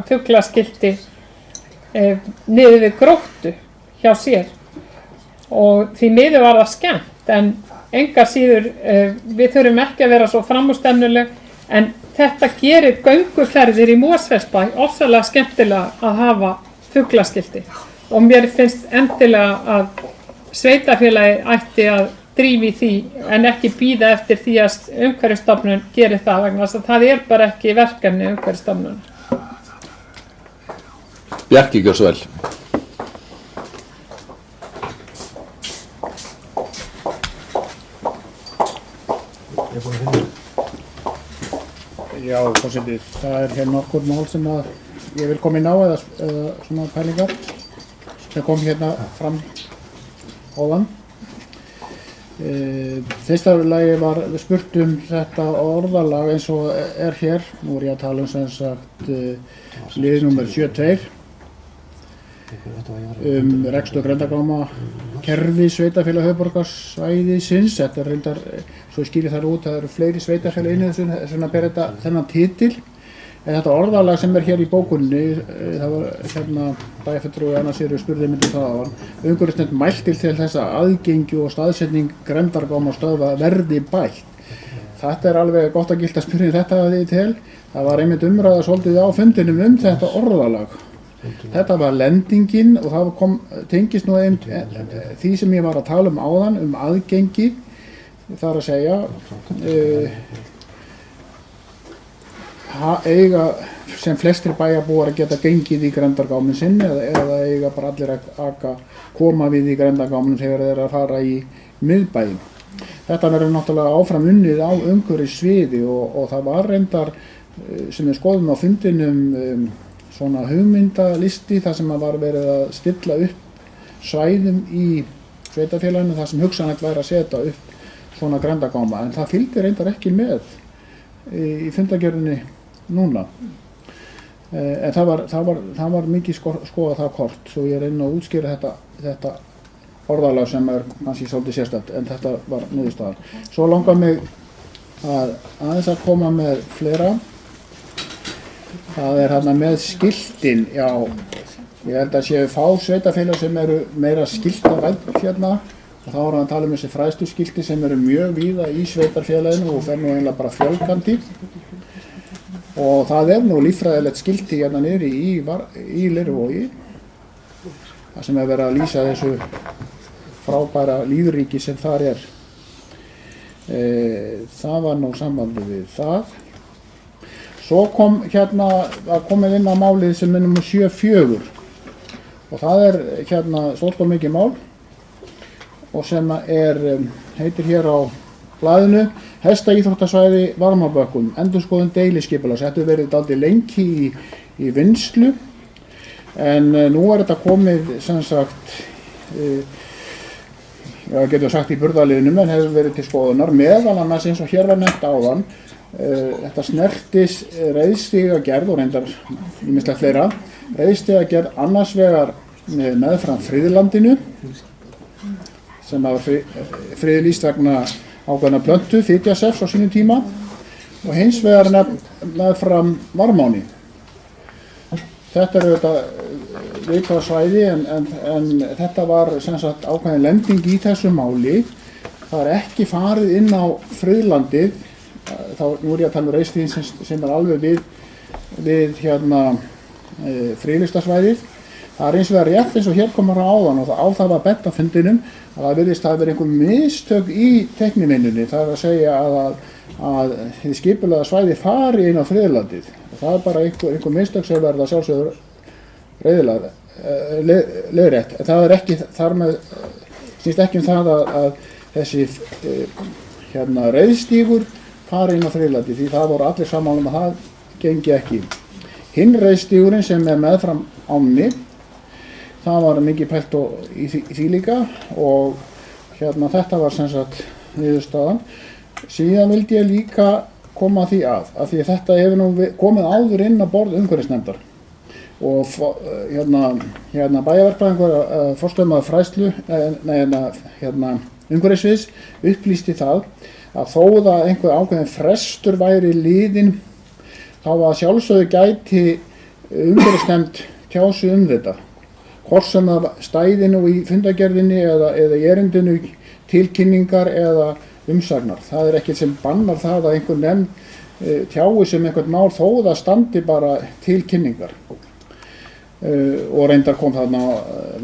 fuglaskilti niður við Gróttu hjá sér. Og því miður var það skemmt, en engar síður, við þurfum ekki að vera svo framúrstefnuleg, en þetta gerir gönguferðir í Mosfellsbæ ofsalega skemmtilega að hafa fuglaskilti. Og mér finnst endilega að sveitarfélagi ætti að drífa í því, en ekki bíða eftir því að Umhverfisstofnun gerir það, vegna þess að það er bara ekki verkefni Umhverfisstofnun. Bjarki, gjör svo vel. Já, forseti, það er nokkur mál sem að ég vil koma inn á eða svona pælingar sem kom hérna fram áðan. Fyrsta lagi var spurt þetta orðalag eins og er hér. Nú er ég að tala sem sagt lið númer 72 rekstur grenndargáma kerfi sveitafélag höfuðborgarsvæðisins. Þetta er reyndar, svo skýri þar út, það eru fleiri sveitafélag inni þessu að bera þennan titil. En þetta orðalag sem er hér í bókunni, það var bæjarfulltrúi Anna Sigríður spurði mig það áðan. Umhverfisnefnd mælti til þess að aðgengi og staðsetning grenndargámastöðva verði bætt. Þetta er alveg gott og gilt að spyrja þetta að því til. Það var einmitt umræða svolítið á fundinum þetta orðalag. Þetta var lendingin og það tengist nú því sem ég var að tala áðan aðgengi, þar að segja eiga sem flestir bæjarbúar að geta gengið í grenndargáminn sinn eða eiga bara allir að koma við í grenndargáminn þegar þeir að fara í miðbæinn. Þetta verður náttúrulega áfram unnið á umhverfissviði og það var reyndar sem við skoðum á fundinum svona hugmyndalisti þar sem var verið að stilla upp svæðum í sveitarfélaginu þar sem hugsanlegt væri að setja upp svona grenndargáma, en það fylgdi reyndar ekki með í fundargerðinni núna. En það var mikið skoðað það kort, svo ég reyna að útskýra þetta orðalag sem kannski svolítið sérstætt, en þetta var niðurstaðan. Svo langar mig að aðeins að koma með fleira. Það hérna með skiltin, já, ég held að séu fá sveitafélag sem eru meira skiltavædd hérna, og þá erum við að tala um þessi fræðslu skilti sem eru mjög víða í sveitarfélaginu og fer nú eiginlega bara fjölgandi. Og það nú líffræðilegt skilti hérna niðri í Leirvogi, það sem verið að lýsa þessu frábæra lífríki sem þar er. Það var nú sambandið við það. Svo kom komið inn á málið sem nummer 74 og það hérna stórt og mikið mál og sem heitir hér á blaðinu Hestaíþróttasvæði Varmabökkum, endurskoðun deiliskipulags. Þetta hefur verið dálítið lengi í vinnslu en nú þetta komið sem sagt getur sagt í burðarliðnum en hefur verið til skoðunar meðal annars eins og hér var nefnt áðan. Þetta snertis reiðstigagerð og reyndar ýmislegt fleira. Reiðstigagerð annars vegar meðfram friðlandinu sem var friðlýst vegna ákveðna plöntu, fitjasefs á sínum tíma og hins vegar meðfram Varmáni. Þetta auðvitað viðkvæða svæði en þetta var sem sagt ákveðin lending í þessu máli. Það ekki farið inn á friðlandið. Nú ég að tala um reiðstíðin sem alveg við hérna friðlýstasvæðið. Það eins vegar rétt eins og hér komur áðan og á það var bent á fundinum að það virðist að vera einhver mistök í teiknivinnunni. Það að segja að þið skipulaða svæði fari inn á friðlandið. Það bara einhver mistök sem verða sjálfsögur leiðrétt. Það ekki þar með, snýst ekki það að þessi reiðstígur fari inn á friðlandið því það voru allir sammála að það gengi ekki. Hinn reiðstígurinn sem meðfram ánni, það var mikið pælt í því líka og þetta var sem sagt niðurstaðan. Síðan vildi ég líka koma því að því að þetta hefur nú komið áður inn á borð umhverfisnefndar og bæjarverkfræðingur forstöðumaður fræðslu umhverfissviðs upplýsti það að þó það einhver ákveðin frestur væri liðinn þá að sjálfsögðu gæti umhverfisnefnd tjási þetta. Hvort sem það stæði nú í fundargerðinni eða í erindinu tilkynningar eða umsagnar. Það ekkert sem bannar það að einhver nefnd tjái sem einhvern mál þó það standi bara tilkynningar. Og reyndar kom þarna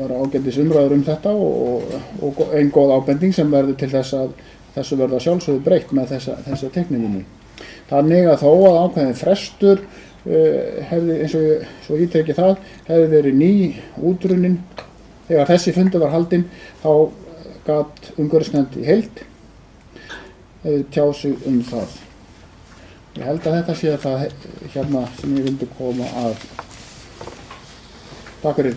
var ágætis umræður þetta og ein góð ábending sem verður til þess að þessu verða sjálfsögðu breytt með þessa teikningunni. Þannig að þó að ákveðin frestur hefði, eins og svo ítrekki það, hefði verið ný útrunnin þegar þessi fundur var haldinn, þá gat umhverfisnefnd í heild tjá sig það. Ég held að þetta sé það hérna sem ég vildi koma að. Takk fyrir.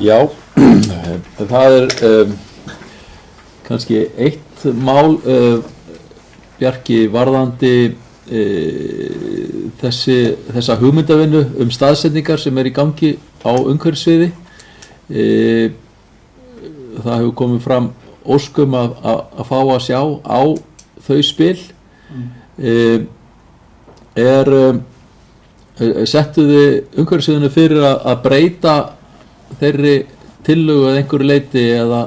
Já, það kannski eitt mál, Bjarki, varðandi þessa hugmyndavinnu staðsetningar sem í gangi á umhverfissviði. Það hefur komið fram óskum að fá að sjá á þau spil. Settuði umhverfissviðinu fyrir að breyta þeirri tillögu að einhverju leyti eða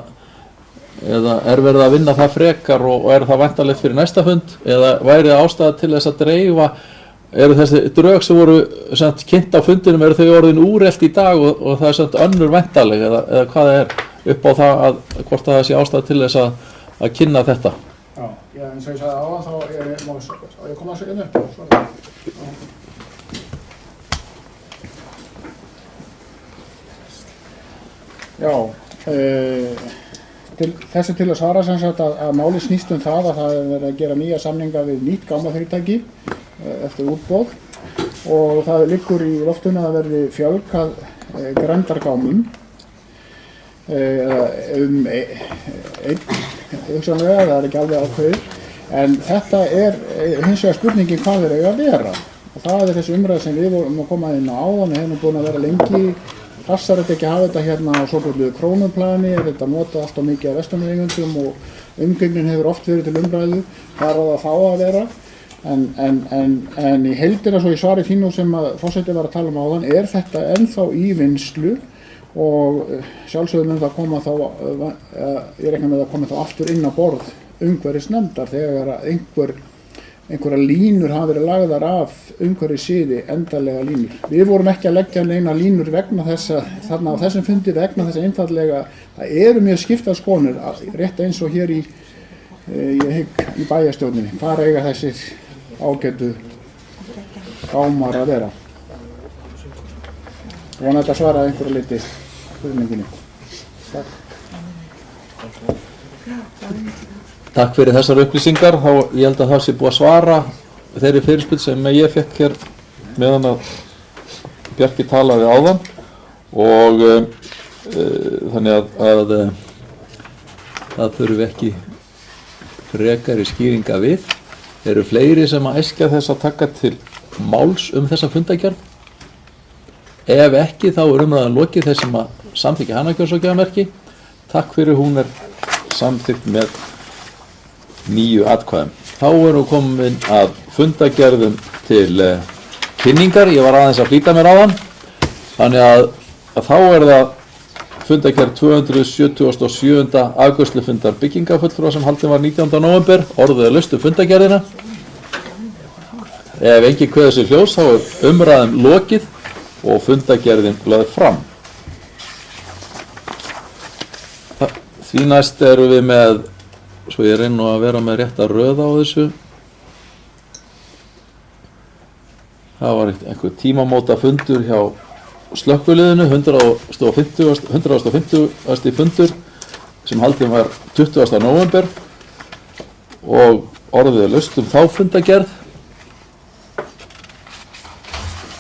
verið að vinna það frekar og það væntanlegt fyrir næsta fund eða væri ástæða til þess að dreifa, þessi drög sem voru kynnt á fundinum, þau orðin úrelt í dag og það önnur væntanleg eða hvað upp á það hvort það sé ástæða til þess að kynna þetta? Já, eins og ég sagði áðan þá ég koma að segja upp. Já, þessu til að svara sem sagt að máli snýst það að það verið að gera nýja samninga við nýtt gámafyrirtæki eftir útboð og það liggur í loftinu að verði fjölgað grenndargámum hugsanlega, það er ekki alveg ákveðið, en þetta hins vegar spurningin hvað þeir eiga að vera. Og það þessi umræða sem við vorum að koma inn á áðan, við hefum búin að vera lengi, passar þetta ekki að hafa þetta hérna á svokölluðu krónuplani, þetta nota alltaf mikið af verslunareigendum og umgengnin hefur oft verið til umræðu, hvað á það þá að vera. En í heildina svo í svari þínu sem að forseti var að tala áðan, þetta ennþá í vinnslu og sjálfsögum það koma þá, ég reikna með að koma þá aftur inn á borð umhverfisnefndar þegar einhverja línur hafa verið lagðar af umhverfissviði, endanlega línur. Við vorum ekki að leggja neina línur vegna þess að þarna á þessum fundi vegna þess að einfaldlega það eru mjög skiptar skoðanir, rétt eins og hér í bæjarstjórninni. Hvar eiga þessir ágætu gámar að vera? Vona þetta svaraði einhverju liti spurningunni. Takk. Takk fyrir þessar upplýsingar. Ég held að það sé búið að svara þeirri fyrirspurn sem ég fekk hér meðan að Bjarki talaði áðan og þannig að það þurfi ekki frekari skýringa við. Eru fleiri sem að æskja þess að taka til máls þessa fundagerð? Ef ekki þá umræðan lokið þeir sem að samþykkja hana kjörsókjamerki. Takk fyrir, hún samþykkt með 9 atkvæðum. Þá erum við komin að fundagerðum til kynningar. Ég var aðeins að flýta mér áðan. Þannig að þá það fundagerð 277. afgreiðslufundar byggingafulltrúa sem haldin var 19. nóvember. Orðið laust fundagerðina. Ef enginn kveður sér hljós þá umræðum lokið og fundagerðin lögð fram. Því næst erum við með, svo ég reyni nú að vera með rétta röð á þessu. Það var einhver tímamóta fundur hjá slökkviliðinu, 150. fundur sem haldinn var 20. nóvember og orðið laust þá fundagerð.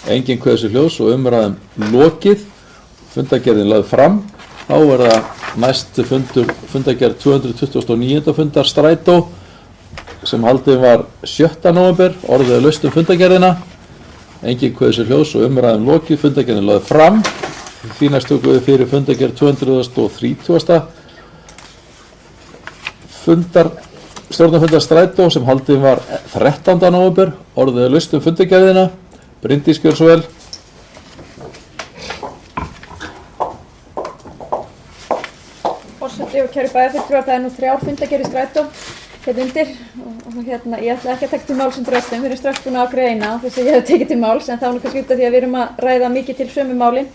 Enginn kveður sér hljós og umræðum lokið, fundagerðin lögð fram. Þá það næstu fundagerð 229. fundar strætó sem haldinn var 7. nóvember, orðið laust fundagerðina. Enginn kveður sér hljós og umræðum lokið, fundagerðin lögð fram. Því næst tökum við fyrir fundagerð 230. stjórnarfundar strætó sem haldinn var 13. nóvember, orðið laust fundagerðina. Bryndís, gjör svo vel. Forseti og kæru bæjarfulltrúar, það nú 3 fundagerðir í strætó hérna undir og ég ætla ekki að taka til máls öllum, við erum strax búin að afgreiða eina þess að ég hef tekið til máls, en það nú kannski út af því að við erum að ræða mikið til sömu málin.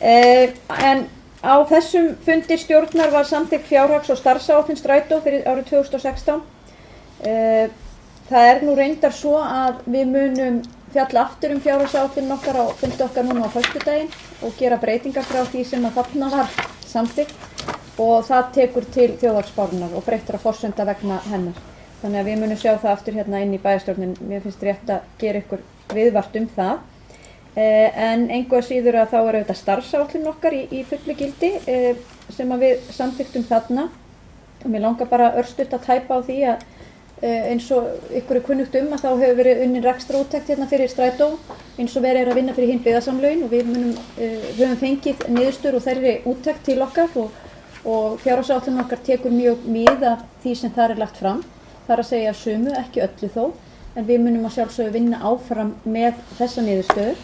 En á þessum fundi stjórnar var samþykkt fjárhags- og starfsáætlun strætó fyrir árið 2016. Það nú reyndar svo að við munum fjalla aftur fjárhagsáætlun okkar á fundi okkar núna á föstudaginn og gera breytingar frá því sem að þarna var samþykkt og það tekur til þjóðhagsspárinnar og breyttra forsenda vegna hennar. Þannig að við munum sjá það aftur hérna inn í bæjarstjórnin. Mér finnst rétt að gera ykkur viðvart það. En engu að síður að þá auðvitað starfsáætlun okkar í fullu gildi sem að við samþykktum þarna. Og mér langar bara örstutt að tæpa á því að eins og ykkur kunnugt að þá hefur verið unnin rekstrarúttekt hérna fyrir strætó eins og verið að vinna fyrir hin byggðasamlögin og við höfum fengið niðurstöður úr þeirri úttekt til okkar og fjárhagsáætlun okkar tekur mjög mið af því sem þar lagt fram. Það að segja sumu, ekki öllu þó, en við munum að sjálfsögðu vinna áfram með þessa niðurstöður.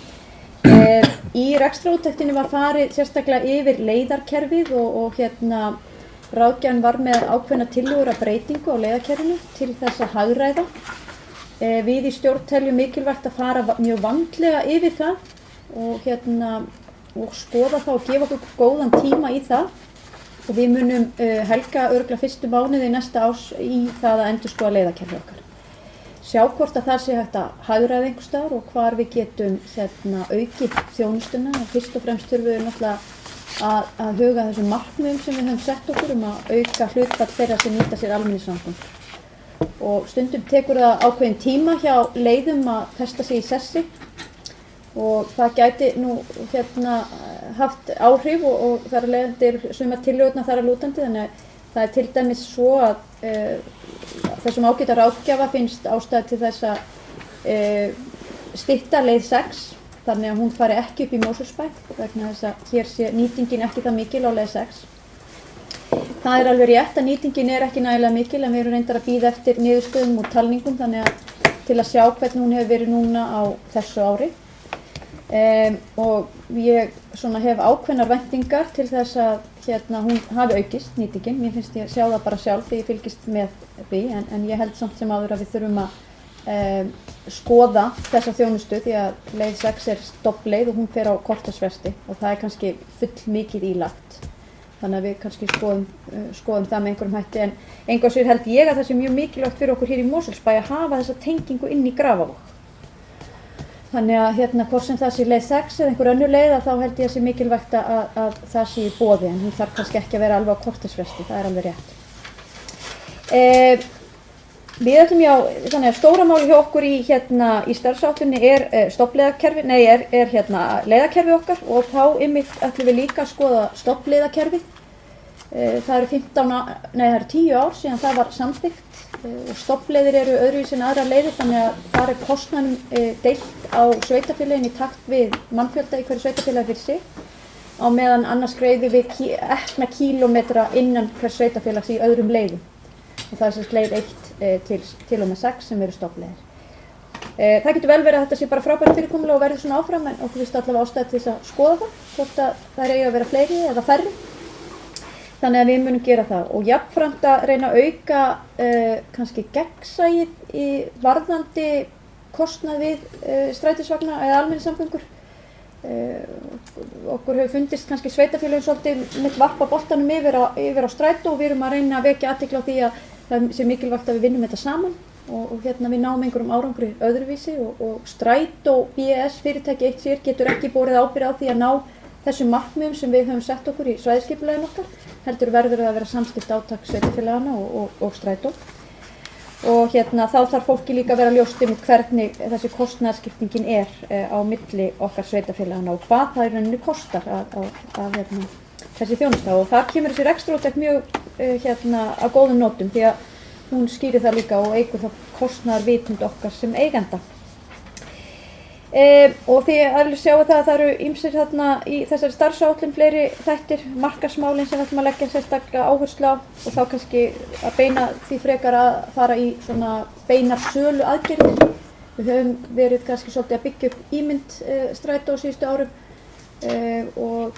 Í rekstrarúttektinni var farið sérstaklega yfir leiðarkerfið og ráðgjafinn var með ákveðna tillögur að breytingu á leiðarkerfinu til þess að hagræða. Við í stjórn teljum mikilvægt að fara mjög vandlega yfir það og skoða það og gefa okkur góðan tíma í það. Og við munum helga örugglega fyrstu mánuði næsta árs í það að endurskoða leiðarkerfið okkar. Sjá hvort að það sé hægt að hagræða einhvers staðar og hvar við getum aukið þjónustuna. Fyrst og fremst þurfum við náttúrulega að huga þessum markmiðum sem við höfum sett okkur að auka hlutfall þeirra sem nýta sér almenningssamgöngur. Og stundum tekur það ákveðin tíma hjá leiðum að festa sig í sessi og það gæti nú haft áhrif og þar af leiðandi sumar tillögurnar þar að lútandi, þannig að Það er til dæmis svo að þessum ágæta ráðgjafa finnst ástæða til þess að stytta leið 6 þannig að hún fari ekki upp í Mosfellsbæ vegna þess að hér sé nýtingin ekki það mikil á leið 6. Það er alveg rétt að nýtingin er ekki nægilega mikil en við erum reyndar að bíða eftir niðurstöðum og talningum þannig að til að sjá hvernig hún hefur verið núna á þessu ári. Og ég hef ákveðnar væntingar til þess að hún hafi aukist nýtingin. Mér finnst ég sjá það bara sjálf því ég fylgist með því en ég held samt sem áður að við þurfum að skoða þessa þjónustu því að leið 6 er stoppleið og hún fer á kortersfresti og það er kannski full mikið ílagt. Þannig að við kannski skoðum það með einhverjum hætti en engu að sér held ég að það sé mjög mikilvægt fyrir okkur hér í Mosfellsbæ að hafa þessa tengingu inn í Grafarvog. Þannig að hvort sem það sé leið 6 eða einhver önnur leið þá held ég að sé mikilvægt að það sé í boði en hún þarf kannski ekki að vera alveg á kortersfresti, það er alveg rétt. Við ætlum þannig að stóra máli hjá okkur í starfsáætluninni er stoppleiðakerfi, leiðakerfi okkar og þá einmitt ætlum við líka að skoða stoppleiðakerfi. Það eru 10 ár síðan það var samþykkt og stoppleiðir eru öðruvísi en aðrar leiðir þannig að þar er kostnaðinum deilt á sveitarfélögin í takt við mannfjölda í hverju sveitarfélagi fyrir sig á meðan annars greiðum við ekna kílómetra innan hvers sveitarfélags í öðrum leiðum. Og það er leið 1 til og með 6 sem eru stoppleiðir. Það getur vel verið að þetta sé bara frábært fyrirkomulag og verði svona áfram en okkur finnst allavega ástæða til þess að skoða það, hvort að það eigi að vera fleiri eða færri. Þannig að við munum gera það og jafnframt að reyna að auka kannski gegnsæið í varðandi kostnað við strætisvagna eða almenningssamgöngur. Okkur hefur fundist kannski sveitarfélögin svolítið mitt varpa boltanum yfir á strætó og við erum að reyna að vekja athygli á því að það sé mikilvægt að við vinnum þetta saman og við náum einhverjum árangri öðruvísi og strætó BS fyrirtæki eitt sér getur ekki borið ábyrgð á því að ná þessum markmiðum sem við höfum sett okkur í svæðisskipulaginu okkar heldur verður að vera samstillt átak sveitarfélagana og strætó og þá þarf fólki líka að vera ljóst hvernig þessi kostnaðarskiptingin er á milli okkar sveitarfélagana og hvað það í rauninni kostar að þessi þjónusta og þar kemur þessi rekstrarúttekt mjög á góðum nótum því að hún skýrir það líka og eykur þá kostnaðarvitund okkar sem eigenda. Og því að við sjáum það að það eru ýmsir þarna í þessari starfsáætlun fleiri þættir, markaðsmálin sem við ætlum að leggja sérstaklega áherslu á og þá kannski að beina því frekar að fara í svona beinar sölu aðgerðir. Við höfum verið kannski svolítið að byggja upp ímynd strætó á síðustu árum og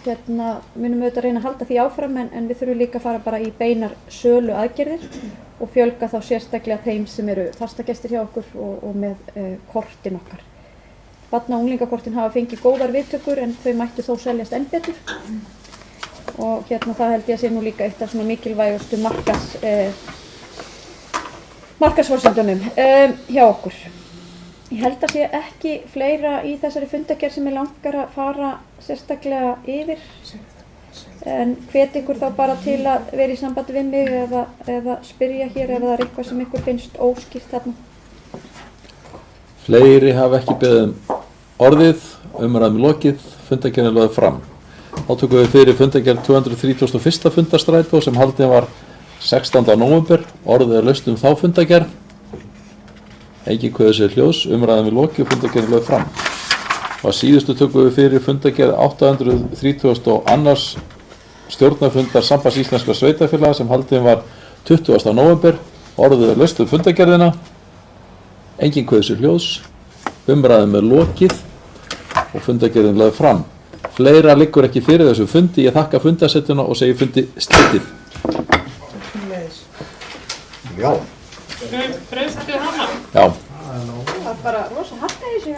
munum auðvitað reyna að halda því áfram en við þurfum líka að fara bara í beinar sölu aðgerðir og fjölga þá sérstaklega þeim sem eru fastagestir hjá okkur og með kortin okkar. Barna- og unglingakortin hafa fengið góðar viðtökur en þau mættu þó seljast enn betur og það held ég að sé nú líka eitt af svona mikilvægustu markaðsforsendunum hjá okkur. Ég held að sé ekki fleira í þessari fundargerð sem ég langar að fara sérstaklega yfir en hvet ykkur þá bara til að vera í sambandi við mig eða spyrja hér ef það er eitthvað sem ykkur finnst óskýrt þarna. Fleiri hafa ekki beðið orðið, umræðum lokið, fundargerðin er lögð fram. Þá tökum við fyrir fundargerð 231. fundarstrætó sem haldin var 16. nóvember. Orðið er laust þá fundargerð. Enginn kveður sér hljós, umræðum lokið og fundargerðin er lögð fram. Og að síðustu tökum við fyrir fundargerð 832. stjórnarfundar Sambands íslenskra sveitarfélaga sem haldin var 20. nóvember. Orðið er laust fundargerðina. Enginn kveður sér hljós, umræðum er lokið og fundargerðin lögð fram. Fleira liggur ekki fyrir þessu fundi. Ég þakka fundarsettuna og segi fundi slitið. Já. Fröstu hana? Já. Það var bara rosa harka í þessu